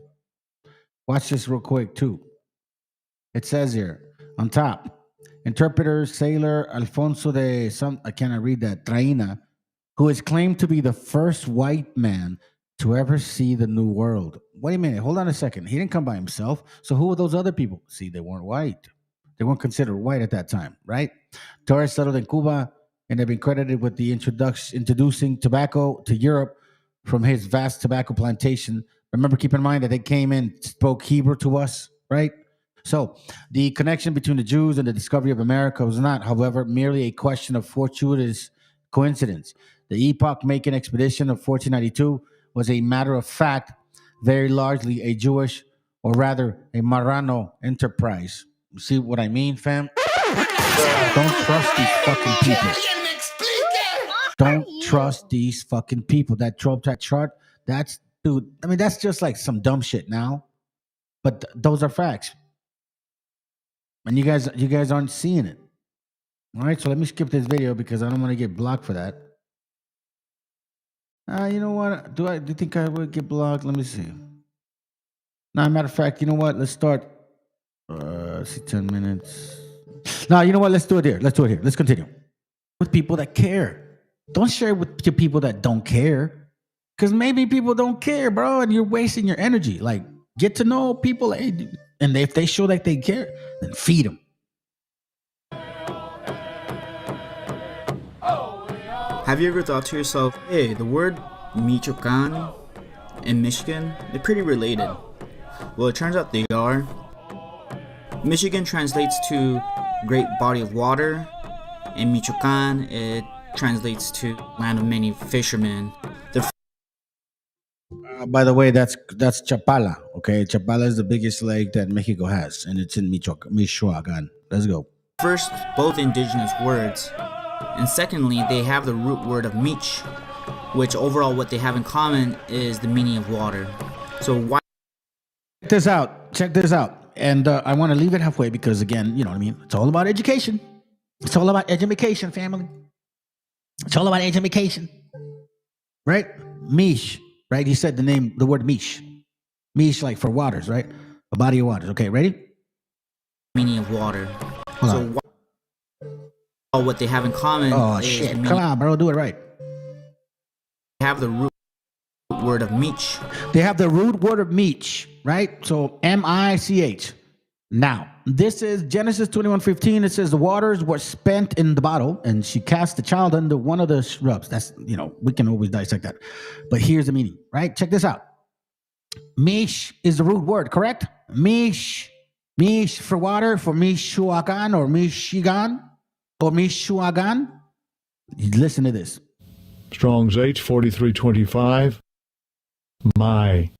Watch this real quick, too. It says here, on top, interpreter, sailor Alfonso de I cannot read that, Traina, who is claimed to be the first white man to ever see the New World. Wait a minute, hold on a second. He didn't come by himself. So who were those other people? See, they weren't white. They weren't considered white at that time, right? Torres settled in Cuba and have been credited with the introducing tobacco to Europe from his vast tobacco plantation. Remember, keep in mind that they came in, spoke Hebrew to us, right? So the connection between the Jews and the discovery of America was not, however, merely a question of fortuitous coincidence. The epoch-making expedition of 1492 was a matter of fact, very largely a Jewish, or rather a Marrano enterprise. You see what I mean, fam? Don't trust these fucking people. Don't trust these fucking people. That chart, that's, dude, I mean, that's just like some dumb shit now. But those are facts. And you guys aren't seeing it. All right, so let me skip this video because I don't want to get blocked for that. You know what? Do you think I would get blocked? Let me see. No, matter of fact, you know what? Let's start. Let's see, 10 minutes. No, you know what? Let's do it here. Let's continue. With people that care. Don't share it with your people that don't care. Because maybe people don't care, bro, and you're wasting your energy. Like, get to know people. And if they show that they care, then feed them. Have you ever thought to yourself, hey, the word Michoacan and Michigan, they're pretty related? Well, it turns out they are. Michigan translates to great body of water, and Michoacan, it translates to land of many fishermen. By the way, that's Chapala, okay? Chapala is the biggest lake that Mexico has, and it's in Michoacan. Let's go. First, both indigenous words. And secondly, they have the root word of mich, which overall what they have in common is the meaning of water. So why? Check this out. And I want to leave it halfway because, again, you know what I mean? It's all about education. It's all about education, family. It's all about education. Right? Mish, right? He said the word Mish. Mish, like for waters, right? A body of waters. Okay, ready? Meaning of water. Hold so what they have in common Oh, is shit. the meaning. Come on, bro. Do it right. They have the root word of mich. They have the root word of mich, right? So M-I-C-H. Now, this is Genesis 21:15. It says the waters were spent in the bottle, and she cast the child under one of the shrubs. That's, we can always dissect that. But here's the meaning, right? Check this out. Mish is the root word, correct? Mish for water, for Mishuagan or Michigan or Mishuagan. Listen to this. Strong's H 4325. My.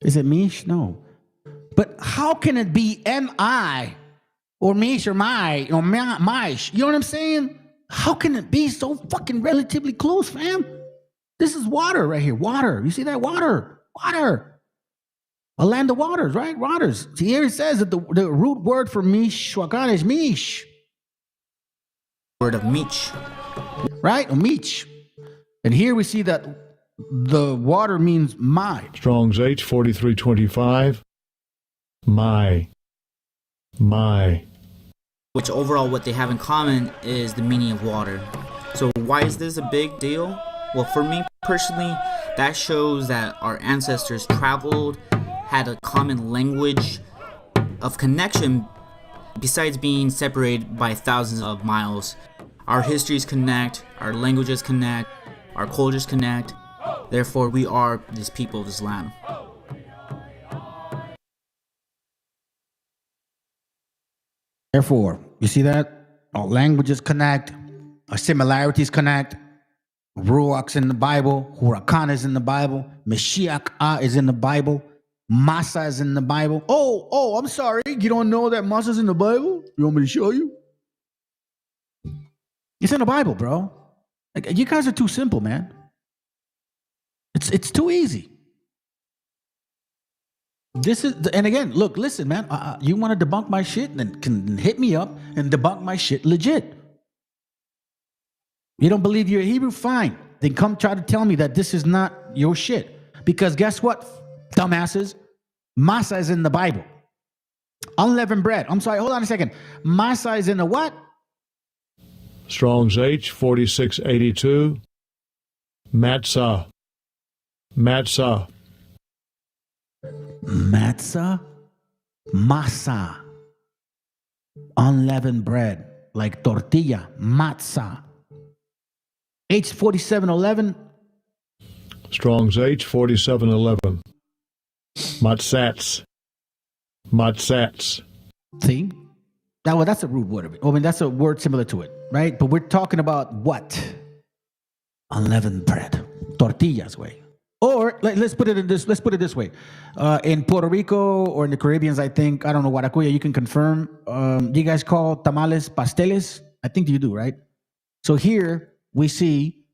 Is it Mish? No. But how can it be M-I or Mish or my or Mish? You know what I'm saying? How can it be so fucking relatively close, fam? This is water right here. Water. You see that? Water. A land of waters, right? Waters. See, here it says that the root word for Mishwakan is Mish. Word of mich. Right? Or Mich. And here we see that the water means my. Strong's H 4325. My. Which overall what they have in common is the meaning of water. So why is this a big deal? Well, for me personally, that shows that our ancestors traveled, had a common language of connection besides being separated by thousands of miles. Our histories connect, our languages connect, our cultures connect. Therefore, we are this people of this land. Therefore, you see that? Our languages connect, our similarities connect. Ruach's in the Bible, Huracan is in the Bible, Meshiach is in the Bible, Masa is in the Bible. Oh, I'm sorry. You don't know that Masa's in the Bible? You want me to show you? It's in the Bible, bro. Like, you guys are too simple, man. It's too easy. This is, and again, look, listen, man. You want to debunk my shit? Then can hit me up and debunk my shit legit. You don't believe you're a Hebrew? Fine. Then come try to tell me that this is not your shit. Because guess what, dumbasses? Masa is in the Bible. Unleavened bread. I'm sorry, hold on a second. Masa is in the what? Strong's H 4682. Matzah. Masa. Unleavened bread. Like tortilla. Matzah. H 4711. Strong's H 4711. Matzats. See? That's a root word of it. I mean, that's a word similar to it, right? But we're talking about what? Unleavened bread. Tortillas, way. Or let's put it this way. In Puerto Rico or in the Caribbeans, I think, I don't know, Guaracuya, you can confirm. Do you guys call tamales pasteles? I think you do, right? So here we see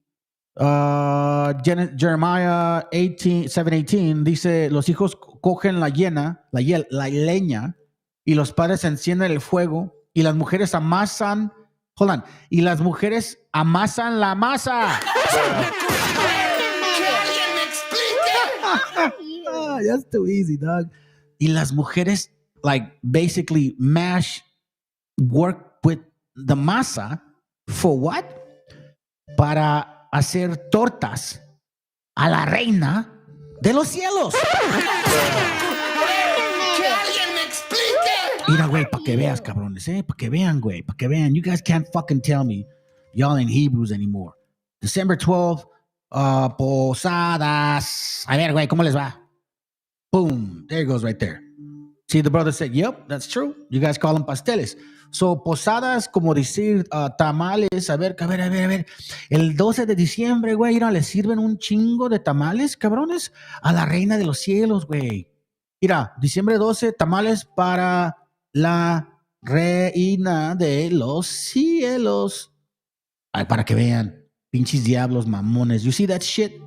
Jeremiah 7:18 dice, los hijos cogen la leña, y los padres encienden el fuego, y las mujeres amasan, y las mujeres amasan la masa. That's too easy, dog. Y las mujeres, basically work with the masa for what? Para hacer tortas a la reina de los cielos. Mira, güey, para que veas, cabrones, para que vean, güey, para que vean. You guys can't fucking tell me y'all ain't Hebrews anymore. December 12th, posadas. A ver, güey, ¿cómo les va? Boom, there it goes right there. See, the brother said, yep, that's true. You guys call them pasteles. So, posadas, como decir tamales. A ver. El 12 de diciembre, güey, le sirven un chingo de tamales, cabrones, a la reina de los cielos, güey. Mira, diciembre 12, tamales para la reina de los cielos. Ay, para que vean, pinches diablos mamones. You see that shit?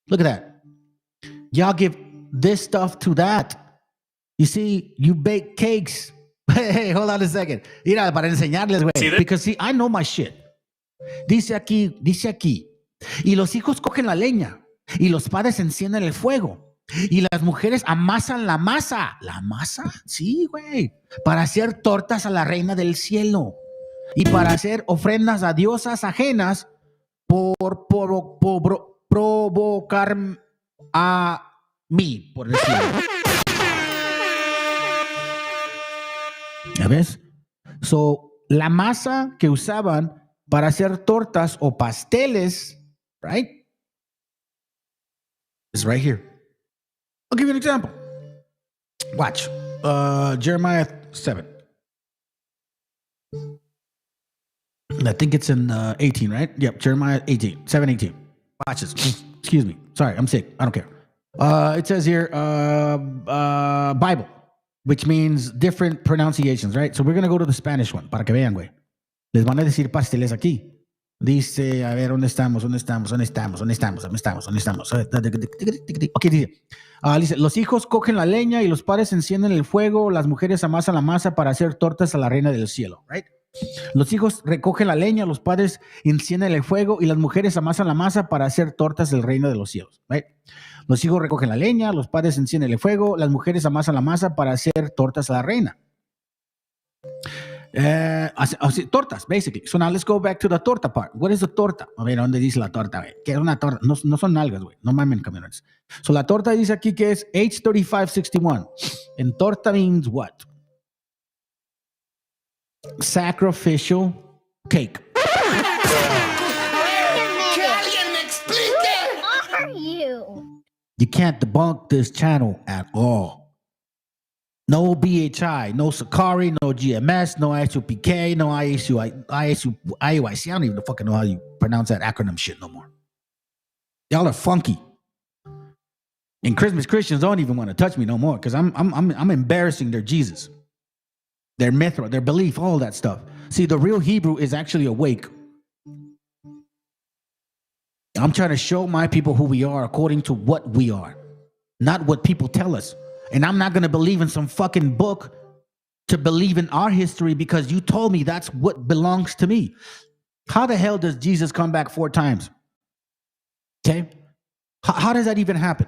Look at that. Y'all give this stuff to that. You see, you bake cakes. Hey, hold on a second. Mira, para enseñarles, güey. Because, see, I know my shit. Dice aquí. Y los hijos cogen la leña. Y los padres encienden el fuego. Y las mujeres amasan la masa. ¿La masa? Sí, güey. Para hacer tortas a la reina del cielo. Y para hacer ofrendas a diosas ajenas por provocar a mí, por decirlo. ¿Ya ves? So, la masa que usaban para hacer tortas o pasteles, right? Is right here. I'll give you an example. Watch. Jeremiah 7. I think it's in 18, right? Yep, Jeremiah 18, 7:18. Watch this. Excuse me. Sorry, I'm sick. I don't care. It says here, Bible, which means different pronunciations, right? So we're going to go to the Spanish one, para que vean, güey. Les van a decir pasteles aquí. Dice, a ver, ¿dónde estamos? Ok, dice, los hijos cogen la leña y los padres encienden el fuego, las mujeres amasan la masa para hacer tortas a la reina del cielo, right? Los hijos recogen la leña, los padres encienden el fuego y las mujeres amasan la masa para hacer tortas del reino de los cielos, right? Los hijos recogen la leña, los padres encienden el fuego, las mujeres amasan la masa para hacer tortas a la reina. Tortas, basically. So now let's go back to the torta part. What is the torta? A ver, ¿dónde dice la torta? ¿Qué es una torta? No son nalgas, güey. No mamen, camiones. So la torta dice aquí que es H3561. And torta means what? Sacrificial cake. Who are you? You can't debunk this channel at all. No BHI, no Sakari, no GMS, no ISUPK, no IUIC. I don't even fucking know how you pronounce that acronym shit no more. Y'all are funky. And Christmas Christians don't even want to touch me no more because I'm embarrassing their Jesus, their mithra, their belief, all that stuff. See, the real Hebrew is actually awake. I'm trying to show my people who we are according to what we are, not what people tell us. And I'm not going to believe in some fucking book to believe in our history because you told me that's what belongs to me. How the hell does Jesus come back 4 times? Okay? How does that even happen?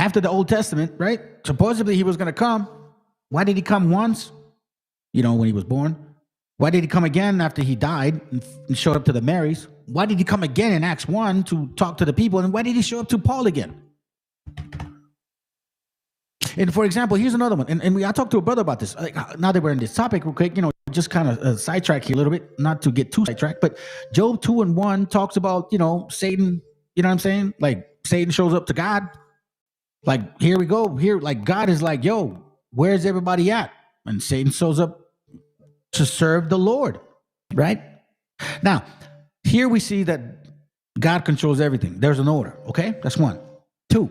After the Old Testament, right? Supposedly he was going to come. Why did he come once? You know, when he was born. Why did he come again after he died and showed up to the Marys? Why did he come again in Acts 1 to talk to the people? And why did he show up to Paul again? And for example, here's another one. And I talked to a brother about this. Like, now that we're in this topic real quick, you know, just kind of sidetrack here a little bit, not to get too sidetracked, but Job 2:1 talks about, you know, Satan, you know what I'm saying? Like Satan shows up to God. Like, here we go. Here, like God is like, yo, where's everybody at? And Satan shows up to serve the Lord, right? Now, here we see that God controls everything. There's an order, okay? That's 1. 2,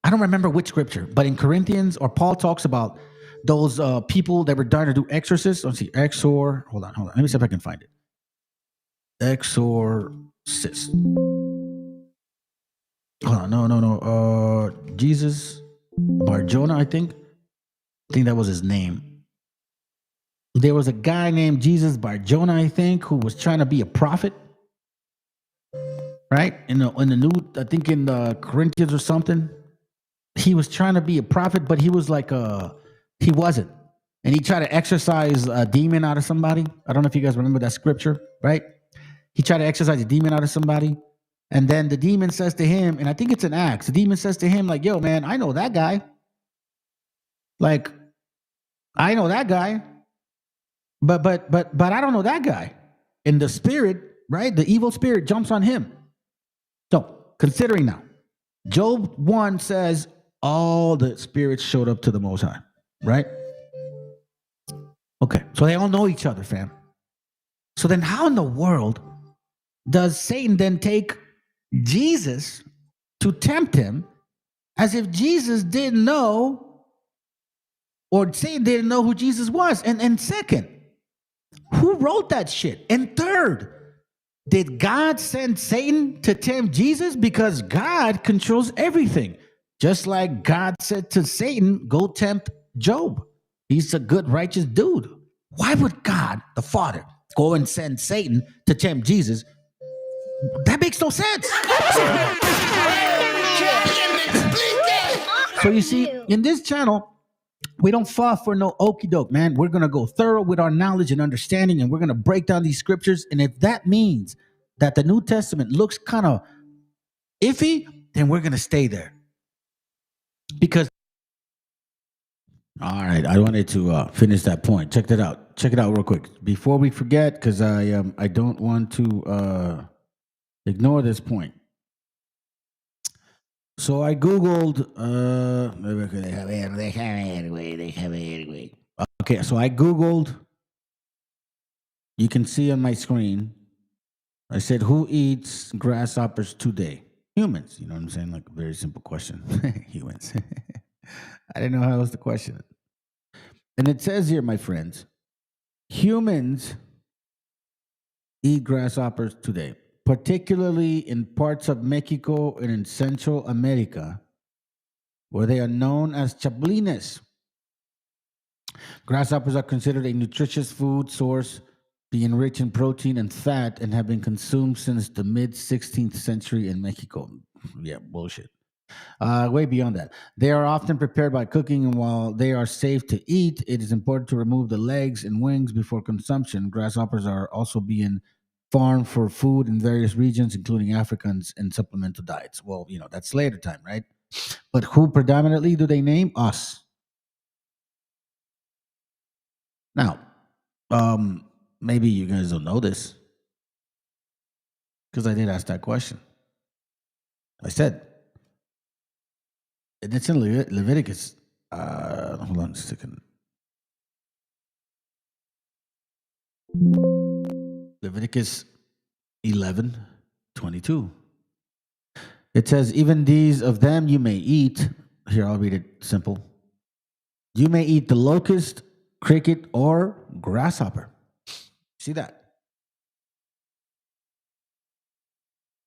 I don't remember which scripture, but in Corinthians, or Paul talks about those people that were done to do exorcists. Let's see, hold on. Let me see if I can find it. Exorcist. Hold on, no. Jesus Bar-Jonah, I think that was his name. There was a guy named Jesus Bar-Jonah, I think, who was trying to be a prophet. Right? In the new, I think in the Corinthians or something, he was trying to be a prophet, but he was like he wasn't. And he tried to exorcise a demon out of somebody. I don't know if you guys remember that scripture, right? He tried to exorcise a demon out of somebody. And then the demon says to him, and I think it's in Acts, the demon says to him, like, yo, man, I know that guy. Like, I know that guy. But I don't know that guy. And the spirit, right? The evil spirit jumps on him. So, considering now, Job 1 says all the spirits showed up to the Most High, right? Okay, so they all know each other, fam. So then how in the world does Satan then take Jesus to tempt him as if Jesus didn't know, or Satan didn't know who Jesus was? And second, who wrote that shit? And third, did God send Satan to tempt Jesus? Because God controls everything. Just like God said to Satan, go tempt Job. He's a good, righteous dude. Why would God, the Father, go and send Satan to tempt Jesus That makes no sense. So you see, in this channel, we don't fall for no okie doke, man. We're going to go thorough with our knowledge and understanding, and we're going to break down these scriptures. And if that means that the New Testament looks kind of iffy, then we're going to stay there. Because, all right, I wanted to finish that point. Check that out. Check it out real quick. Before we forget, because I don't want to ignore this point. So I Googled, they have it anyway. Okay, so I Googled, you can see on my screen, I said, who eats grasshoppers today? Humans, you know what I'm saying? Like a very simple question. Humans. I didn't know how else to question it. And it says here, my friends, humans eat grasshoppers today, particularly in parts of Mexico and in Central America, where they are known as chapulines. Grasshoppers are considered a nutritious food source, being rich in protein and fat, and have been consumed since the mid-16th century in Mexico. Yeah, bullshit. Way beyond that. They are often prepared by cooking, and while they are safe to eat, it is important to remove the legs and wings before consumption. Grasshoppers are also being farmed for food in various regions, including Africans and supplemental diets. Well, you know, that's later time, right? But who predominantly do they name? Us. Now, maybe you guys don't know this, because I did ask that question. I said, and it's in Leviticus. Hold on a second. Leviticus 11:22. It says, even these of them you may eat. Here, I'll read it simple. You may eat the locust, cricket, or grasshopper. See that?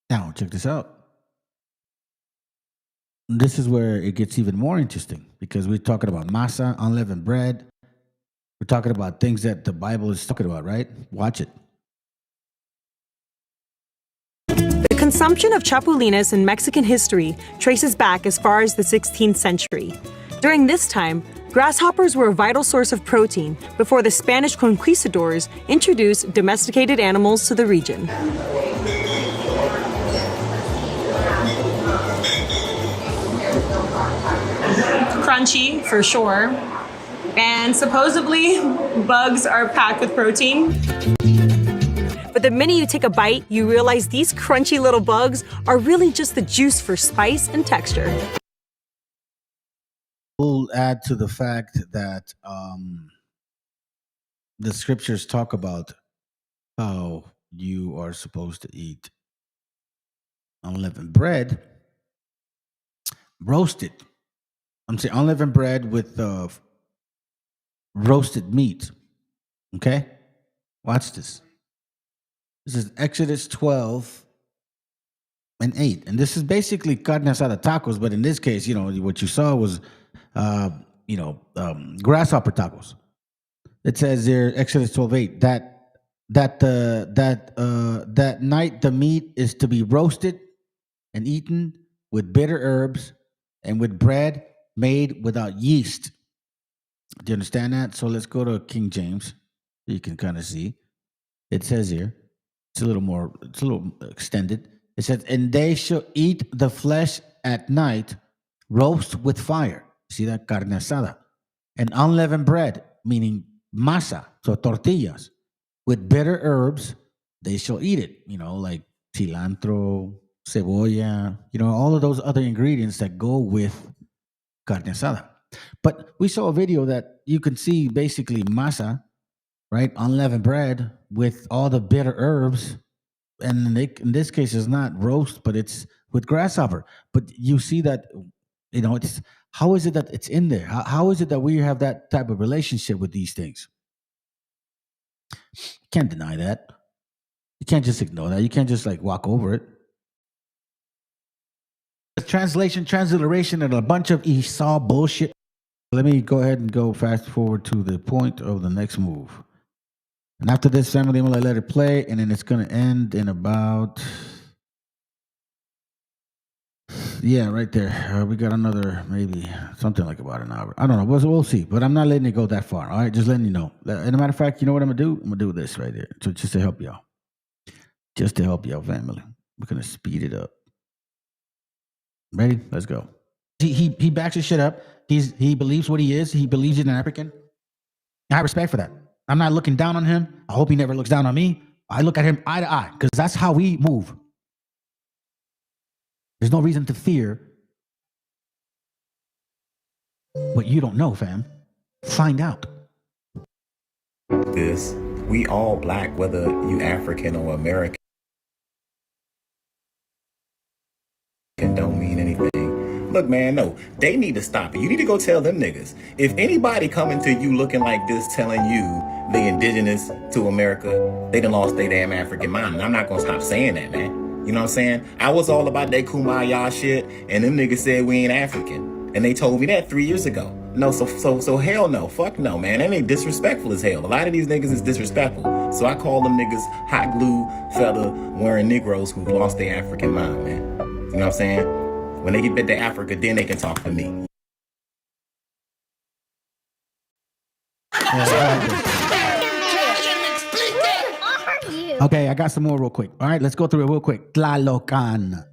Now, check this out. This is where it gets even more interesting, because we're talking about masa, unleavened bread. We're talking about things that the Bible is talking about, right? Watch it. The consumption of chapulines in Mexican history traces back as far as the 16th century. During this time, grasshoppers were a vital source of protein before the Spanish conquistadors introduced domesticated animals to the region. Crunchy, for sure. And supposedly, bugs are packed with protein. But the minute you take a bite, you realize these crunchy little bugs are really just the juice for spice and texture. We'll add to the fact that the scriptures talk about how you are supposed to eat unleavened bread, roasted. I'm saying unleavened bread with roasted meat. Okay? Watch this. This is Exodus 12:8. And this is basically carne asada tacos, but in this case, you know, what you saw was, grasshopper tacos. It says there, Exodus 12:8, that night the meat is to be roasted and eaten with bitter herbs and with bread made without yeast. Do you understand that? So let's go to King James. You can kind of see. It says here, it's a little extended. It says, and they shall eat the flesh at night, roast with fire. See that? Carne asada. And unleavened bread, meaning masa, so tortillas, with bitter herbs, they shall eat it. You know, like cilantro, cebolla, you know, all of those other ingredients that go with carne asada. But we saw a video that you can see basically masa, right? Unleavened bread with all the bitter herbs. And in this case, it's not roast, but it's with grasshopper. But you see that, you know, it's, how is it that it's in there? How is it that we have that type of relationship with these things? You can't deny that. You can't just ignore that. You can't just like walk over it. Translation, transliteration, and a bunch of Esau bullshit. Let me go ahead and go fast forward to the point of the next move. And after this, family, I'm going to let it play, and then it's going to end in about Yeah, right there. We got another, maybe something like about an hour. I don't know. We'll see. But I'm not letting it go that far. All right, just letting you know. And a matter of fact, you know what I'm gonna do? I'm gonna do this right there. So just to help y'all. Just to help y'all, family. We're gonna speed it up. Ready? Let's go. He backs his shit up. He believes what he is. He believes he's an African. I have respect for that. I'm not looking down on him. I hope he never looks down on me. I look at him eye to eye because that's how we move. There's no reason to fear what you don't know, fam. Find out. This, we all black, whether you African or American, don't mean anything. Look, man, no, they need to stop it. You need to go tell them niggas. If anybody coming to you looking like this, telling you they indigenous to America, they done lost their damn African mind. And I'm not gonna stop saying that, man. You know what I'm saying? I was all about that kumbaya shit, and them niggas said we ain't African. And they told me that 3 years ago. No, so hell no. Fuck no, man. That ain't disrespectful as hell. A lot of these niggas is disrespectful. So I call them niggas hot glue, feather, wearing Negroes who lost their African mind, man. You know what I'm saying? When they get back to Africa, then they can talk to me. Okay, I got some more real quick. All right, let's go through it real quick. Tlalocan,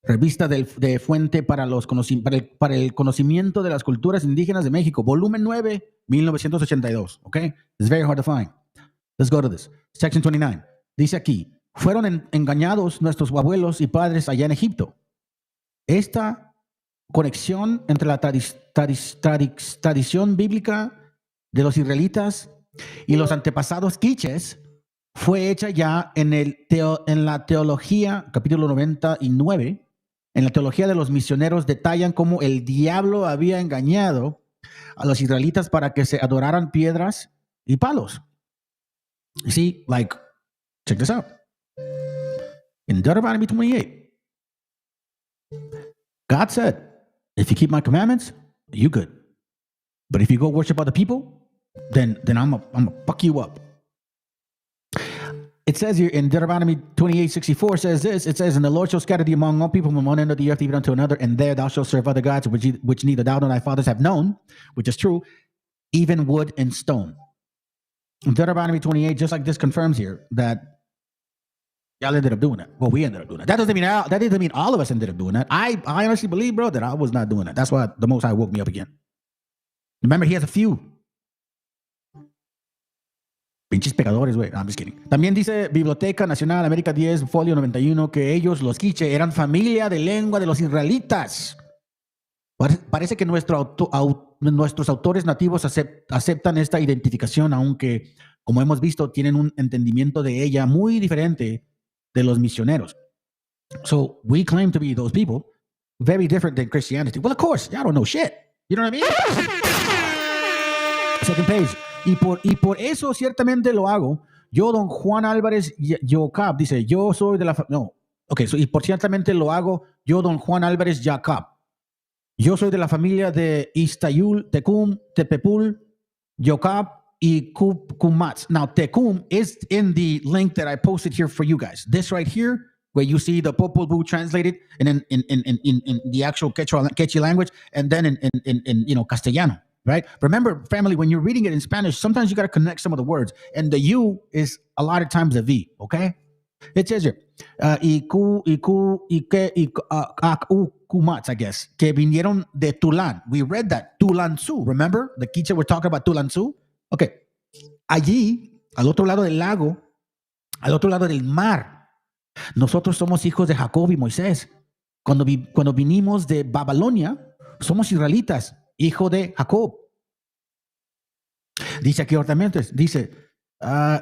revista de fuente para el conocimiento de las culturas indígenas de México, volumen 9, 1982. Okay, it's very hard to find. Let's go to this. Section 29. Dice aquí, fueron engañados nuestros abuelos y padres allá en Egipto. Esta conexión entre la tradición bíblica de los israelitas y los antepasados quiches fue hecha ya en la teología, capítulo 99, en la teología de los misioneros detallan cómo el diablo había engañado a los israelitas para que se adoraran piedras y palos. You see, like, check this out. In Deuteronomy 28, God said, if you keep my commandments, you good. But if you go worship other people, then I'm gonna fuck you up. It says here in Deuteronomy 28:64 says this. It says, and the Lord shall scatter thee among all people from one end of the earth even unto another, and there thou shalt serve other gods, which neither thou nor thy fathers have known, which is true, even wood and stone. In Deuteronomy 28, just like this confirms here that y'all ended up doing that. Well, we ended up doing that. That doesn't mean all of us ended up doing that. I honestly believe, bro, that I was not doing that. That's why the Most High woke me up again. Remember, he has a few. Pinches pecadores, güey. No, I'm just kidding. También dice Biblioteca Nacional, América 10, folio 91, que ellos, los quiche, eran familia de lengua de los israelitas. Parece que nuestros autores nativos aceptan esta identificación, aunque, como hemos visto, tienen un entendimiento de ella muy diferente de los misioneros. So, we claim to be those people, very different than Christianity. Well, of course, y'all don't know shit. You know what I mean? Second page. Y por eso ciertamente lo hago. Yo, don Juan Álvarez Jacob, dice, yo soy de la... No, ok, y por ciertamente lo hago, yo, don Juan Álvarez Jacob. Yo soy de la familia de Iztayul, Tecum, Tepepul, Jacob, y Kumats. Now, Tecum is in the link that I posted here for you guys. This right here, where you see the Popol Vuh translated and in the actual Quechua language, and then in Castellano. Right? Remember, family, when you're reading it in Spanish, sometimes you got to connect some of the words. And the U is a lot of times a V, okay? It says here, Kumats, I guess, que vinieron de Tulán. We read that. Tulanzú, remember? The Quiche were talking about Tulanzú. Okay. Allí, al otro lado del lago, al otro lado del mar, nosotros somos hijos de Jacob y Moisés. Cuando vinimos de Babilonia, somos israelitas. Hijo de Jacob. Dice aquí ordenamiento, dice,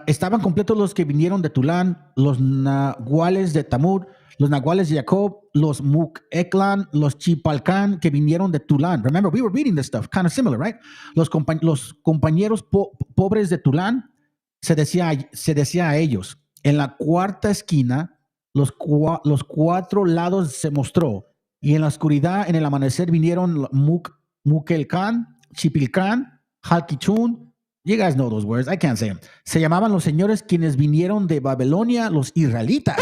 estaban completos los que vinieron de Tulán, los nahuales de Tamur, los nahuales de Jacob, los Mukeklan, los Chipalcán que vinieron de Tulán. Remember, we were reading this stuff, kind of similar, right? Los compañeros pobres de Tulán, se decía a ellos, en la cuarta esquina, los cuatro lados se mostró, y en la oscuridad, en el amanecer, vinieron Mukelkan, Chipilkan, Halkichun. You guys know those words. I can't say them. Se llamaban los señores quienes vinieron de Babilonia, los israelitas.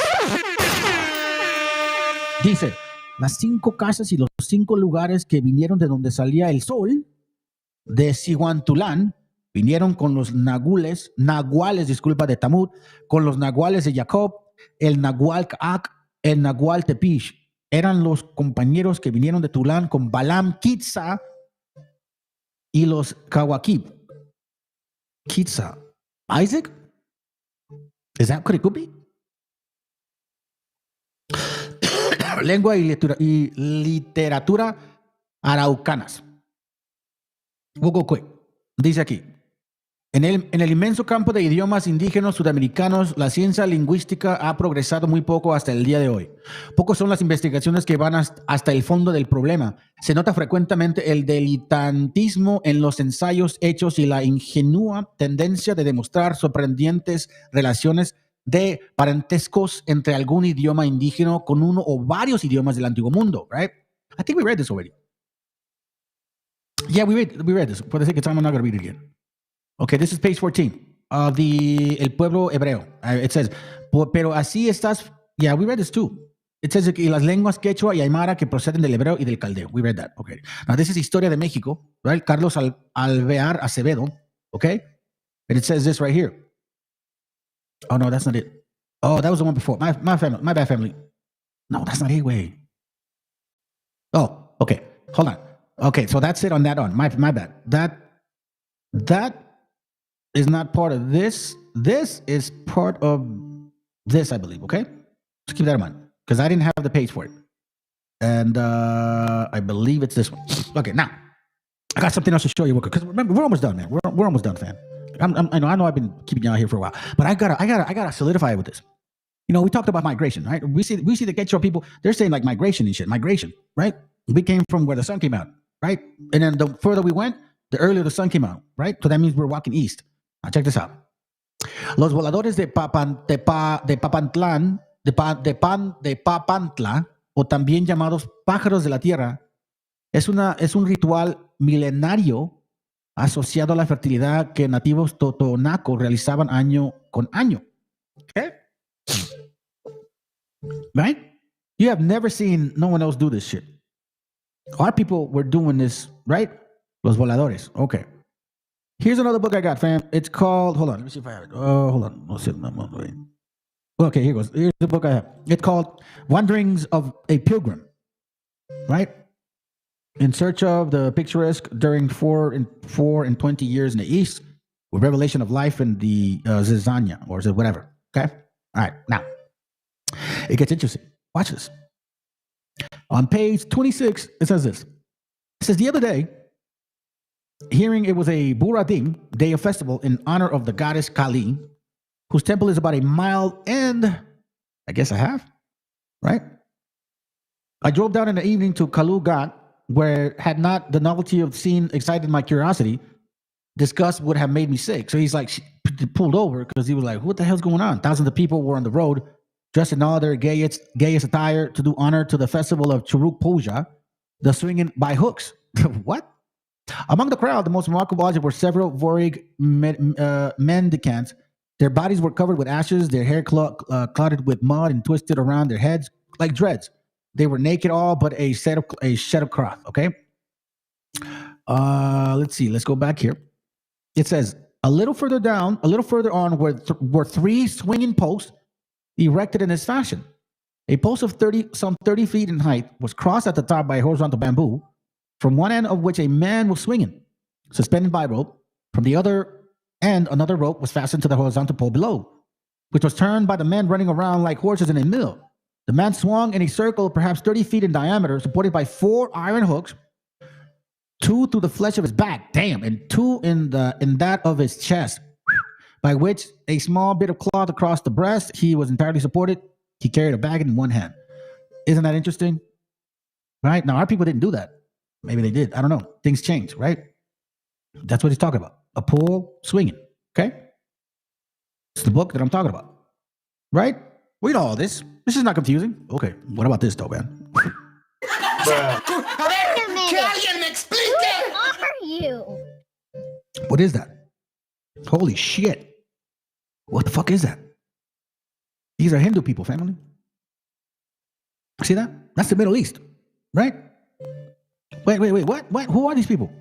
Dice, las 5 casas y los 5 lugares que vinieron de donde salía el sol, de Cihuantulán, vinieron con los naguales, disculpa, de Tamud, con los naguales de Jacob, el nagual Cac, el nagual Tepish. Eran los compañeros que vinieron de Tulán con Balam, Kitza y los Kawakib. Kitza. Isaac? Is that what it could be? Lengua y literatura araucanas. We'll go quick. Dice aquí, en el inmenso campo de idiomas indígenas sudamericanos, la ciencia lingüística ha progresado muy poco hasta el día de hoy. Pocos son las investigaciones que van hasta el fondo del problema. Se nota frecuentemente el diletantismo en los ensayos hechos y la ingenua tendencia de demostrar sorprendentes relaciones de parentescos entre algún idioma indígena con uno o varios idiomas del antiguo mundo, right? I think we read this already. Yeah, we read this. For the sake of time, I'm not going to read it again. Okay, this is page 14 of el pueblo hebreo. It says, pero así estás. Yeah, we read this too. It says que las lenguas quechua y aymara que proceden del hebreo y del caldeo. We read that. Okay. Now this is Historia de México, right? Carlos Alvear Acevedo. Okay, and it says this right here. Oh no, that's not it. Oh, that was the one before. My bad family. No, that's not it. Way. Oh, okay. Hold on. Okay, so that's it on that on. My bad. That is not part of this. This is part of this, I believe. Okay, just keep that in mind because I didn't have the page for it, and I believe it's this one. Okay, now I got something else to show you because remember we're almost done, man. We're almost done, fam. I know I've been keeping y'all here for a while, but I gotta solidify it with this. You know, we talked about migration, right? We see the Quechua people. They're saying like migration and shit. Migration, right? We came from where the sun came out, right? And then the further we went, the earlier the sun came out, right? So that means we're walking east. Now check this out. Los voladores de Papantla, o también llamados pájaros de la tierra, es un ritual milenario asociado a la fertilidad que nativos totonacos realizaban año con año. Okay? Right? You have never seen no one else do this shit. Our people were doing this, right? Los voladores. Okay. Here's another book I got, fam. It's called, hold on, let me see if I have it. Oh, hold on. Okay, here goes. Here's the book I have. It's called Wanderings of a Pilgrim, right? In search of the picturesque during 4 and 20 years in the East, with revelation of life in the Zizania, or whatever. Okay? All right, now, it gets interesting. Watch this. On page 26, it says this. It says, the other day, hearing it was a Buradim, day of festival in honor of the goddess Kali, whose temple is about a mile and, I guess, a half, right? I drove down in the evening to Kalugat, where had not the novelty of the scene excited my curiosity, disgust would have made me sick. So he's like, pulled over because he was like, what the hell's going on? Thousands of people were on the road, dressed in all their gayest attire to do honor to the festival of Churuk Puja, the swinging by hooks. What? Among the crowd, the most remarkable object were several Vorig mendicants. Their bodies were covered with ashes, their hair clotted with mud and twisted around their heads like dreads. They were naked all but a shed of cloth, okay? Let's see. Let's go back here. It says, a little further on were 3 swinging posts erected in this fashion. A post of some 30 feet in height was crossed at the top by a horizontal bamboo, from one end of which a man was swinging, suspended by a rope. From the other end, another rope was fastened to the horizontal pole below, which was turned by the men running around like horses in a mill. The man swung in a circle perhaps 30 feet in diameter, supported by 4 iron hooks, 2 through the flesh of his back, damn, and 2 in that of his chest, by which a small bit of cloth across the breast. He was entirely supported. He carried a bag in one hand. Isn't that interesting? Right? Now, our people didn't do that. Maybe they did. I don't know. Things change, right? That's what he's talking about. A pole swinging, okay? It's the book that I'm talking about, right? We know all this. This is not confusing. Okay, what about this, though, man? Who are you? What is that? Holy shit. What the fuck is that? These are Hindu people, family. See that? That's the Middle East, right? Wait. What? Who are these people?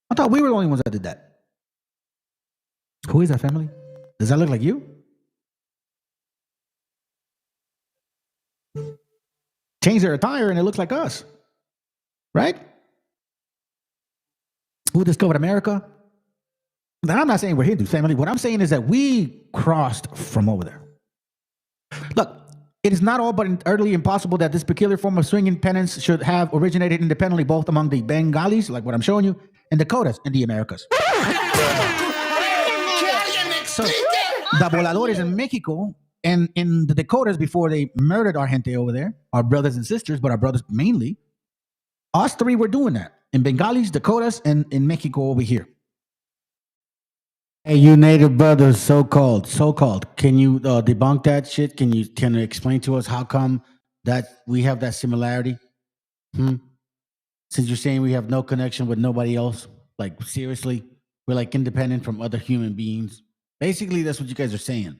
I thought we were the only ones that did that. Who is that family? Does that look like you? Change their attire and it looks like us, right? Who discovered America? Now, I'm not saying we're Hindu family. What I'm saying is that we crossed from over there. Look, it is not all but utterly impossible that this peculiar form of swinging penance should have originated independently both among the Bengalis, like what I'm showing you, and Dakotas in the Americas. So, the voladores in Mexico and in the Dakotas, before they murdered our gente over there, our brothers and sisters, but our brothers mainly, us three were doing that. In Bengalis, Dakotas, and in Mexico over here. Hey, you native brothers, so-called. Can you debunk that shit? Can you explain to us how come that we have that similarity? Since you're saying we have no connection with nobody else, like seriously, we're like independent from other human beings. Basically, that's what you guys are saying.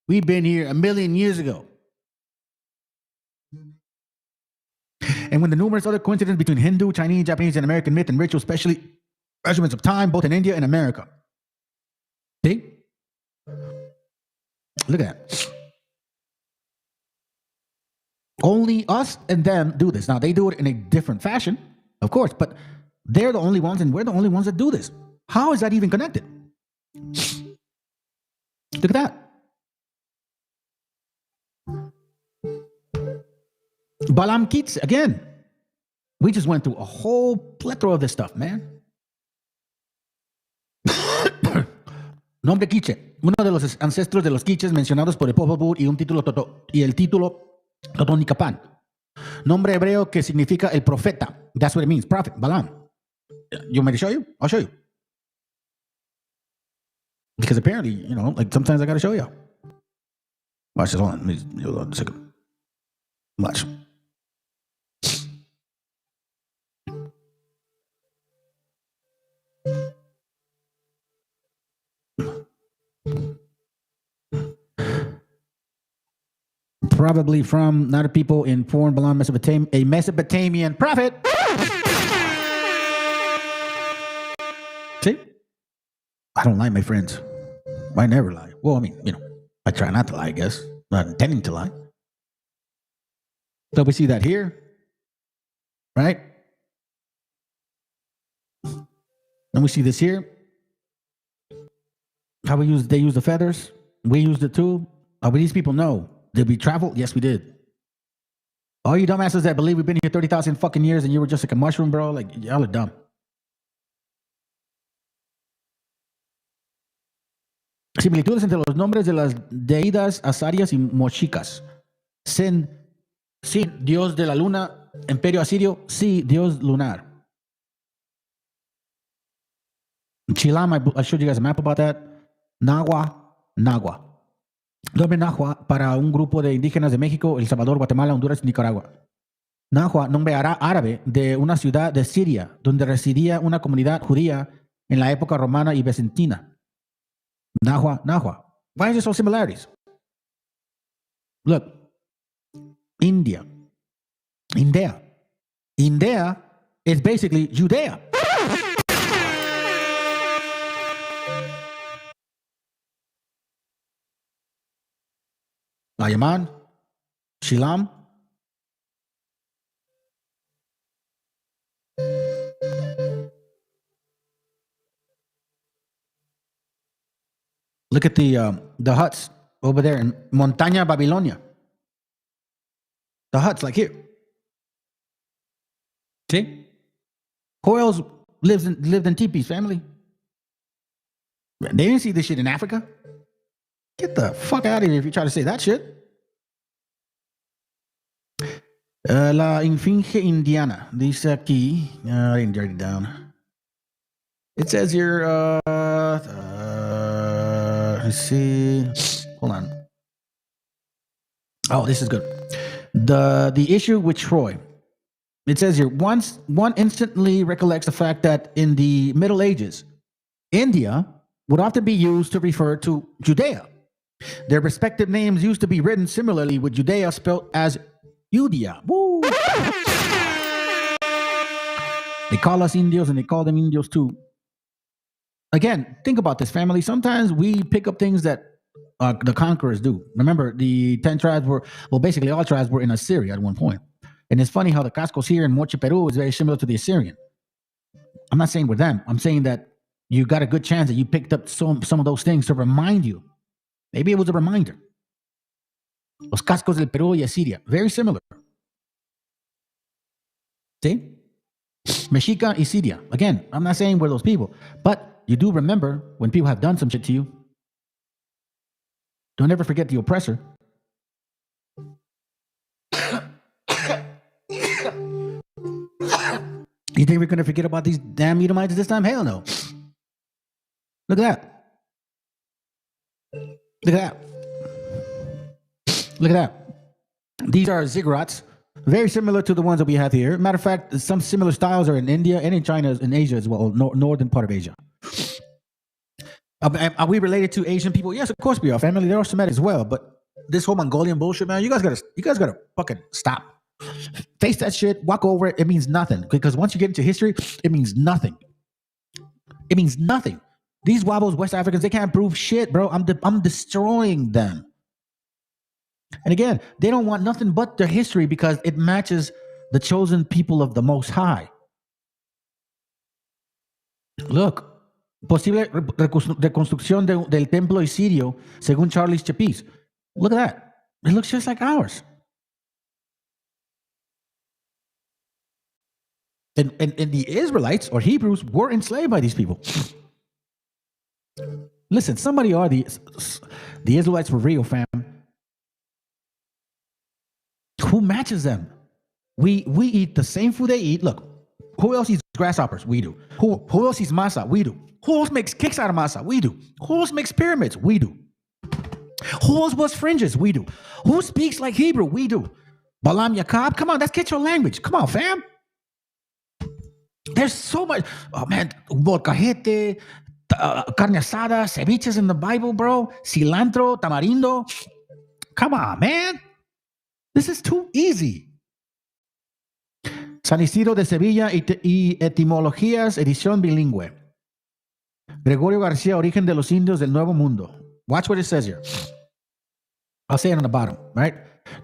We've been here 1 million years ago. And when the numerous other coincidences between Hindu, Chinese, Japanese, and American myth and ritual, especially measurements of time, both in India and America. See? Look at that. Only us and them do this. Now, they do it in a different fashion, of course, but they're the only ones and we're the only ones that do this. How is that even connected? Look at that. Balam Kitz, again. We just went through a whole plethora of this stuff, man. Nombre Quiche, uno de los ancestros de los quiches mencionados por el Popol Vuh y el título Totonicapán. Nombre hebreo que significa el profeta. That's what it means, prophet, Balaam. You want me to show you? I'll show you. Because apparently, like sometimes I got to show you. Watch this, hold on. Hold on a second. Watch. Probably from not a people in foreign Balaam, Mesopotamia, a Mesopotamian prophet. See? I don't lie, my friends. I never lie. Well, I mean, I try not to lie, I guess. Not intending to lie. So we see that here, right? And we see this here. How they use the feathers. We used it too. But these people know. Did we travel? Yes, we did. All you dumbasses that believe we've been here 30,000 fucking years and you were just like a mushroom, bro, like y'all are dumb. Similitudes entre los nombres de las deidades asarias y mochicas. Sin, dios de la luna, imperio asirio, sí, dios lunar. Chilam, I showed you guys a map about that. Nahua. Nombre Nahua para un grupo de indígenas de México, El Salvador, Guatemala, Honduras y Nicaragua. Nahua, nombre árabe de una ciudad de Siria, donde residía una comunidad judía en la época romana y bizantina. Nahua. Why is there so similarities? Look, India is basically Judea. Ayaman, Shilam. Look at the huts over there in Montaña Babilonia. The huts like here. See? Who else lived in teepees, family? They didn't see this shit in Africa. Get the fuck out of here if you try to say that shit. La Infinge Indiana. Dice aquí. I didn't write it down. It says here. Let's see. Hold on. Oh, this is good. The issue with Troy. It says here, one instantly recollects the fact that in the Middle Ages, India would often be used to refer to Judea. Their respective names used to be written similarly, with Judea spelled as India. Woo! They call us Indios and they call them Indios too. Again, think about this, family. Sometimes we pick up things that the conquerors do. Remember, the 10 tribes were, well, basically all tribes were in Assyria at one point. And it's funny how the Cascos here in Moche, Peru is very similar to the Assyrian. I'm not saying we're them. I'm saying that you got a good chance that you picked up some of those things to remind you. Maybe it was a reminder. Los Cascos del Perú y Assyria, very similar. See? Mexica y Syria. Again, I'm not saying we're those people, but you do remember when people have done some shit to you. Don't ever forget the oppressor. You think we're going to forget about these damn Edomites this time? Hell no. Look at that. Look at that. Look at that. These are ziggurats, very similar to the ones that we have here. Matter of fact, some similar styles are in India and in China and Asia as well, northern part of Asia. Are we related to Asian people? Yes, of course we are. Family, they're all Semitic as well. But this whole Mongolian bullshit, man, you guys gotta fucking stop. Face that shit, walk over it. It means nothing. Because once you get into history, it means nothing. It means nothing. These wobbles, West Africans, they can't prove shit, bro. I'm destroying them. And again, they don't want nothing but their history because it matches the chosen people of the Most High. Look, posible reconstrucción del templo asirio, según Charlie Chapis. Look at that. It looks just like ours. And the Israelites or Hebrews were enslaved by these people. Listen, somebody are the Israelites for real, fam. Who matches them? We eat the same food they eat. Look, who else eats grasshoppers? We do. Who else eats masa? We do. Who else makes cakes out of masa? We do. Who else makes pyramids? We do. Who else was fringes? We do. Who speaks like Hebrew? We do. Balam Yakab? Come on, let's get your language. Come on, fam. There's so much. Oh, man. Molcajete, carne asada, ceviches in the Bible, bro. Cilantro, tamarindo. Come on, man. This is too easy. San Isidro de Sevilla y Etimologías, edición bilingüe. Gregorio García, Origen de los Indios del Nuevo Mundo. Watch what it says here. I'll say it on the bottom, right?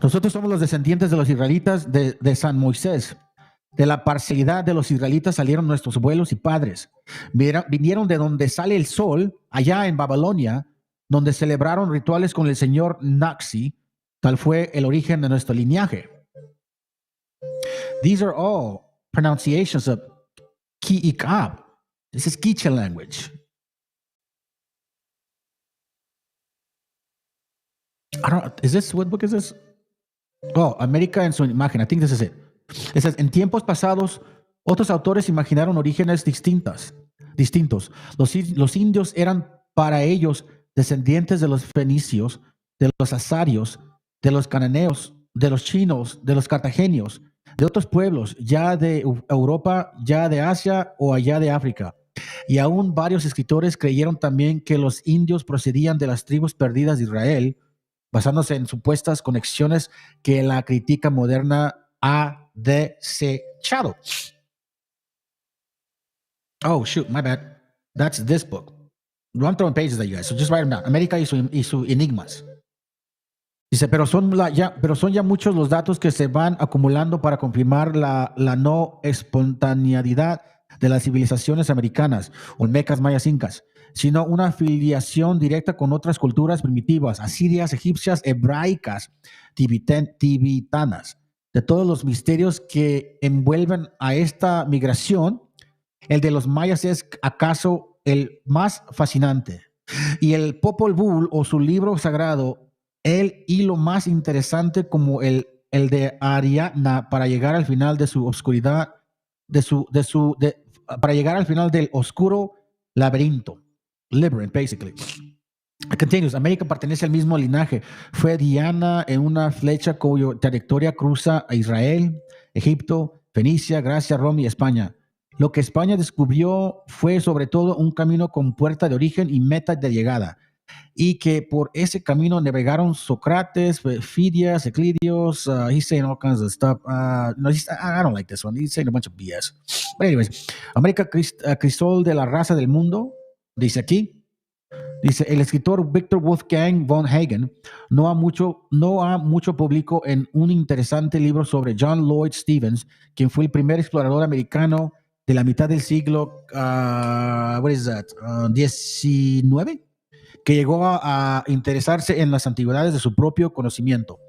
Nosotros somos los descendientes de los israelitas de San Moisés. De la parcialidad de los israelitas salieron nuestros abuelos y padres. Vinieron de donde sale el sol, allá en Babilonia, donde celebraron rituales con el señor Naxi. Tal fue el origen de nuestro linaje. These are all pronunciations of Ki-Ikab. This is Quiche language. Is this, what book is this? Oh, América en su imagen. I think this is it. It says, en tiempos pasados, otros autores imaginaron orígenes distintos. Los indios eran para ellos descendientes de los fenicios, de los asarios, de los cananeos, de los chinos, de los cartagenos, de otros pueblos, ya de Europa, ya de Asia o allá de África. Y aún varios escritores creyeron también que los indios procedían de las tribus perdidas de Israel, basándose en supuestas conexiones que la crítica moderna ha desechado. Oh, shoot, my bad. That's this book. I'm throwing pages at you guys, so just write them down. América y su enigmas. Dice, pero son ya muchos los datos que se van acumulando para confirmar la no espontaneidad de las civilizaciones americanas, olmecas, mayas, incas, sino una afiliación directa con otras culturas primitivas, asirias, egipcias, hebraicas, tibetanas. De todos los misterios que envuelven a esta migración, el de los mayas es acaso el más fascinante. Y el Popol Vuh o su libro sagrado, el hilo más interesante como el de Ariadna para llegar al final de su oscuridad, para llegar al final del oscuro laberinto. Labyrinth, basically. It continues. América pertenece al mismo linaje. Fue Diana en una flecha cuya trayectoria cruza a Israel, Egipto, Fenicia, Gracia, Roma y España. Lo que España descubrió fue sobre todo un camino con puerta de origen y meta de llegada. y que por ese camino navegaron Sócrates, Fidias, Euclides. He's saying all kinds of stuff. No, I don't like this one. He's saying a bunch of BS. But anyways, América Crisol de la raza del mundo, dice aquí. Dice, el escritor Victor Wolfgang von Hagen no ha mucho público en un interesante libro sobre John Lloyd Stevens, quien fue el primer explorador americano de la mitad del siglo, what is that, 19, que llegó a interesarse en las antigüedades de su propio conocimiento.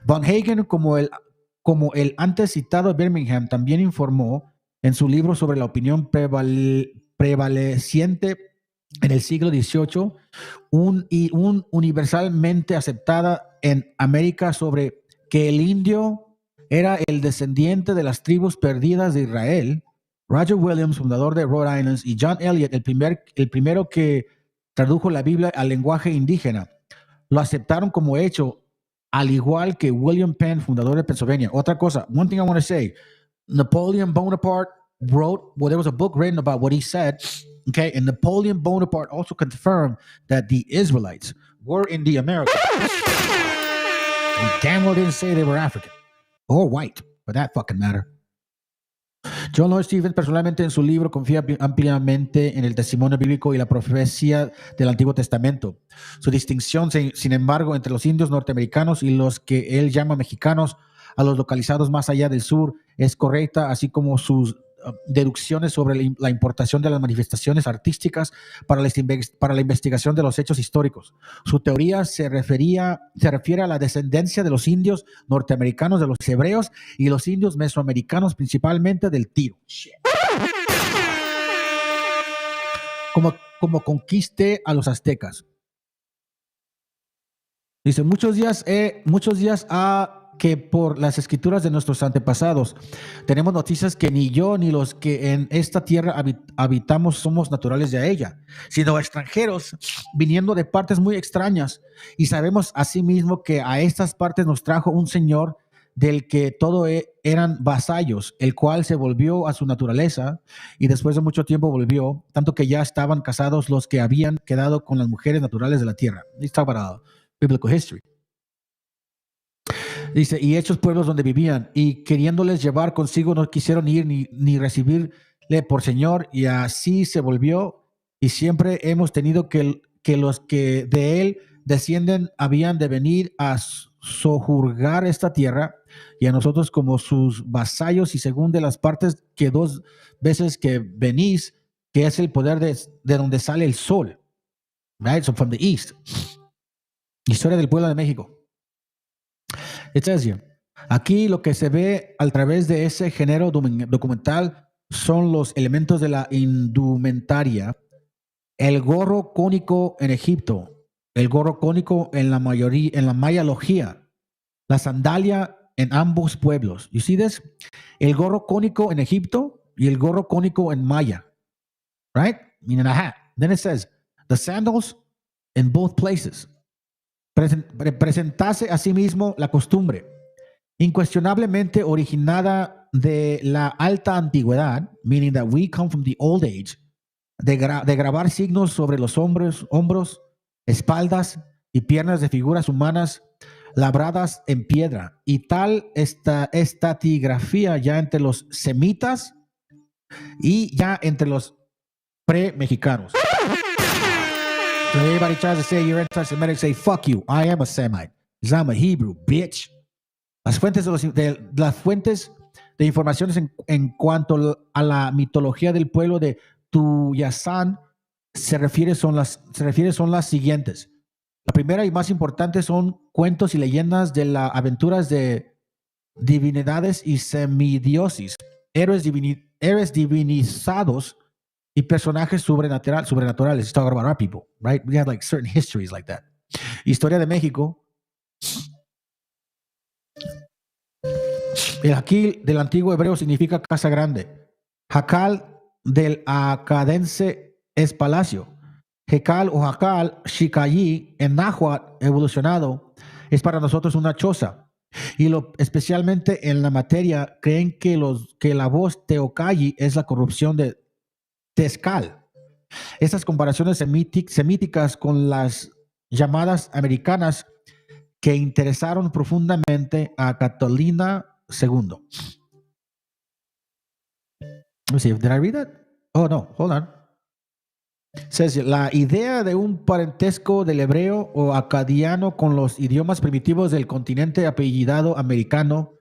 Von Hagen, como el antes citado Birmingham, también informó en su libro sobre la opinión prevaleciente en el siglo XVIII, un universalmente aceptada en América sobre que el indio era el descendiente de las tribus perdidas de Israel. Roger Williams, fundador de Rhode Island, y John Eliot, el primero que tradujo la Biblia al lenguaje indígena, lo aceptaron como hecho, al igual que William Penn, fundador de Pennsylvania. Otra cosa, one thing I want to say, Napoleon Bonaparte wrote, well, there was a book written about what he said. Okay, and Napoleon Bonaparte also confirmed that the Israelites were in the Americas. And damn well didn't say they were African or white, for that fucking matter. John Lloyd Stevens personalmente en su libro confía ampliamente en el testimonio bíblico y la profecía del Antiguo Testamento. Su distinción, sin embargo, entre los indios norteamericanos y los que él llama mexicanos, a los localizados más allá del sur, es correcta, así como sus deducciones sobre la importación de las manifestaciones artísticas para la investigación de los hechos históricos. Su teoría se refiere a la descendencia de los indios norteamericanos, de los hebreos y los indios mesoamericanos, principalmente del Tiro. Como conquiste a los aztecas. Dice, muchos días que por las escrituras de nuestros antepasados tenemos noticias que ni yo ni los que en esta tierra habitamos somos naturales de ella, sino extranjeros viniendo de partes muy extrañas, y sabemos asimismo que a estas partes nos trajo un señor del que todo eran vasallos, el cual se volvió a su naturaleza y después de mucho tiempo volvió, tanto que ya estaban casados los que habían quedado con las mujeres naturales de la tierra. Let's talk about biblical history. Dice, y hechos pueblos donde vivían, y queriéndoles llevar consigo no quisieron ir ni recibirle por señor, y así se volvió, y siempre hemos tenido que los que de él descienden habían de venir a sojuzgar esta tierra, y a nosotros como sus vasallos, y según de las partes que 2 veces que venís, que es el poder de donde sale el sol. Right? So from the east. Historia del pueblo de México. It says here, aquí lo que se ve a través de ese género documental son los elementos de la indumentaria, el gorro cónico en Egipto, el gorro cónico en la mayalogía, la sandalia en ambos pueblos. You see this? El gorro cónico en Egipto y el gorro cónico en Maya, right? Meaning a hat. Then it says, the sandals in both places. Presentase a sí mismo la costumbre, incuestionablemente originada de la alta antigüedad, meaning that we come from the old age, de grabar signos sobre los hombros, espaldas y piernas de figuras humanas labradas en piedra, y tal estatigrafía ya entre los semitas y ya entre los pre-mexicanos. So everybody tries to say you're anti-Semitic, say, fuck you, I am a Semite. Because I'm a Hebrew, bitch. Las fuentes de informaciones en cuanto a la mitología del pueblo de Tuyazán se refiere son las siguientes. La primera y más importante son cuentos y leyendas de las aventuras de divinidades y semidiosis, héroes divinizados y personajes sobrenaturales. He's talking about our people, right? We have like certain histories like that. Historia de México. El Jaquil del antiguo hebreo significa casa grande. Jacal del acadense es palacio. Jekal o Jacal, Shikayi, en náhuatl evolucionado, es para nosotros una choza. Y especialmente en la materia, creen que la voz Teocayi es la corrupción de Tezcal. Estas comparaciones semíticas con las llamadas americanas que interesaron profundamente a Catalina II. Let me see, did I read that? Oh, no, hold on. Says, la idea de un parentesco del hebreo o acadiano con los idiomas primitivos del continente apellidado americano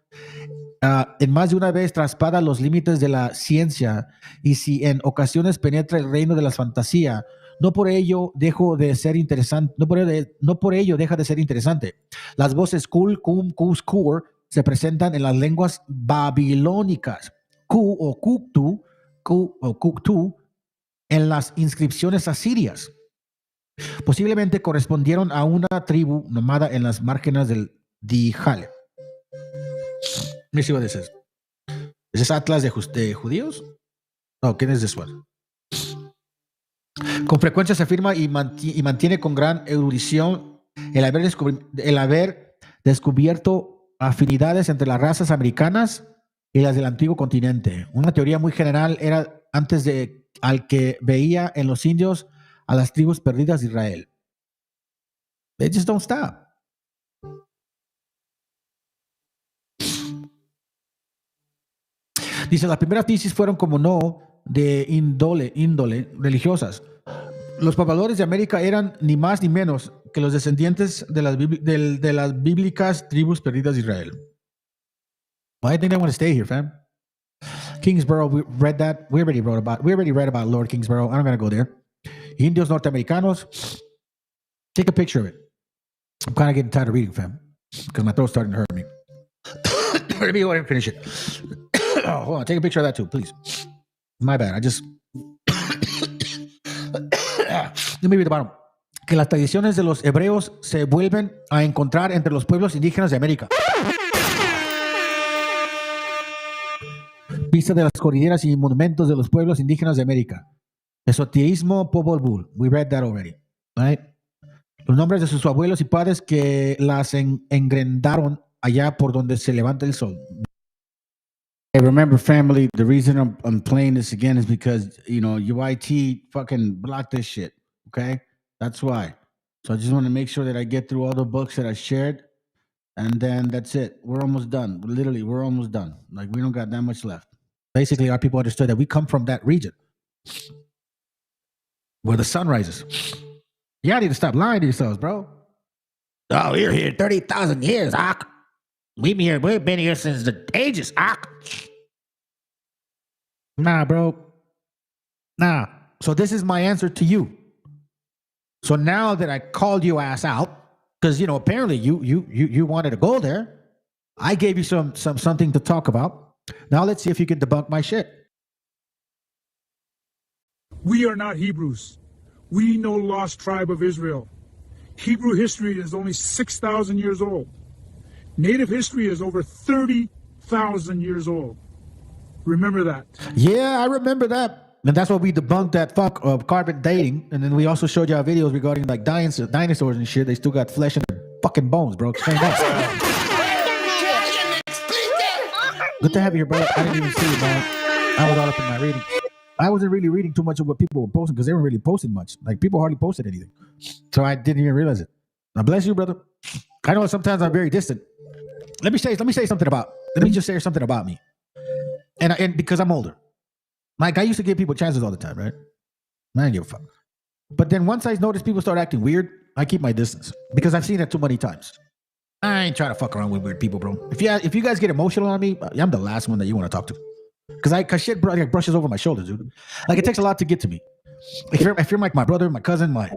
en más de una vez traspasa los límites de la ciencia y si en ocasiones penetra el reino de la fantasía, no por ello deja de ser interesante. No por ello deja de ser interesante. Las voces kul, kum, kus, kur se presentan en las lenguas babilónicas. Ku o kuktu en las inscripciones asirias. Posiblemente correspondieron a una tribu nómada en las márgenes del Dijal. Let me see what this is. ¿Es this Atlas de judíos? No, ¿quién es this one? Con frecuencia se afirma y mantiene con gran erudición el haber descubierto afinidades entre las razas americanas y las del antiguo continente. Una teoría muy general era antes al que veía en los indios a las tribus perdidas de Israel. They just don't stop. Dice, las primeras tesis fueron como no de índole religiosas. Los pobladores de América eran ni más ni menos que los descendientes de las bíblicas tribus perdidas de Israel. Why do you think they want to stay here, fam? Kingsborough, we read that. We already read about Lord Kingsborough. I'm not going to go there. Indios norteamericanos. Take a picture of it. I'm kind of getting tired of reading, fam, because my throat's starting to hurt me. Let me go ahead and finish it. Oh, hold on. Take a picture of that too, please. My bad. Let me read the bottom. Que las tradiciones de los hebreos se vuelven a encontrar entre los pueblos indígenas de América. Vista de las cordilleras y monumentos de los pueblos indígenas de América. Esoterismo Popol Vuh. We read that already. Right? Los nombres de sus abuelos y padres que las engrendaron allá por donde se levanta el sol. Hey, remember, family, the reason I'm playing this again is because, UIT fucking blocked this shit, okay? That's why. So I just want to make sure that I get through all the books that I shared, and then that's it. We're almost done. Literally, we're almost done. Like, we don't got that much left. Basically, our people understood that we come from that region where the sun rises. Y'all need to stop lying to yourselves, bro. Oh, we're here 30,000 years, Ak. We've been here since the ages, Ak. Nah, bro. Nah. So this is my answer to you. So now that I called your ass out, because apparently you wanted to go there, I gave you something to talk about. Now let's see if you can debunk my shit. We are not Hebrews. We no lost tribe of Israel. Hebrew history is only 6,000 years old. Native history is over 30,000 years old. Remember that. Yeah, I remember that. And that's why we debunked that fuck of carbon dating. And then we also showed y'all videos regarding like dinosaurs and shit. They still got flesh in their fucking bones, bro. Explain that. Good to have you here, bro. I didn't even see it, man. I was all up in my reading. I wasn't really reading too much of what people were posting because they weren't really posting much. Like, people hardly posted anything. So I didn't even realize it. Now, bless you, brother. I know sometimes I'm very distant. Let me say something about me. And because I'm older. Like, I used to give people chances all the time, right? I didn't give a fuck. But then once I notice people start acting weird, I keep my distance because I've seen it too many times. I ain't trying to fuck around with weird people, bro. If you guys get emotional on me, I'm the last one that you want to talk to. Because shit brushes over my shoulders, dude. Like, it takes a lot to get to me. If you're like my brother, my cousin, my,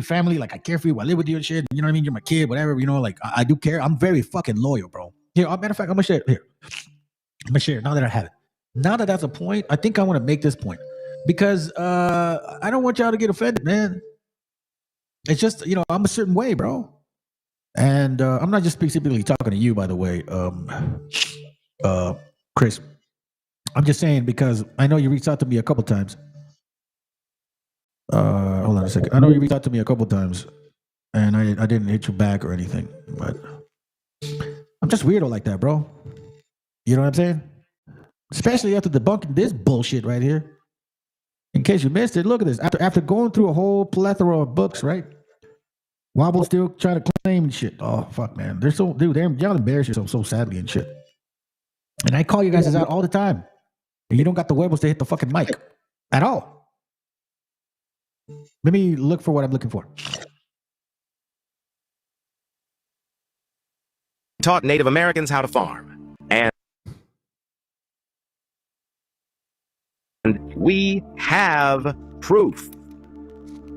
family, like, I care for you, I live with you and shit, you know what I mean? You're my kid, whatever, like, I do care. I'm very fucking loyal, bro. Here, matter of fact, I'm gonna share it here. I'm gonna share it now that I have it. Now that that's a point, I think I want to make this point. Because I don't want y'all to get offended, man. It's just, I'm a certain way, bro. And I'm not just specifically talking to you, by the way, Chris. I'm just saying because I know you reached out to me a couple times. Hold on a second. I know you reached out to me a couple times, and I didn't hit you back or anything. But I'm just weirdo like that, bro. You know what I'm saying? Especially after debunking this bullshit right here. In case you missed it, look at this. After going through a whole plethora of books, right? Wobble still trying to claim and shit. Oh, fuck, man. They're so, dude, y'all embarrass yourself so sadly and shit. And I call you guys out all the time. And you don't got the huevos to hit the fucking mic at all. Let me look for what I'm looking for. Taught Native Americans how to farm. And we have proof.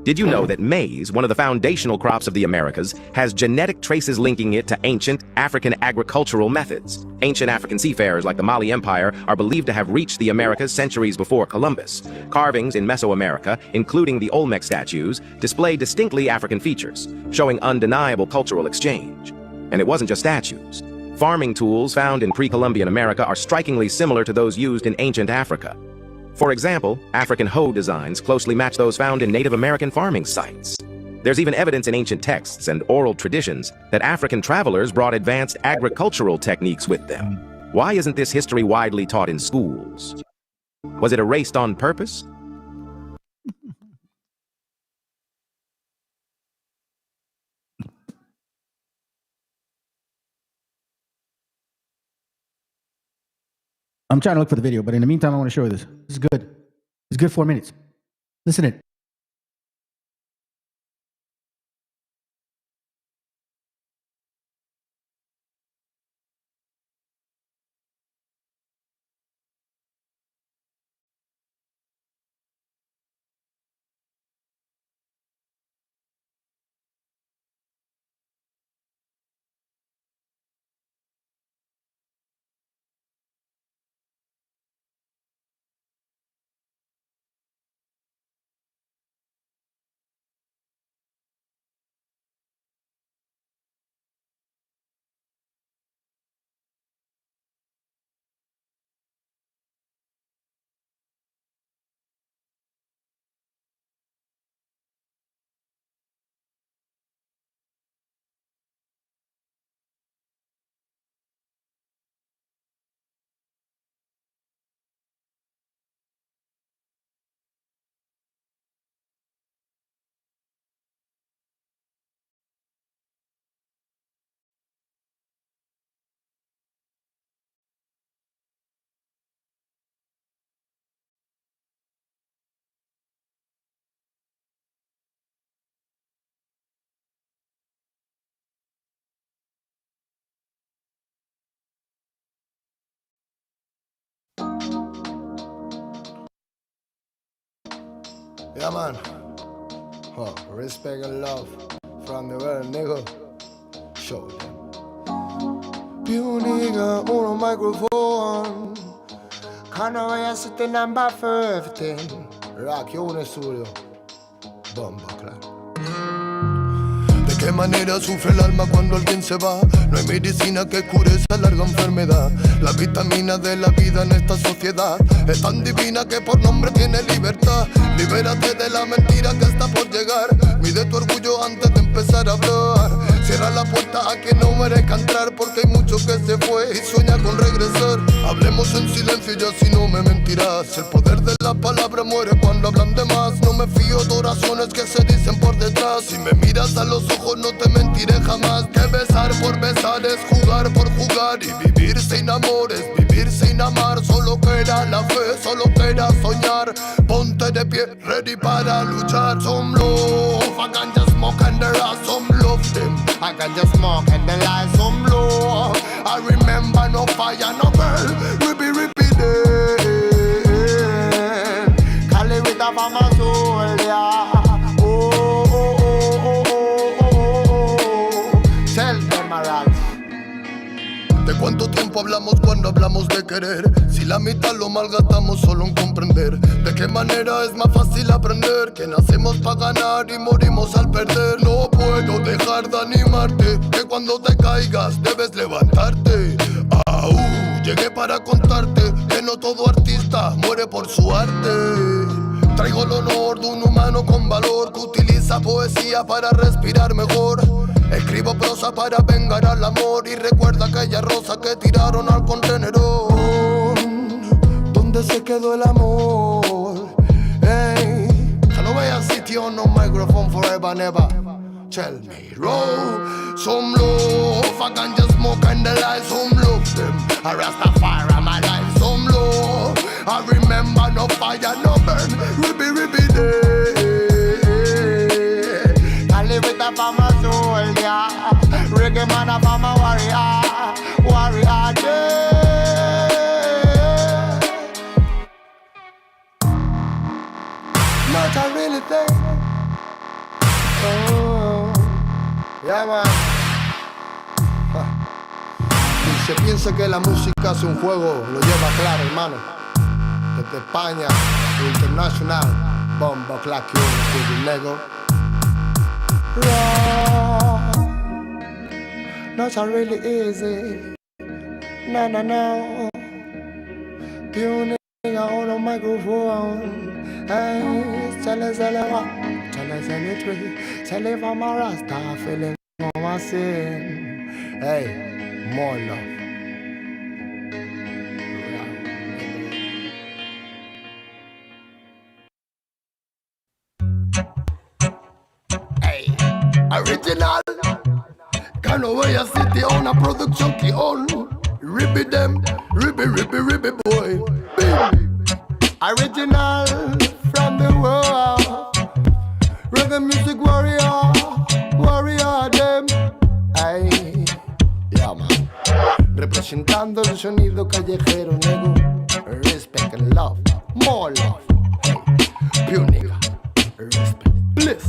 Did you know that maize, one of the foundational crops of the Americas, has genetic traces linking it to ancient African agricultural methods? Ancient African seafarers like the Mali Empire are believed to have reached the Americas centuries before Columbus. Carvings in Mesoamerica, including the Olmec statues, display distinctly African features, showing undeniable cultural exchange. And it wasn't just statues. Farming tools found in pre-Columbian America are strikingly similar to those used in ancient Africa. For example, African hoe designs closely match those found in Native American farming sites. There's even evidence in ancient texts and oral traditions that African travelers brought advanced agricultural techniques with them. Why isn't this history widely taught in schools? Was it erased on purpose? I'm trying to look for the video, but in the meantime, I want to show you this. This is good. It's good 4 minutes. Listen to it. Yeah, man. Huh. Respect and love from the world, nigga. Show them. Più nigga, uno microphone. Can't wait to sit number 15. Rock, you in studio. Bomba, claro. ¿De qué manera sufre el alma cuando alguien se va? No hay medicina que cure esa larga enfermedad. La vitamina de la vida en esta sociedad es tan divina que por nombre tiene libertad. Libérate de la mentira que está por llegar. Mide tu orgullo antes de empezar a hablar. Cierra la puerta a quien no merezca entrar, porque hay mucho que se fue y sueña con regresar. Hablemos en silencio y así no me mentirás. El poder de la palabra muere cuando hablan de más. No me fío de oraciones que se dicen por detrás. Si me miras a los ojos no te mentiré jamás. Que besar por besar es jugar por jugar. Y vivir sin amor es vivir sin amar. Solo queda la fe, solo queda soñar. Ponte de pie, ready para luchar. Some love, I can just smoke and there are some love them. I can just smoke and there are some love. I remember no fire, no girl, we be repeating. Cali with a mama soul, yeah. ¿De cuánto tiempo hablamos cuando hablamos de querer? Si la mitad lo malgastamos solo en comprender. ¿De qué manera es más fácil aprender? Que nacemos para ganar y morimos al perder. No puedo dejar de animarte, que cuando te caigas debes levantarte. Llegué para contarte que no todo artista muere por su arte. Traigo el honor de un humano con valor que utiliza poesía para respirar mejor. Escribo prosa para vengar al amor y recuerda aquella rosa que tiraron al contenedor. ¿Dónde se quedó el amor? Hey, no voy a sitio on no microphone forever, never. Tell me, roll some love, I can just smoke and the light, some love them. I Rastafari my life, some love. I remember no fire, no burn, ribby day. I live with a for my soldier, reggae man a for my warrior day. Not I really think. Oh, yeah, man. Y se piensa que la música es un juego, lo lleva claro, hermano. Desde España, internacional, bombo, clack, you, nego. Not so really easy. No. You nigga on a microphone. Hey, tell us what. Tell us anything. Tell if I'm a Rasta feeling on my sin. Hey, more love. Hey, original. Canova City on a production key on. Ribby them, ribby boy. Baby. Original from the world. Reggae music warrior them. Ay, yeah man. Representando el sonido callejero, nego. Respect and love, more love. Hey, pure nigga. Respect, bliss.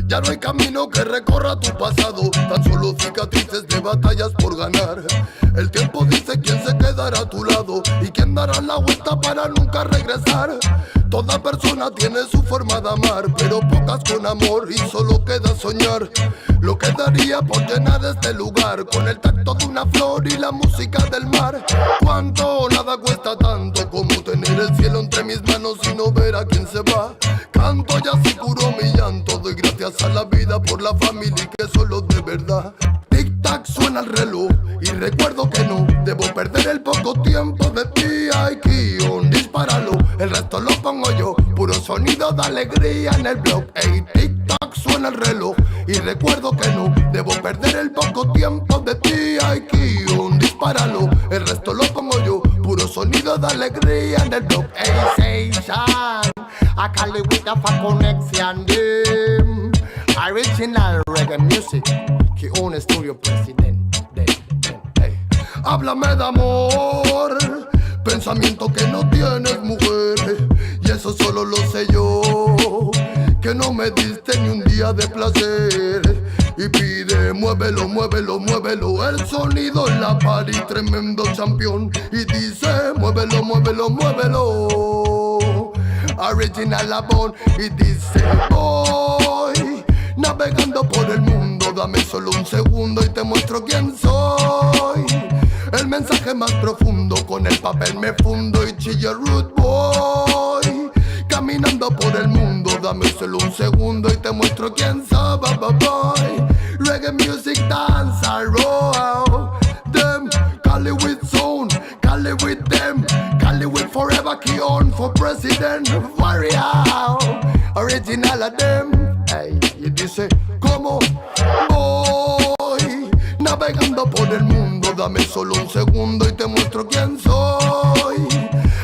Ya no hay camino que recorra tu pasado, tan solo cicatrices de batallas por ganar. El tiempo dice quién se quedará a tu lado y quién dará la vuelta para nunca regresar. Toda persona tiene su forma de amar, pero pocas con amor y solo queda soñar. Lo que daría por llenar este lugar con el tacto de una flor y la música del mar. Cuánto nada cuesta tanto como tener el cielo entre mis manos y no ver a quién se va. Canto y así curo mi llanto, doy gracias a la vida por la familia y que solo de verdad. Tic tac suena el reloj y recuerdo que no debo perder el poco tiempo de ti. Ay, Kion, dispáralo, el resto lo pongo yo. Puro sonido de alegría en el blog. Ey, tic tac suena el reloj y recuerdo que no debo perder el poco tiempo de ti. Ay, Kion, dispáralo, el resto lo pongo yo. Puro sonido de alegría en el blog. Ey, Seishan, I call it with a connection, them. Original reggae music, que un estudio presidente. Hey. Háblame de amor, pensamiento que no tienes mujer, y eso solo lo sé yo, que no me diste ni un día de placer. Y pide, muévelo, el sonido en la party, tremendo campeón. Y dice, muévelo. Original Labón y dice, voy navegando por el mundo, dame solo un segundo y te muestro quién soy. El mensaje más profundo, con el papel me fundo y chillo root boy. Caminando por el mundo, dame solo un segundo y te muestro quién soy. Boy. Reggae music dance, I roll them, Cali with zone, Cali with them, Cali with forever, key on for president, warrior, original of them. Hey, y dice, ¿cómo voy? Navegando por el mundo, dame solo un segundo y te muestro quién soy.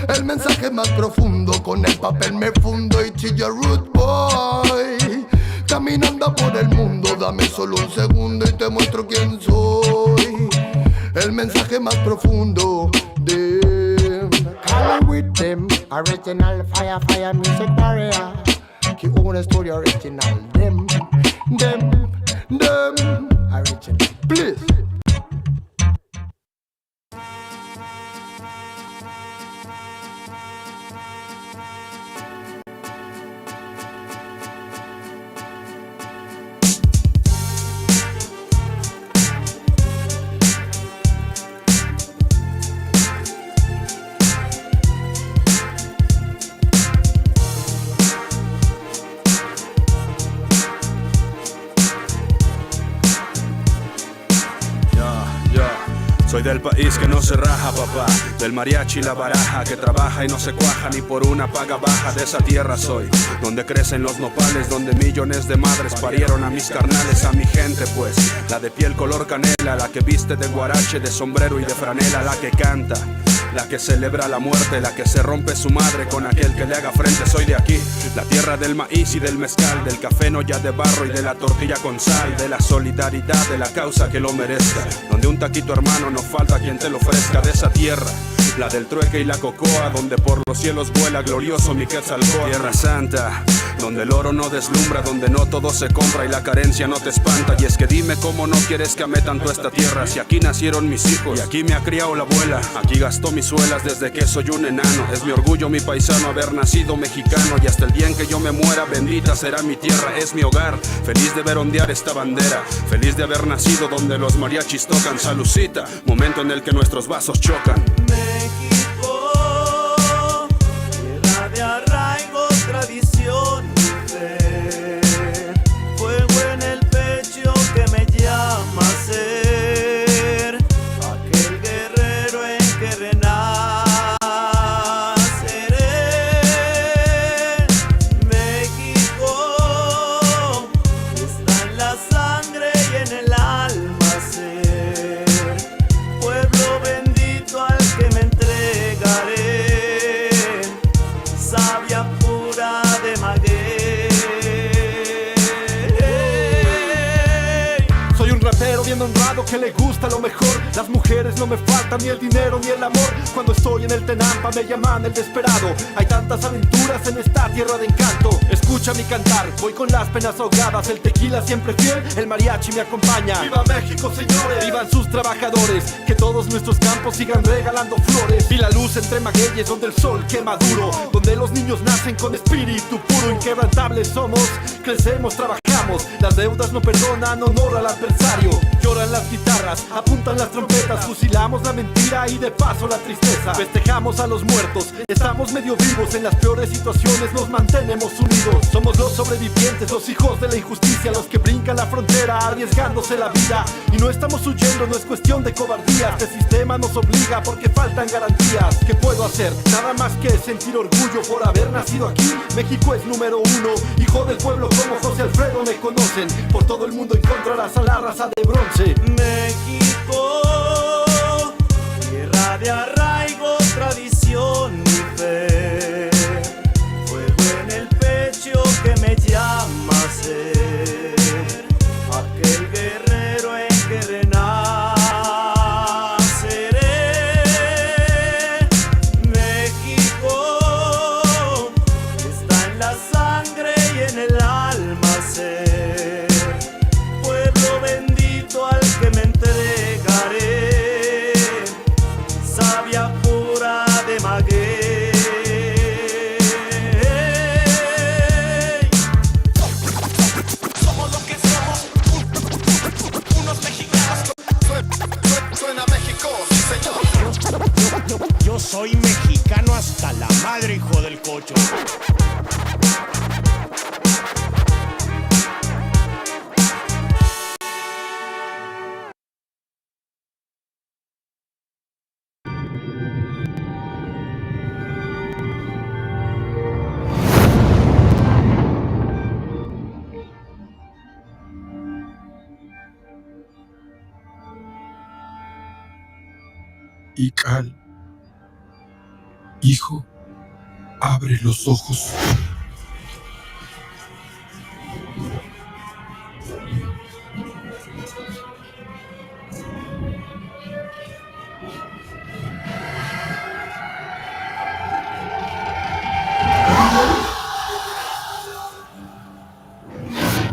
El mensaje más profundo, con el papel me fundo y chillo root boy. Caminando por el mundo, dame solo un segundo y te muestro quién soy. El mensaje más profundo de Cali with them, original fire music warrior. Que un studio original, them, original, please. del país que no se raja, papá. Del mariachi la baraja que trabaja y no se cuaja ni por una paga baja. De esa tierra soy, donde crecen los nopales, donde millones de madres parieron a mis carnales, a mi gente pues. La de piel color canela, la que viste de guarache, de sombrero y de franela, la que canta, la que celebra la muerte, la que se rompe su madre con aquel que le haga frente. Soy de aquí, la tierra del maíz y del mezcal, del café no ya de barro y de la tortilla con sal, de la solidaridad, de la causa que lo merezca, donde un taquito hermano no falta quien te lo ofrezca. De esa tierra, la del trueque y la cocoa, donde por los cielos vuela glorioso mi Quetzalcóatl. Tierra santa, donde el oro no deslumbra, donde no todo se compra y la carencia no te espanta. Y es que dime cómo no quieres que ame tanto esta tierra, si aquí nacieron mis hijos y aquí me ha criado la abuela, aquí gastó mis suelas desde que soy un enano. Es mi orgullo, mi paisano, haber nacido mexicano, y hasta el día en que yo me muera bendita será mi tierra, es mi hogar. Feliz de ver ondear esta bandera, feliz de haber nacido donde los mariachis tocan. Salucita, momento en el que nuestros vasos chocan. Tierra de arraigo, tradición y fe, fuego en el pecho que me llama a ser aquel guerrero en que renaceré. México está en la sangre y en el alma ser, pueblo bendito al que me entregaré, savia pura de maguey. Soy un rapero bien honrado que le gusta lo mejor. Las mujeres no me faltan, ni el dinero ni el amor. Cuando estoy en el Tenampa me llaman el desesperado. Hay tantas aventuras en esta tierra de encanto. Escucha mi cantar, voy con las penas ahogadas. El tequila siempre fiel, el mariachi me acompaña. ¡Viva México, señores! ¡Vivan sus trabajadores! Que todos nuestros campos sigan regalando flores. Y la luz entre magueyes donde el sol quema duro, donde los niños nacen con espíritu puro. Inquebrantables somos, crecemos, trabajamos. Las deudas no perdonan, honor al adversario. Lloran las guitarras, apuntan las trompetas, fusilamos la mentira y de paso la tristeza. Festejamos a los muertos, estamos medio vivos. En las peores situaciones nos mantenemos unidos. Somos los sobrevivientes, los hijos de la injusticia, los que brincan la frontera arriesgándose la vida. Y no estamos huyendo, no es cuestión de cobardía. Este sistema nos obliga porque faltan garantías. ¿Qué puedo hacer? Nada más que sentir orgullo por haber nacido aquí. México es número uno, hijo del pueblo como José Alfredo me conocen. Por todo el mundo encontrarás a la raza de bronce. México, tierra de arraigo, tradición y fe, fuego en el pecho que me llama a ser aquel guerrero en que renaceré. México está en la sangre y en el alma ser, pueblo bendito al que me entregaré, savia pura de maguey. Somos lo que somos, unos mexicanos. Suena México, sí señor. Yo soy mexicano hasta la madre, hijo del cocho. Ical, hijo, abre los ojos.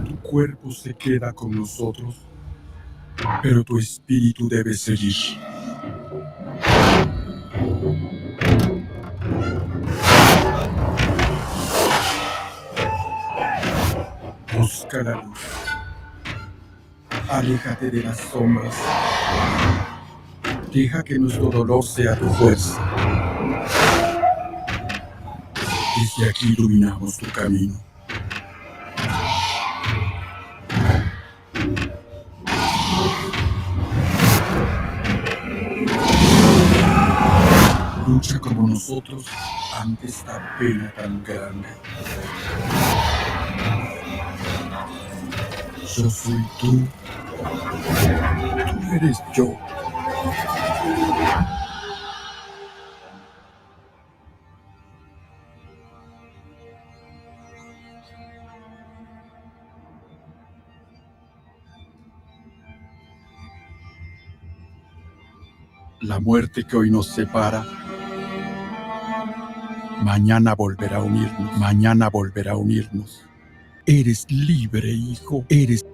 Tu cuerpo se queda con nosotros, pero tu espíritu debe seguir. Busca la luz. Aléjate de las sombras. Deja que nuestro dolor sea tu fuerza. Desde aquí iluminamos tu camino. lucha como nosotros ante esta pena tan grande. Yo soy tú. Tú eres yo. La muerte que hoy nos separa, mañana volverá a unirnos, mañana volverá a unirnos. Eres libre, hijo, eres